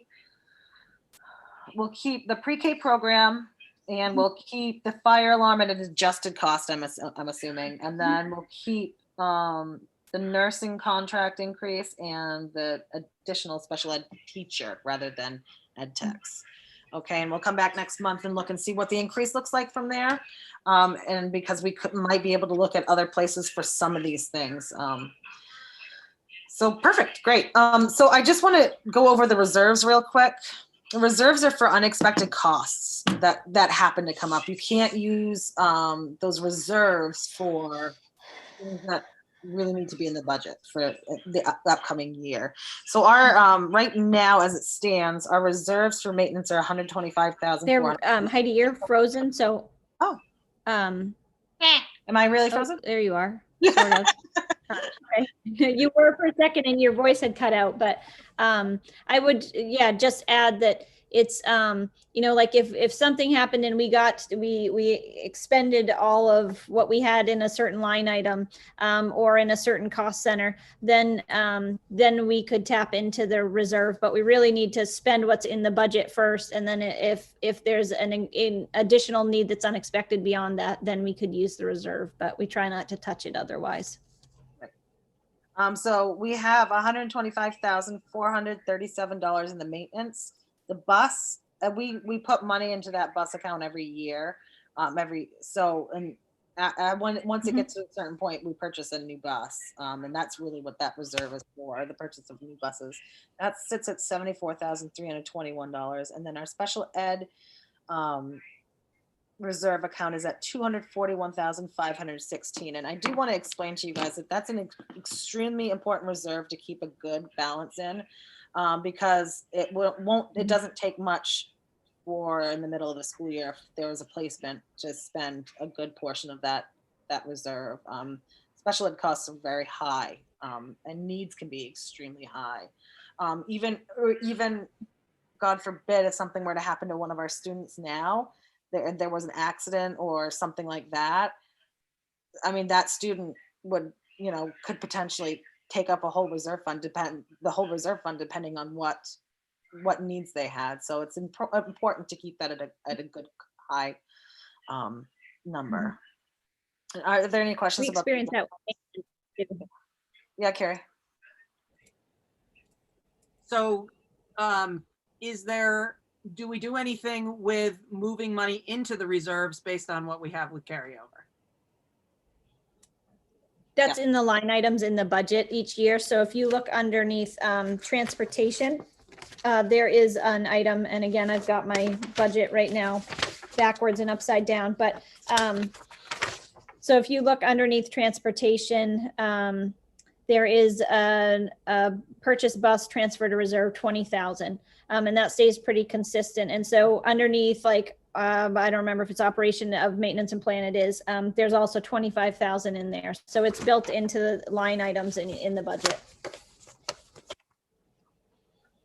Speaker 1: we'll keep the pre-K program, and we'll keep the fire alarm at an adjusted cost, I'm assuming. And then we'll keep the nursing contract increase and the additional special ed teacher rather than ed techs. Okay, and we'll come back next month and look and see what the increase looks like from there. And because we might be able to look at other places for some of these things. So perfect, great. So I just want to go over the reserves real quick. The reserves are for unexpected costs that happen to come up. You can't use those reserves for things that really need to be in the budget for the upcoming year. So our right now, as it stands, our reserves for maintenance are $125,000.
Speaker 2: Heidi, you're frozen. So
Speaker 1: am I really frozen?
Speaker 2: There you are. Sort of. Okay. You were for a second and your voice had cut out, but I would just add that it's, you know, like if something happened and we expended all of what we had in a certain line item, or in a certain cost center, then we could tap into the reserve, but we really need to spend what's in the budget first. And then if there's an additional need that's unexpected beyond that, then we could use the reserve, but we try not to touch it otherwise.
Speaker 1: So we have $125,437 in the maintenance. The bus, we put money into that bus account every year. Once it gets to a certain point, we purchase a new bus. And that's really what that reserve is for, the purchase of new buses. That sits at $74,321. And then our special ed reserve account is at 241,516. And I do want to explain to you guys that that's an extremely important reserve to keep a good balance in, because it doesn't take much for in the middle of the school year, if there was a placement, to spend a good portion of that reserve. Special ed costs are very high, and needs can be extremely high. Even God forbid, if something were to happen to one of our students now, there was an accident or something like that, I mean, that student would, could potentially take up a whole reserve fund, depending on what needs they had. So it's important to keep that at a good high number. Are there any questions
Speaker 2: We
Speaker 1: about
Speaker 2: experience that.
Speaker 1: Yeah, Carrie.
Speaker 6: So do we do anything with moving money into the reserves based on what we have with carryover?
Speaker 2: That's in the line items in the budget each year. So if you look underneath transportation, there is an item, and again, I've got my budget right now backwards and upside down, but so if you look underneath transportation, there is a purchase bus transfer to reserve 20,000, and that stays pretty consistent. And so underneath, like, I don't remember if it's operation of maintenance and plan, it is, there's also 25,000 in there. So it's built into the line items in the budget.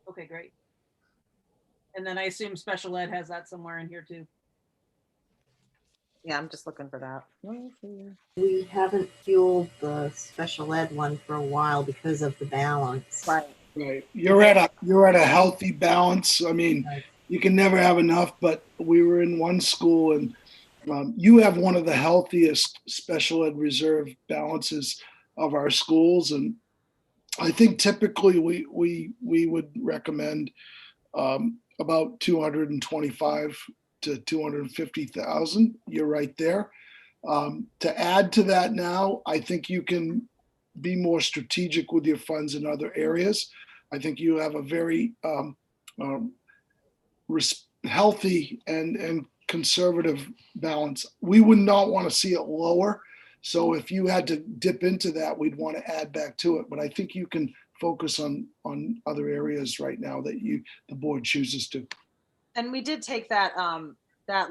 Speaker 6: Okay, great. And then I assume special ed has that somewhere in here too.
Speaker 1: Yeah, I'm just looking for that.
Speaker 8: We haven't fueled the special ed one for a while because of the balance.
Speaker 1: Right.
Speaker 5: Right. You're at a healthy balance. I mean, you can never have enough, but we were in one school and you have one of the healthiest special ed reserve balances of our schools. And I think typically we would recommend about 225 to 250,000. You're right there. To add to that now, I think you can be more strategic with your funds in other areas. I think you have a very healthy and conservative balance. We would not want to see it lower. So if you had to dip into that, we'd want to add back to it. But I think you can focus on other areas right now that the board chooses to.
Speaker 1: And we did take that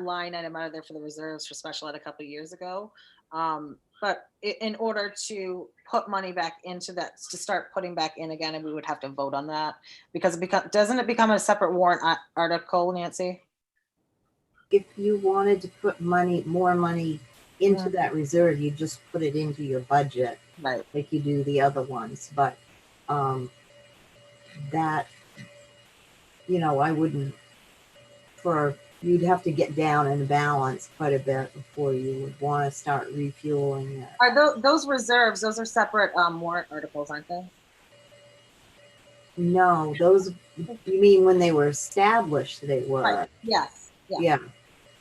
Speaker 1: line item out of there for the reserves for special ed a couple of years ago. But in order to put money back into that, to start putting back in again, and we would have to vote on that, because doesn't it become a separate warrant article, Nancy?
Speaker 8: If you wanted to put more money into that reserve, you just put it into your budget,
Speaker 1: right?
Speaker 8: Like you do the other ones. But that, I wouldn't. You'd have to get down in balance quite a bit before you would want to start refueling it.
Speaker 1: Are those reserves? Those are separate warrant articles, aren't they?
Speaker 8: No, those. You mean when they were established? They were.
Speaker 1: Right. Yes.
Speaker 8: Yeah,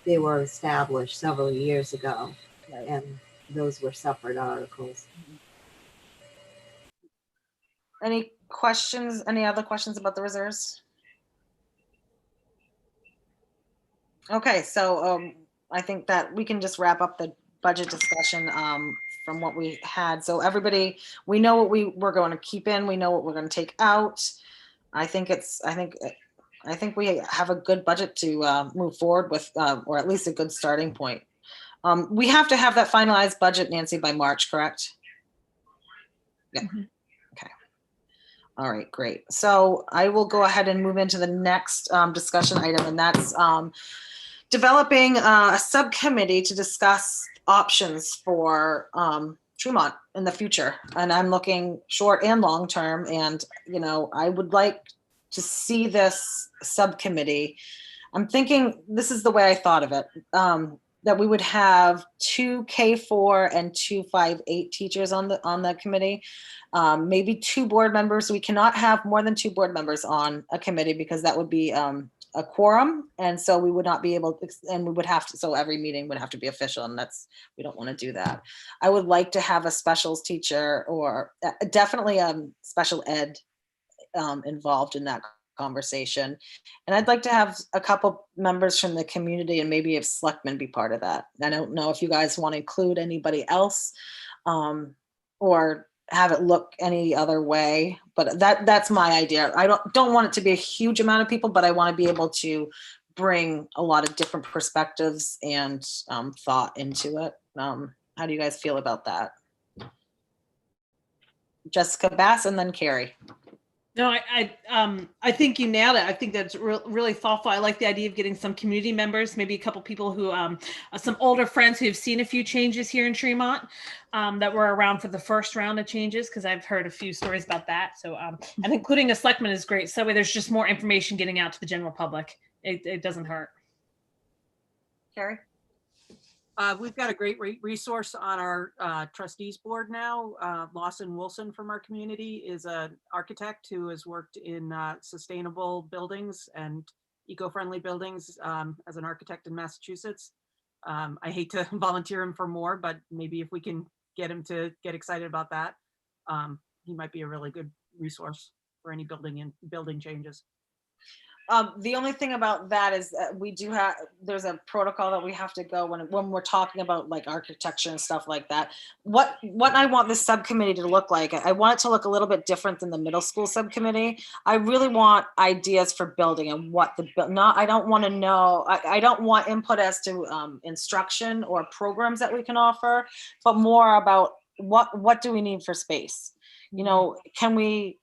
Speaker 8: they were established several years ago,
Speaker 1: right.
Speaker 8: And those were separate articles.
Speaker 1: Any questions? Any other questions about the reserves? Okay, so I think that we can just wrap up the budget discussion from what we had. So everybody, we know what we're going to keep in. We know what we're going to take out. I think we have a good budget to move forward with, or at least a good starting point. We have to have that finalized budget, Nancy, by March, correct? Yeah. Mm-hmm. Okay. All right, great. So I will go ahead and move into the next discussion item, and that's developing a subcommittee to discuss options for Tremont in the future. And I'm looking short and long term. And, you know, I would like to see this subcommittee. I'm thinking, this is the way I thought of it, that we would have 2 K4 and 2 5-8 teachers on the committee. Maybe 2 board members. We cannot have more than 2 board members on a committee because that would be a quorum, and so we would not be able to, and we would have to, so every meeting would have to be official, and we don't want to do that. I would like to have a specials teacher, or definitely special ed involved in that conversation. And I'd like to have a couple members from the community, and maybe if selectmen be part of that. I don't know if you guys want to include anybody else, or have it look any other way, but that's my idea. I don't want it to be a huge amount of people, but I want to be able to bring a lot of different perspectives and thought into it. How do you guys feel about that? Jessica Bass and then Carrie.
Speaker 3: No, I think you nailed it. I think that's really thoughtful. I like the idea of getting some community members, maybe a couple people who, some older friends who've seen a few changes here in Tremont, that were around for the first round of changes, because I've heard a few stories about that. So and including a selectman is great. So there's just more information getting out to the general public. It doesn't hurt.
Speaker 1: Carrie?
Speaker 6: We've got a great resource on our trustees board now. Lawson Wilson from our community is an architect who has worked in sustainable buildings and eco-friendly buildings as an architect in Massachusetts. I hate to volunteer him for more, but maybe if we can get him to get excited about that, he might be a really good resource for any building changes.
Speaker 1: The only thing about that is that we do have, there's a protocol that we have to go when we're talking about like architecture and stuff like that. What I want this subcommittee to look like, I want it to look a little bit different than the middle school subcommittee. I really want ideas for building and what I don't want to know, I don't want input as to instruction or programs that we can offer, but more about what do we need for space? You know, can we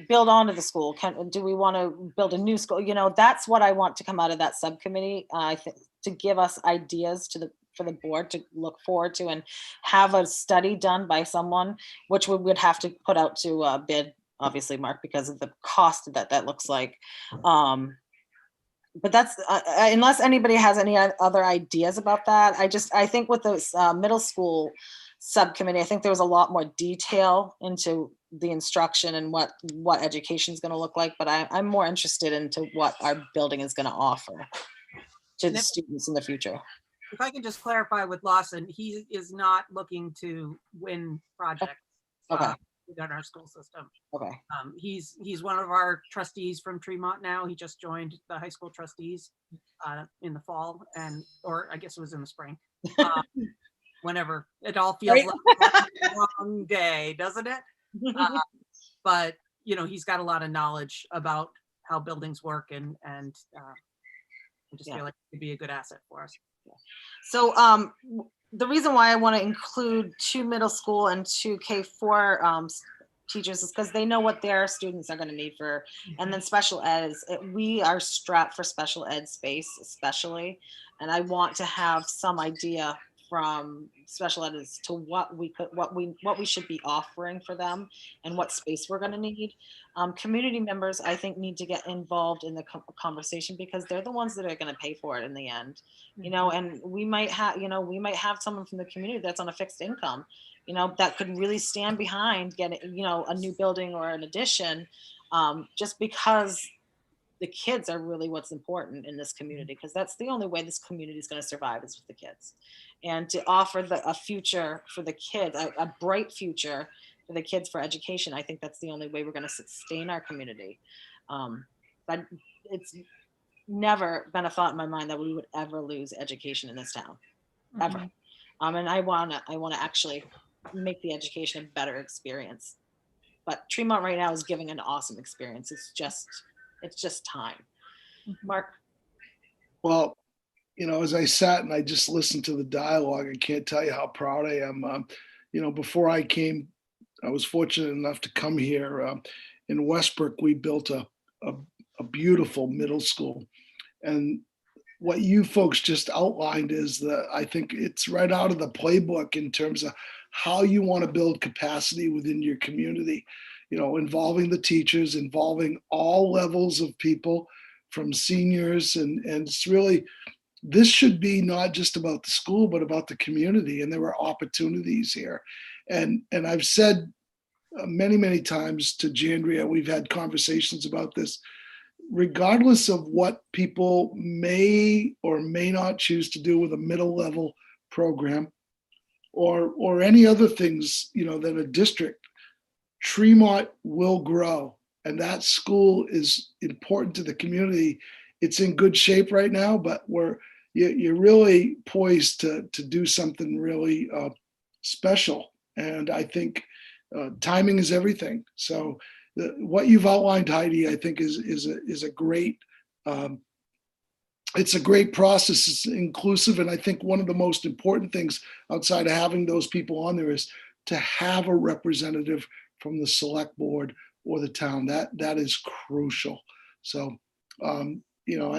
Speaker 1: build onto the school? Do we want to build a new school? You know, that's what I want to come out of that subcommittee. I think to give us ideas for the board to look forward to, and have a study done by someone, which we would have to put out to bid, obviously, Mark, because of the cost that looks like. But that's unless anybody has any other ideas about that. I think with those middle school subcommittee, I think there was a lot more detail into the instruction and what education is going to look like, but I'm more interested into what our building is going to offer to the students in the future.
Speaker 6: If I can just clarify with Lawson, he is not looking to win projects.
Speaker 1: Okay.
Speaker 6: Within our school system.
Speaker 1: Okay.
Speaker 6: He's one of our trustees from Tremont now. He just joined the high school trustees in the fall, or I guess it was in the spring. Whenever it all feels like a long day, doesn't it? But you know, he's got a lot of knowledge about how buildings work, and I just feel like it could be a good asset for us.
Speaker 1: So the reason why I want to include 2 middle school and 2 K4 teachers is because they know what their students are going to need for, and then special ed we are strapped for special ed space, especially, and I want to have some idea from special ed as to what we should be offering for them and what space we're going to need. Community members, I think, need to get involved in the conversation, because they're the ones that are going to pay for it in the end. You know, and we might have someone from the community that's on a fixed income, you know, that could really stand behind getting, you know, a new building or an addition, just because the kids are really what's important in this community, because that's the only way this community is going to survive is with the kids. And to offer a future for the kids, a bright future for the kids for education, I think that's the only way we're going to sustain our community. But it's never been a thought in my mind that we would ever lose education in this town, ever. And I want to actually make the education a better experience. But Tremont right now is giving an awesome experience. It's just time. Mark?
Speaker 5: Well, you know, as I sat and I just listened to the dialogue, I can't tell you how proud I am. You know, before I came, I was fortunate enough to come here in Westbrook, we built a beautiful middle school. And what you folks just outlined is that I think it's right out of the playbook in terms of how you want to build capacity within your community, you know, involving the teachers, involving all levels of people from seniors. And it's really, this should be not just about the school, but about the community. And there are opportunities here. And I've said many, many times to Jandria, we've had conversations about this, regardless of what people may or may not choose to do with a middle level program or any other things, you know, that a district, Tremont will grow. And that school is important to the community. It's in good shape right now, but you're really poised to do something really special. And I think timing is everything. So what you've outlined, Heidi, I think is a great, it's a great process. It's inclusive. And I think one of the most important things outside of having those people on there is to have a representative from the select board or the town. That is crucial. So, you know,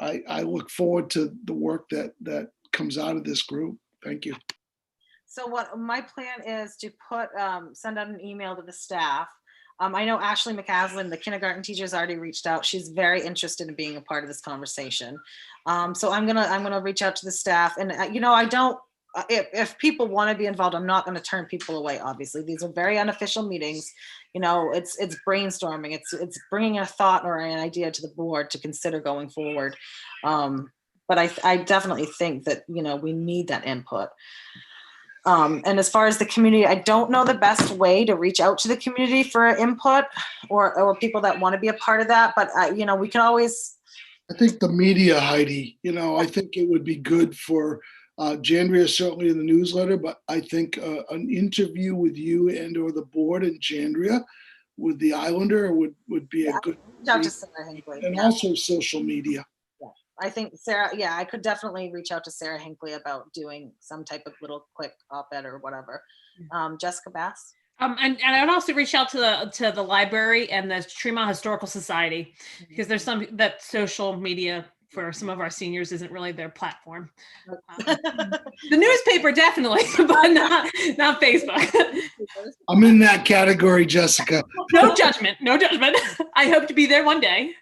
Speaker 5: I look forward to the work that comes out of this group. Thank you.
Speaker 1: So what my plan is to send out an email to the staff. I know Ashley McCaslin, the kindergarten teacher, has already reached out. She's very interested in being a part of this conversation. So I'm gonna reach out to the staff, and you know, I don't. If people want to be involved, I'm not going to turn people away. Obviously, these are very unofficial meetings. You know, it's brainstorming. It's bringing a thought or an idea to the board to consider going forward. But I definitely think that, you know, we need that input. And as far as the community, I don't know the best way to reach out to the community for input or people that want to be a part of that. But you know, we can always.
Speaker 5: I think the media, Heidi. You know, I think it would be good for. Jandria certainly in the newsletter, but I think an interview with you and or the board and Jandria with the Islander would be a good.
Speaker 1: Reach out to Sarah Hinckley.
Speaker 5: And also social media.
Speaker 1: Yeah, I think Sarah. Yeah, I could definitely reach out to Sarah Hinckley about doing some type of little quick op-ed or whatever. Jessica Bass.
Speaker 3: And I would also reach out to the library and the Tremont Historical Society, because there's some that social media for some of our seniors isn't really their platform. The newspaper definitely, but not Facebook.
Speaker 5: I'm in that category, Jessica.
Speaker 3: No judgment, no judgment. I hope to be there one day.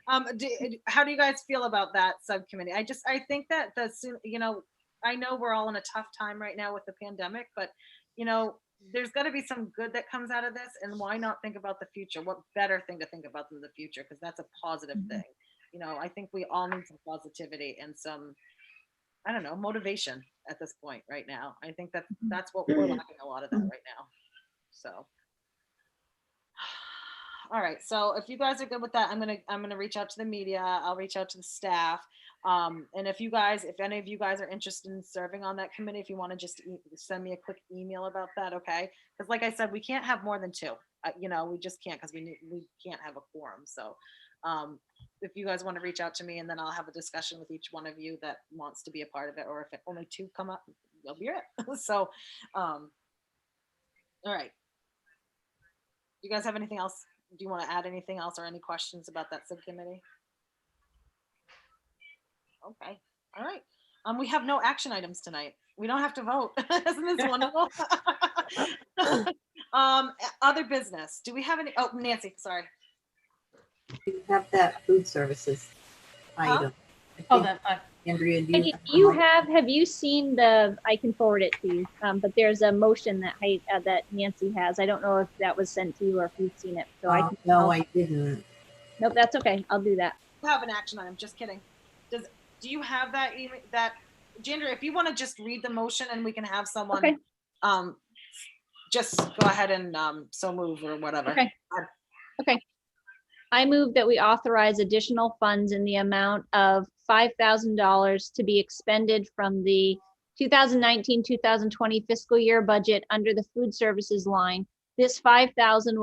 Speaker 1: How do you guys feel about that subcommittee? I think that you know, I know we're all in a tough time right now with the pandemic, but you know, there's got to be some good that comes out of this, and why not think about the future? What better thing to think about than the future? Because that's a positive thing. You know, I think we all need some positivity and some, I don't know, motivation at this point right now. I think that's what we're lacking, a lot of that right now. So, all right. So if you guys are good with that, I'm gonna reach out to the media. I'll reach out to the staff. And if any of you guys are interested in serving on that committee, if you want to just send me a quick email about that, okay? Because like I said, we can't have more than two. You know, we just can't, because we can't have a quorum. So. If you guys want to reach out to me, and then I'll have a discussion with each one of you that wants to be a part of it, or if only two come up, you'll be it. So, all right. Do you guys have anything else? Do you want to add anything else or any questions about that subcommittee? Okay. All right. We have no action items tonight. We don't have to vote. Isn't this wonderful? Other business. Do we have any? Oh, Nancy, sorry.
Speaker 8: You have that food services item.
Speaker 3: Oh, that.
Speaker 8: Andrea,
Speaker 2: have you seen I can forward it to you, but there's a motion that Nancy has. I don't know if that was sent to you or if you've seen it. So
Speaker 8: I didn't.
Speaker 2: Nope, that's okay. I'll do that.
Speaker 1: I have an action item, just kidding. Do you have that email, Jandria, if you want to just read the motion and we can have someone,
Speaker 2: okay.
Speaker 1: Just go ahead and so move or whatever.
Speaker 2: Okay. Okay. I move that we authorize additional funds in the amount of $5,000 to be expended from the 2019-2020 fiscal year budget under the food services line. This $5,000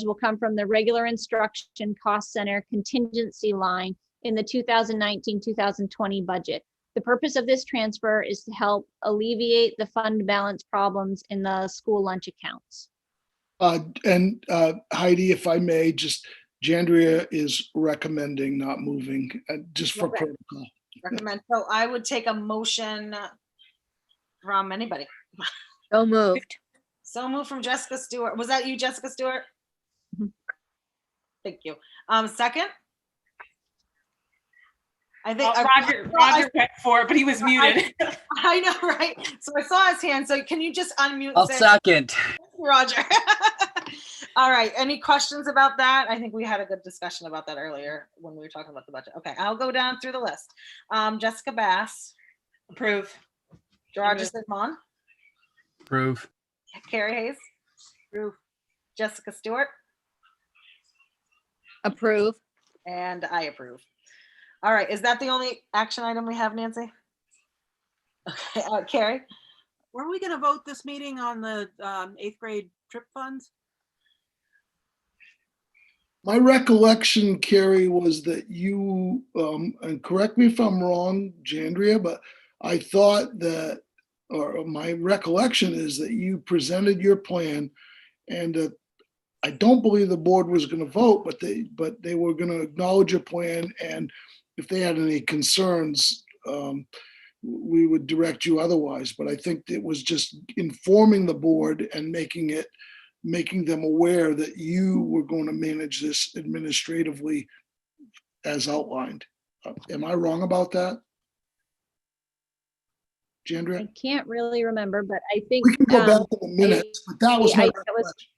Speaker 2: will come from the regular instruction cost center contingency line in the 2019-2020 budget. The purpose of this transfer is to help alleviate the fund balance problems in the school lunch accounts.
Speaker 5: Heidi, if I may, just Jandria is recommending not moving, just for
Speaker 1: Okay.
Speaker 5: protocol.
Speaker 1: Recommend. So I would take a motion from anybody.
Speaker 10: So moved.
Speaker 1: So moved from Jessica Stewart. Was that you, Jessica Stewart?
Speaker 10: Mhm.
Speaker 1: Thank you. Second? I think
Speaker 3: Roger went for it, but he was muted.
Speaker 1: I know, right? So I saw his hand. So can you just unmute?
Speaker 4: I'll
Speaker 1: Say,
Speaker 4: second.
Speaker 1: Roger. All right. Any questions about that? I think we had a good discussion about that earlier when we were talking about the budget. Okay, I'll go down through the list. Jessica Bass,
Speaker 3: Approve.
Speaker 1: Roger Sidmon,
Speaker 4: Approve.
Speaker 1: Carrie Hayes,
Speaker 6: Approve.
Speaker 1: Jessica Stewart,
Speaker 10: Approve.
Speaker 1: and I approve. All right. Is that the only action item we have, Nancy? Okay, Carrie?
Speaker 6: Were we going to vote this meeting on the 8th grade trip funds?
Speaker 5: My recollection, Carrie, was that you, and correct me if I'm wrong, Jandria, but I thought that, or my recollection is that you presented your plan, and I don't believe the board was going to vote, but they were going to acknowledge your plan, and if they had any concerns, we would direct you otherwise. But I think it was just informing the board and making them aware that you were going to manage this administratively as outlined. Am I wrong about that?
Speaker 2: I
Speaker 5: Jandria?
Speaker 2: can't really remember, but I think
Speaker 5: We can go back to the minutes, but that was my
Speaker 2: that was-
Speaker 5: recollection.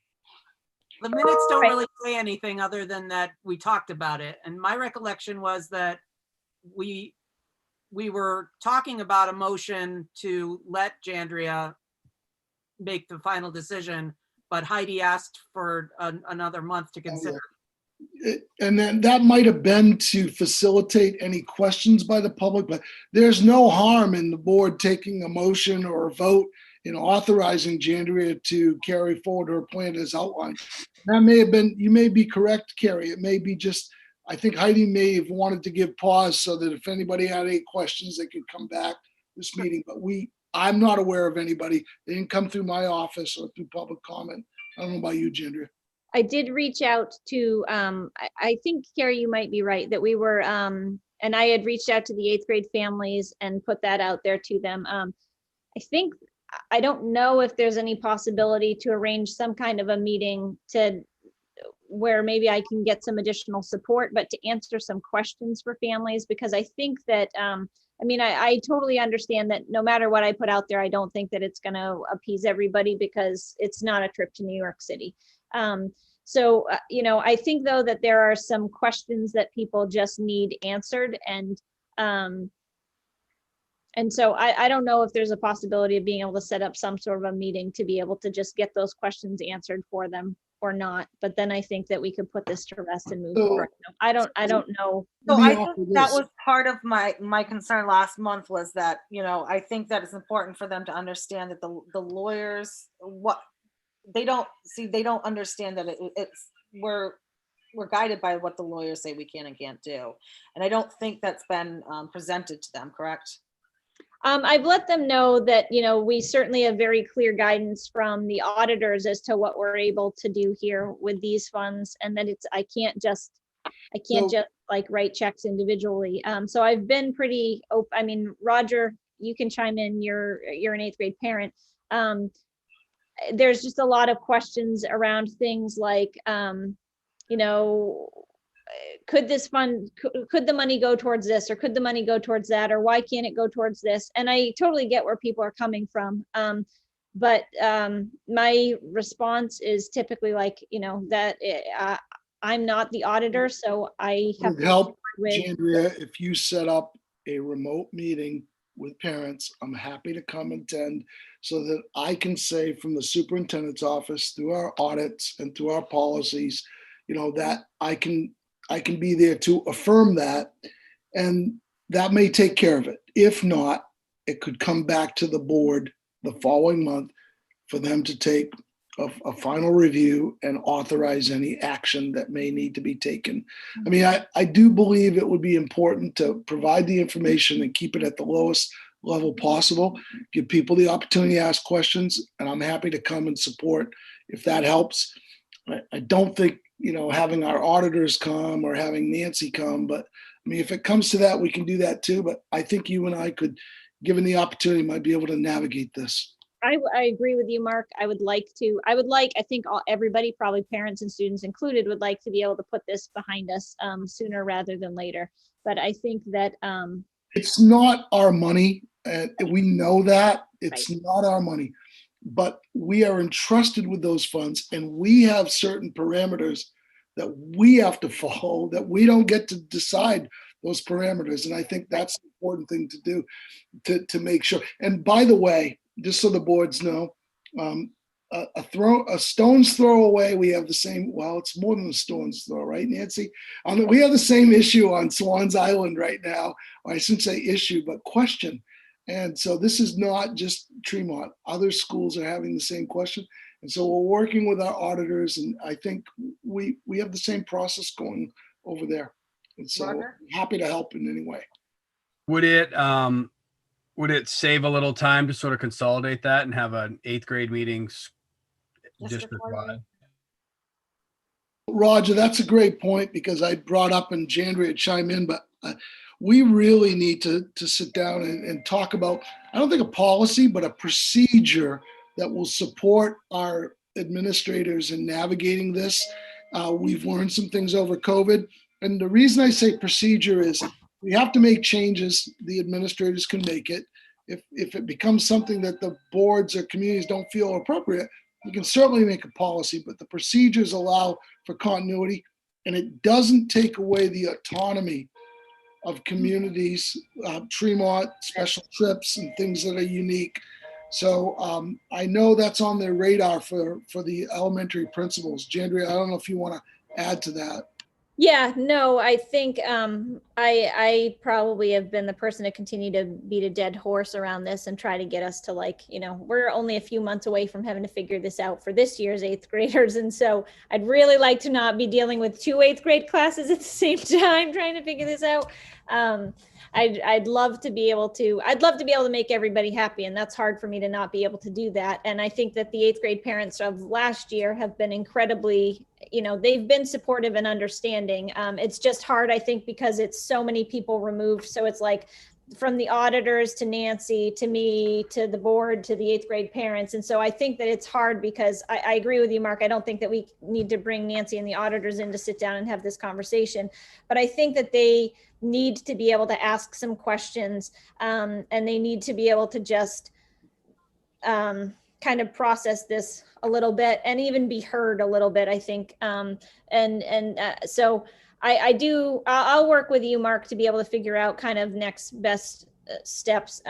Speaker 6: The minutes don't
Speaker 2: Right.
Speaker 6: really say anything other than that we talked about it. And my recollection was that we were talking about a motion to let Jandria make the final decision, but Heidi asked for another month to consider.
Speaker 5: And then that might have been to facilitate any questions by the public, but there's no harm in the board taking a motion or a vote in authorizing Jandria to carry forward her plan as outlined. That may have been, you may be correct, Carrie. It may be just, I think Heidi may have wanted to give pause so that if anybody had any questions, they could come back this meeting. But I'm not aware of anybody. They didn't come through my office or through public comment. I don't know about you, Jandria.
Speaker 2: I did reach out to, I think, Carrie, you might be right, that we were, and I had reached out to the 8th grade families and put that out there to them. I don't know if there's any possibility to arrange some kind of a meeting to where maybe I can get some additional support, but to answer some questions for families, because I think that, I totally understand that no matter what I put out there, I don't think that it's going to appease everybody because it's not a trip to New York City. I think though that there are some questions that people just need answered, and so I don't know if there's a possibility of being able to set up some sort of a meeting to be able to just get those questions answered for them or not. But then I think that we could put this to rest and move forward. I don't know.
Speaker 1: So I think that was part of my concern last month was that, I think that it's important for them to understand that the lawyers, they don't understand that we're guided by what the lawyers say we can and can't do. And I don't think that's been presented to them, correct?
Speaker 2: I've let them know that, we certainly have very clear guidance from the auditors as to what we're able to do here with these funds, and that I can't just like write checks individually. So I've been pretty open. Roger, you can chime in. You're an 8th grade parent. There's just a lot of questions around things like, could the money go towards this, or could the money go towards that, or why can't it go towards this? And I totally get where people are coming from. But my response is typically like, that I'm not the auditor, so I have
Speaker 5: to help Jandria, if you set up a remote meeting with parents, I'm happy to come attend so that I can say from the superintendent's office through our audits and through our policies, that I can be there to affirm that, and that may take care of it. If not, it could come back to the board the following month for them to take a final review and authorize any action that may need to be taken. I do believe it would be important to provide the information and keep it at the lowest level possible, give people the opportunity to ask questions, and I'm happy to come and support if that helps. I don't think, having our auditors come or having Nancy come, but I mean, if it comes to that, we can do that too. But I think you and I could, given the opportunity, might be able to navigate this.
Speaker 2: I agree with you, Mark. I think everybody, probably parents and students included, would like to be able to put this behind us sooner rather than later. But I think that
Speaker 5: it's not our money, and we know that it's
Speaker 2: Right.
Speaker 5: not our money, but we are entrusted with those funds, and we have certain parameters that we have to follow, that we don't get to decide those parameters. And I think that's an important thing to do, to make sure. And by the way, just so the boards know, a stone's throw away, we have the same, well, it's more than a stone's throw, right, Nancy? We have the same issue on Swans Island right now. I shouldn't say issue, but question. And so this is not just Tremont. Other schools are having the same question. And so we're working with our auditors, and I think we have the same process going over there. And so
Speaker 1: Roger?
Speaker 5: happy to help in any way.
Speaker 4: Would it save a little time to sort of consolidate that and have an 8th grade meeting district-wide?
Speaker 5: Roger, that's a great point, because I brought up, and Jandria had chime in, but we really need to sit down and talk about, I don't think a policy, but a procedure that will support our administrators in navigating this. We've learned some things over COVID. And the reason I say procedure is we have to make changes. The administrators can make it. If it becomes something that the boards or communities don't feel appropriate, you can certainly make a policy, but the procedures allow for continuity, and it doesn't take away the autonomy of communities, Tremont, special trips, and things that are unique. So I know that's on their radar for the elementary principals. Jandria, I don't know if you want to add to that.
Speaker 2: Yeah, no, I think I probably have been the person to continue to beat a dead horse around this and try to get us to, like, we're only a few months away from having to figure this out for this year's 8th graders. And so I'd really like to not be dealing with 2 8th grade classes at the same time trying to figure this out. I'd love to be able to make everybody happy, and that's hard for me to not be able to do that. And I think that the 8th grade parents of last year have been incredibly, they've been supportive and understanding. It's just hard, I think, because it's so many people removed. So it's like from the auditors to Nancy, to me, to the board, to the 8th grade parents. And so I think that it's hard because I agree with you, Mark. I don't think that we need to bring Nancy and the auditors in to sit down and have this conversation, but I think that they need to be able to ask some questions, and they need to be able to just kind of process this a little bit and even be heard a little bit, I think. So I'll work with you, Mark, to be able to figure out kind of next best steps.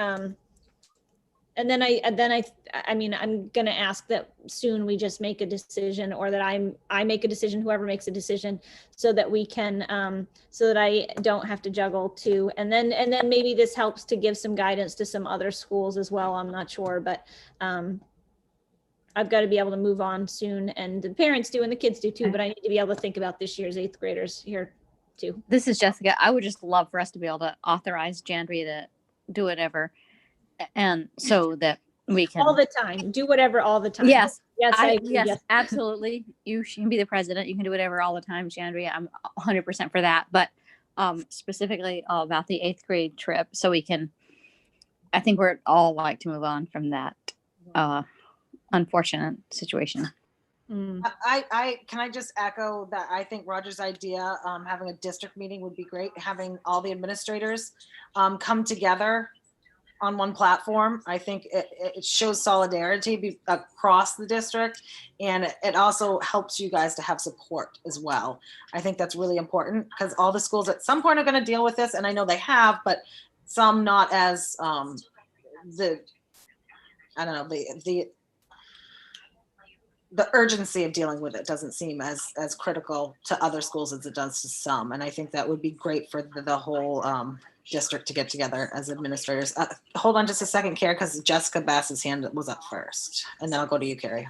Speaker 2: And then I mean, I'm going to ask that soon we just make a decision, or that I make a decision, whoever makes a decision, so that we can, so that I don't have to juggle two. And then maybe this helps to give some guidance to some other schools as well. I'm not sure, but I've got to be able to move on soon, and the parents do, and the kids do too, but I need to be able to think about this year's 8th graders here too.
Speaker 11: This is Jessica. I would just love for us to be able to authorize Jandria to do whatever, and so that we can
Speaker 2: All the time, do whatever all the time.
Speaker 11: Yes.
Speaker 2: Yes, I agree.
Speaker 11: yes,
Speaker 2: Yes.
Speaker 11: absolutely. You can be the president. You can do whatever all the time, Jandria. I'm 100% for that. But specifically about the 8th grade trip, so we can, I think we're all like to move on from that unfortunate situation.
Speaker 1: I can I just echo that. I think Roger's idea, having a district meeting would be great. Having all the administrators come together on one platform. I think it shows solidarity across the district, and it also helps you guys to have support as well. I think that's really important, because all the schools at some point are going to deal with this, and I know they have, but some not as the urgency of dealing with it doesn't seem as critical to other schools as it does to some. And I think that would be great for the whole district to get together as administrators. Hold on just a second, Carrie, because Jessica Bass's hand was up first. And then I'll go to you, Carrie.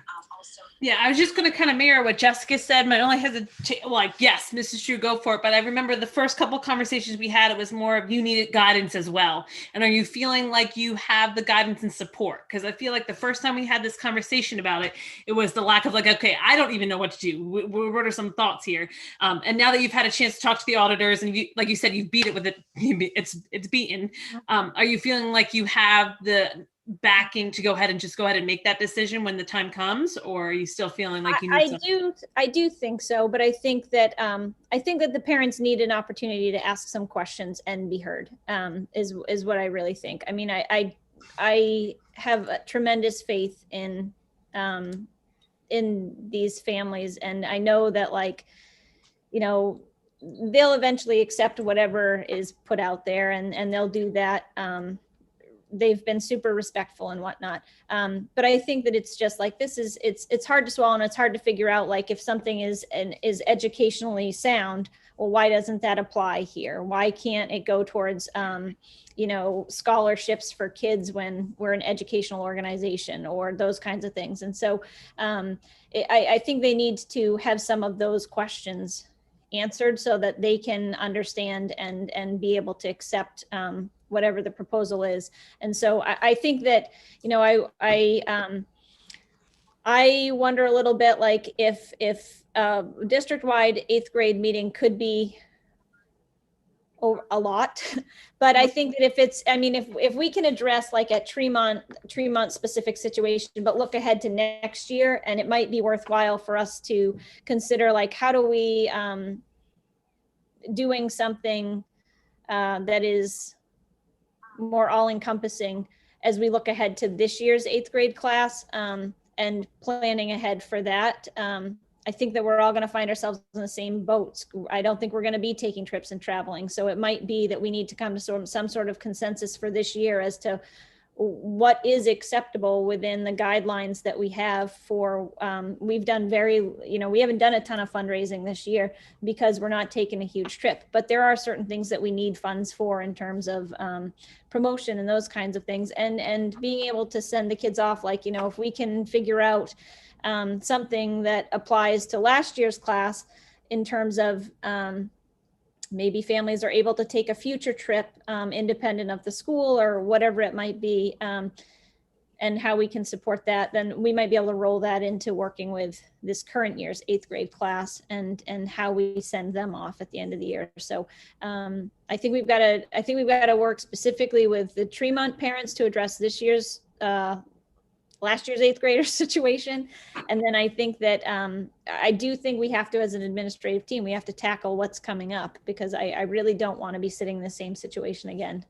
Speaker 3: Yeah, I was just going to kind of mirror what Jessica said. My only hesitation, like, yes, Mrs. True, go for it. But I remember the first couple conversations we had, it was more of you needed guidance as well. And are you feeling like you have the guidance and support? Because I feel like the first time we had this conversation about it, it was the lack of like, okay, I don't even know what to do. What are some thoughts here? And now that you've had a chance to talk to the auditors and you, like you said, you beat it with it, it's beaten. Are you feeling like you have the backing to go ahead and make that decision when the time comes, or are you still feeling like you need
Speaker 2: I do think so, but I think that the parents need an opportunity to ask some questions and be heard. Is what I really think. I mean, I have a tremendous faith in these families, and I know that, like, you know, they'll eventually accept whatever is put out there, and they'll do that. They've been super respectful and whatnot. But I think that it's just like, it's hard to swallow, and it's hard to figure out, like, if something is educationally sound, well, why doesn't that apply here? Why can't it go towards, scholarships for kids when we're an educational organization, or those kinds of things? And so I think they need to have some of those questions answered so that they can understand and be able to accept whatever the proposal is. And so I think that, I wonder a little bit, like, if district-wide 8th grade meeting could be a lot, but I think that if we can address, like, at Tremont specific situation, but look ahead to next year, and it might be worthwhile for us to consider, like, how do we doing something that is more all-encompassing as we look ahead to this year's 8th grade class, and planning ahead for that. I think that we're all going to find ourselves in the same boat. I don't think we're going to be taking trips and traveling. So it might be that we need to come to some sort of consensus for this year as to what is acceptable within the guidelines that we have for, we haven't done a ton of fundraising this year because we're not taking a huge trip, but there are certain things that we need funds for in terms of promotion and those kinds of things, and being able to send the kids off, like, if we can figure out something that applies to last year's class in terms of maybe families are able to take a future trip independent of the school or whatever it might be, and how we can support that, then we might be able to roll that into working with this current year's 8th grade class and how we send them off at the end of the year. So I think we've got to work specifically with the Tremont parents to address this year's last year's 8th grader situation. And then I think that I do think we have to, as an administrative team, we have to tackle what's coming up, because I really don't want to be sitting in the same situation again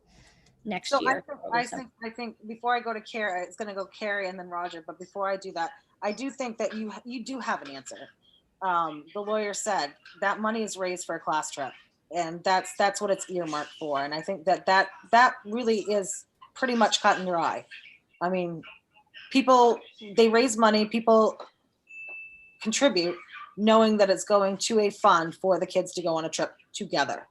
Speaker 2: next year.
Speaker 1: I think before I go to Carrie, it's going to go Carrie and then Roger. But before I do that, I do think that you do have an answer. The lawyer said that money is raised for a class trip, and that's what it's earmarked for. And I think that really is pretty much cut and dry. I mean, people, they raise money, people contribute knowing that it's going to a fund for the kids to go on a trip together.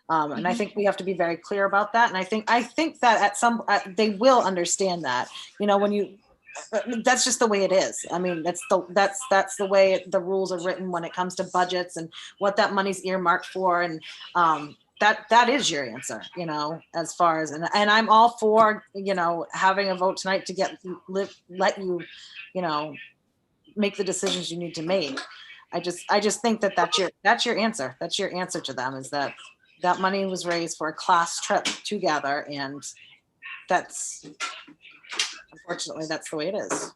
Speaker 1: And I think we have to be very clear about that. And I think that they will understand that, that's just the way it is. I mean, that's the way the rules are written when it comes to budgets and what that money's earmarked for. And that is your answer, as far as, and I'm all for, having a vote tonight to let you, make the decisions you need to make. I just think that's your answer. That's your answer to them, is that money was raised for a class trip together. And unfortunately, that's the way it is.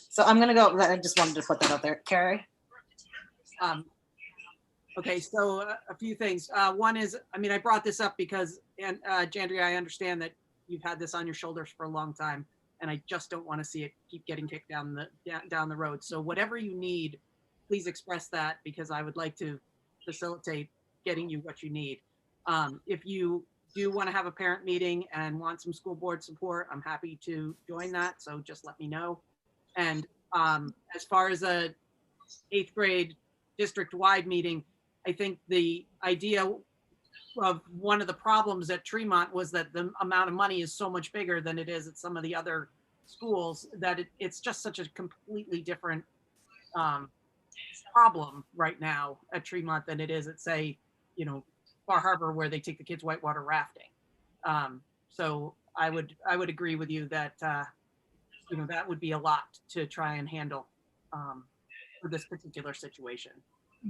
Speaker 1: So I'm going to go, I just wanted to put that out there. Carrie?
Speaker 6: Okay, so a few things. One is, I brought this up because, and Jandria, I understand that you've had this on your shoulders for a long time, and I just don't want to see it keep getting kicked down the road. So whatever you need, please express that, because I would like to facilitate getting you what you need. If you do want to have a parent meeting and want some school board support, I'm happy to join that. So just let me know. And as far as a 8th grade district-wide meeting, I think the idea of one of the problems at Tremont was that the amount of money is so much bigger than it is at some of the other schools, that it's just such a completely different problem right now at Tremont than it is at, say, Bar Harbor, where they take the kids whitewater rafting. So I would agree with you that that would be a lot to try and handle for this particular situation.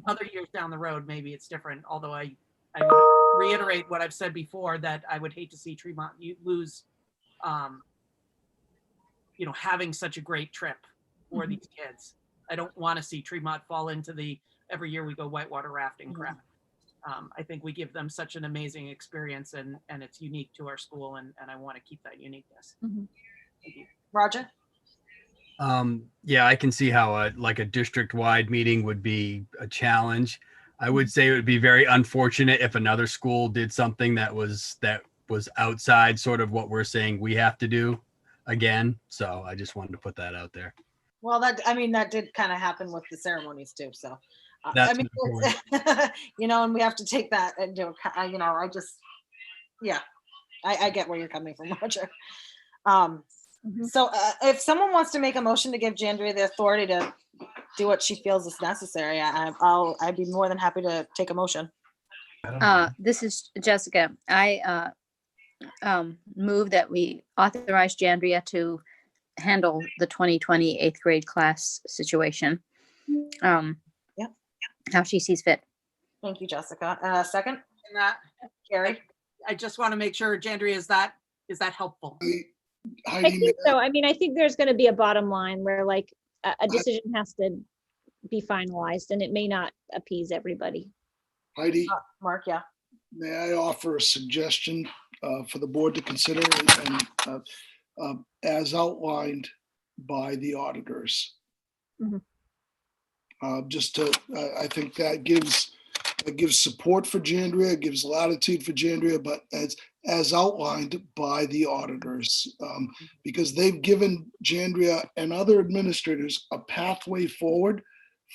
Speaker 6: Other years down the road, maybe it's different. Although I would reiterate what I've said before, that I would hate to see Tremont lose, having such a great trip for these kids. I don't want to see Tremont fall into the every year we go whitewater rafting crap. I think we give them such an amazing experience, and it's unique to our school, and I want to keep that uniqueness. Thank you.
Speaker 1: Roger?
Speaker 4: Yeah, I can see how a district-wide meeting would be a challenge. I would say it would be very unfortunate if another school did something that was outside sort of what we're saying we have to do again. So I just wanted to put that out there.
Speaker 1: Well, that did kind of happen with the ceremonies too. So,
Speaker 4: That's
Speaker 1: and we have to take that into account. I get where you're coming from, Roger. So if someone wants to make a motion to give Jandria the authority to do what she feels is necessary, I'd be more than happy to take a motion.
Speaker 11: This is Jessica. I move that we authorize Jandria to handle the 2020 8th grade class situation. How she sees fit.
Speaker 1: Thank you, Jessica. Second?
Speaker 6: And that,
Speaker 1: Carrie?
Speaker 6: I just want to make sure, Jandria, is that helpful?
Speaker 2: I think so. I mean, I think there's going to be a bottom line where like a decision has to be finalized, and it may not appease everybody.
Speaker 5: Heidi,
Speaker 1: Mark, yeah.
Speaker 5: may I offer a suggestion for the board to consider, and as outlined by the auditors? I think that gives support for Jandria, gives latitude for Jandria, but as outlined by the auditors, because they've given Jandria and other administrators a pathway forward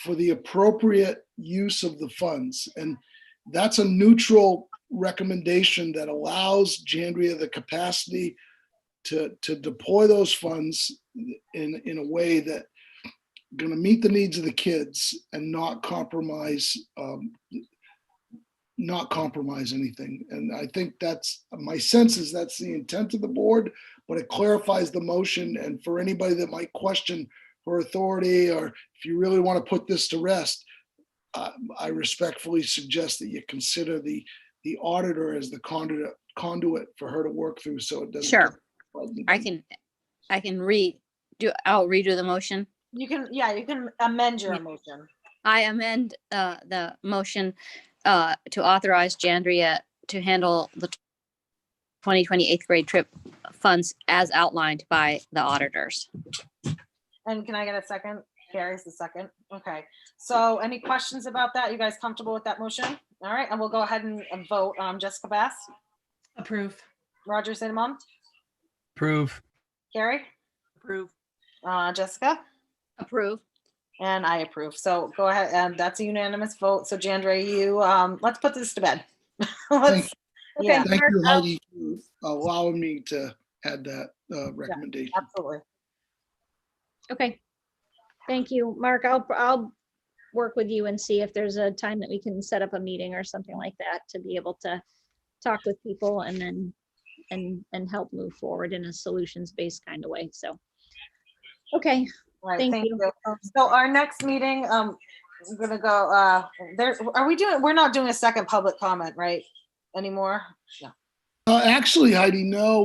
Speaker 5: for the appropriate use of the funds. And that's a neutral recommendation that allows Jandria the capacity to deploy those funds in a way that going to meet the needs of the kids and not compromise anything. And I think that's my sense is that's the intent of the board, but it clarifies the motion. And for anybody that might question her authority, or if you really want to put this to rest, I respectfully suggest that you consider the auditor as the conduit for her to work through, so it doesn't.
Speaker 11: Sure. I'll redo the motion.
Speaker 1: You can amend your motion.
Speaker 11: I amend the motion to authorize Jandria to handle the 2020 8th grade trip funds as outlined by the auditors.
Speaker 1: And can I get a second? Carrie's the second. Okay. So any questions about that? You guys comfortable with that motion? All right. And we'll go ahead and vote. Jessica Bass?
Speaker 3: Approve.
Speaker 1: Roger Cinnamon?
Speaker 4: Approve.
Speaker 1: Carrie?
Speaker 6: Approve.
Speaker 1: Jessica?
Speaker 11: Approve.
Speaker 1: And I approve. So go ahead, and that's a unanimous vote. So Jandria, you let's put this to bed.
Speaker 5: Thank you, Heidi, for allowing me to add that recommendation.
Speaker 1: Yeah, absolutely.
Speaker 2: Okay. Thank you, Mark. I'll work with you and see if there's a time that we can set up a meeting or something like that to be able to talk with people and then and help move forward in a solutions-based kind of way. So, okay.
Speaker 1: Right,
Speaker 2: thank you.
Speaker 1: So our next meeting, we're gonna go. We're not doing a second public comment, right? Anymore? No.
Speaker 5: Actually, Heidi, no.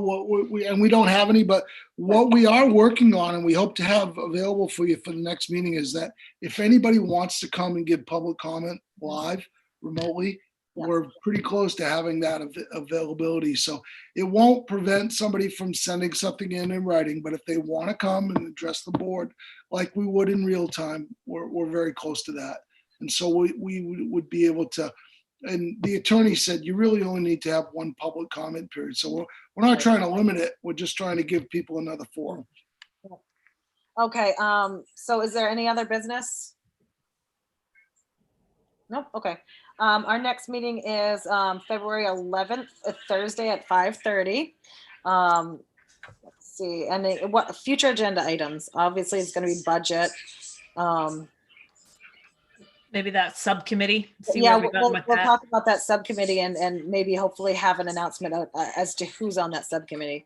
Speaker 5: We don't have any, but what we are working on, and we hope to have available for you for the next meeting, is that if anybody wants to come and give public comment live, remotely, we're pretty close to having that availability. So it won't prevent somebody from sending something in writing, but if they want to come and address the board like we would in real time, we're very close to that. And so we would be able to. And the attorney said you really only need to have one public comment period. So we're not trying to limit it. We're just trying to give people another forum.
Speaker 1: Okay. So is there any other business? Nope. Okay. Our next meeting is February 11th, Thursday at 5:30. Let's see. And what future agenda items? Obviously, it's going to be budget.
Speaker 3: Maybe that subcommittee. See
Speaker 1: Yeah,
Speaker 3: where we got
Speaker 1: we'll
Speaker 3: with
Speaker 1: we'll
Speaker 3: that.
Speaker 1: talk about that subcommittee and maybe hopefully have an announcement as to who's on that subcommittee.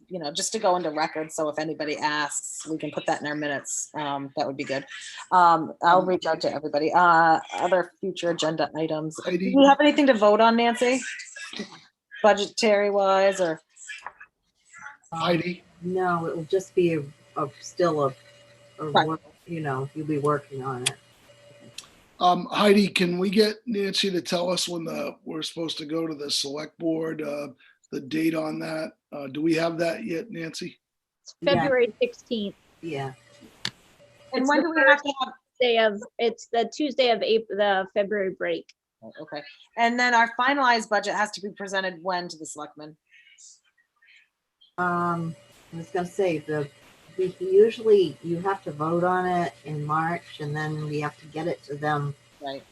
Speaker 1: You know, just to go into record, so if anybody asks, we can put that in our minutes. That would be good. I'll reach out to everybody. Other future agenda items. Do
Speaker 5: Heidi?
Speaker 1: you have anything to vote on, Nancy? Budgetary wise, or?
Speaker 5: Heidi?
Speaker 8: No, it will just be still a
Speaker 1: Right.
Speaker 8: work, you know, you'll be working on it.
Speaker 5: Heidi, can we get Nancy to tell us when we're supposed to go to the select board, the date on that? Do we have that yet, Nancy?
Speaker 8: Yeah.
Speaker 2: February 16th.
Speaker 8: Yeah.
Speaker 1: And
Speaker 2: It's
Speaker 1: when
Speaker 2: the
Speaker 1: do we have to have?
Speaker 2: It's the Tuesday of April, the February break.
Speaker 1: Okay, and then our finalized budget has to be presented when to the selectmen?
Speaker 8: I was gonna say usually you have to vote on it in March and then we have to get it to them
Speaker 1: Right.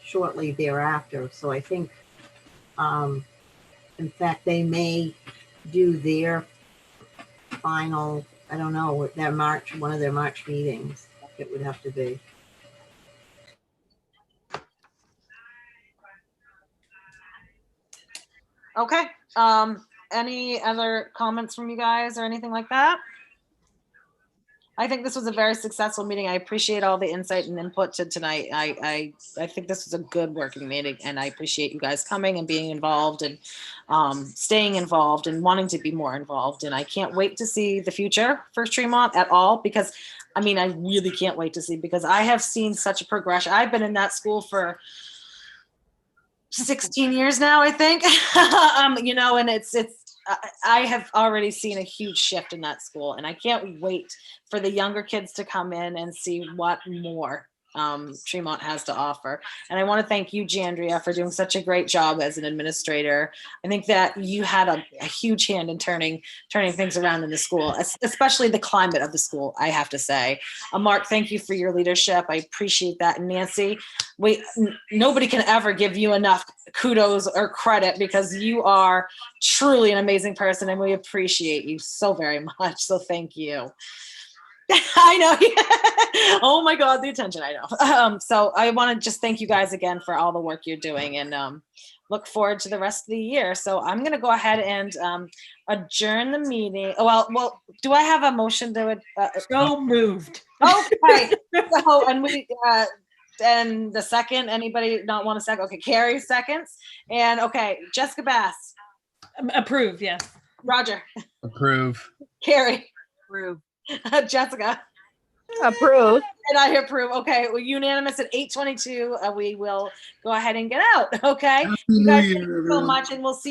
Speaker 8: shortly thereafter. So I think, in fact, they may do their final, I don't know, one of their March meetings. It would have to be.
Speaker 1: Okay, any other comments from you guys or anything like that? I think this was a very successful meeting. I appreciate all the insight and input to tonight. I think this was a good working meeting, and I appreciate you guys coming and being involved and staying involved and wanting to be more involved. And I can't wait to see the future for Tremont at all, because I mean, I really can't wait to see, because I have seen such a progression. I've been in that school for 16 years now, I think. You know, and I have already seen a huge shift in that school, and I can't wait for the younger kids to come in and see what more Tremont has to offer. And I want to thank you, Jandria, for doing such a great job as an administrator. I think that you had a huge hand in turning things around in the school, especially the climate of the school, I have to say. Mark, thank you for your leadership. I appreciate that. And Nancy, nobody can ever give you enough kudos or credit, because you are truly an amazing person, and we appreciate you so very much. So thank you. I know. Oh my God, the attention, I know. So I want to just thank you guys again for all the work you're doing, and look forward to the rest of the year. So I'm going to go ahead and adjourn the meeting. Well, do I have a motion to
Speaker 3: So moved.
Speaker 1: Okay. So, and the second, anybody not want a second? Okay, Carrie seconds. And okay, Jessica Bass.
Speaker 3: Approve, yes.
Speaker 1: Roger.
Speaker 4: Approve.
Speaker 1: Carrie.
Speaker 6: Approve.
Speaker 1: Jessica.
Speaker 11: Approved.
Speaker 1: And I approve. Okay, well, unanimous at 8:22. We will go ahead and get out. Okay.
Speaker 5: Happy
Speaker 1: You
Speaker 5: New
Speaker 1: guys,
Speaker 5: Year,
Speaker 1: thank you so
Speaker 5: everyone.
Speaker 1: much, and we'll see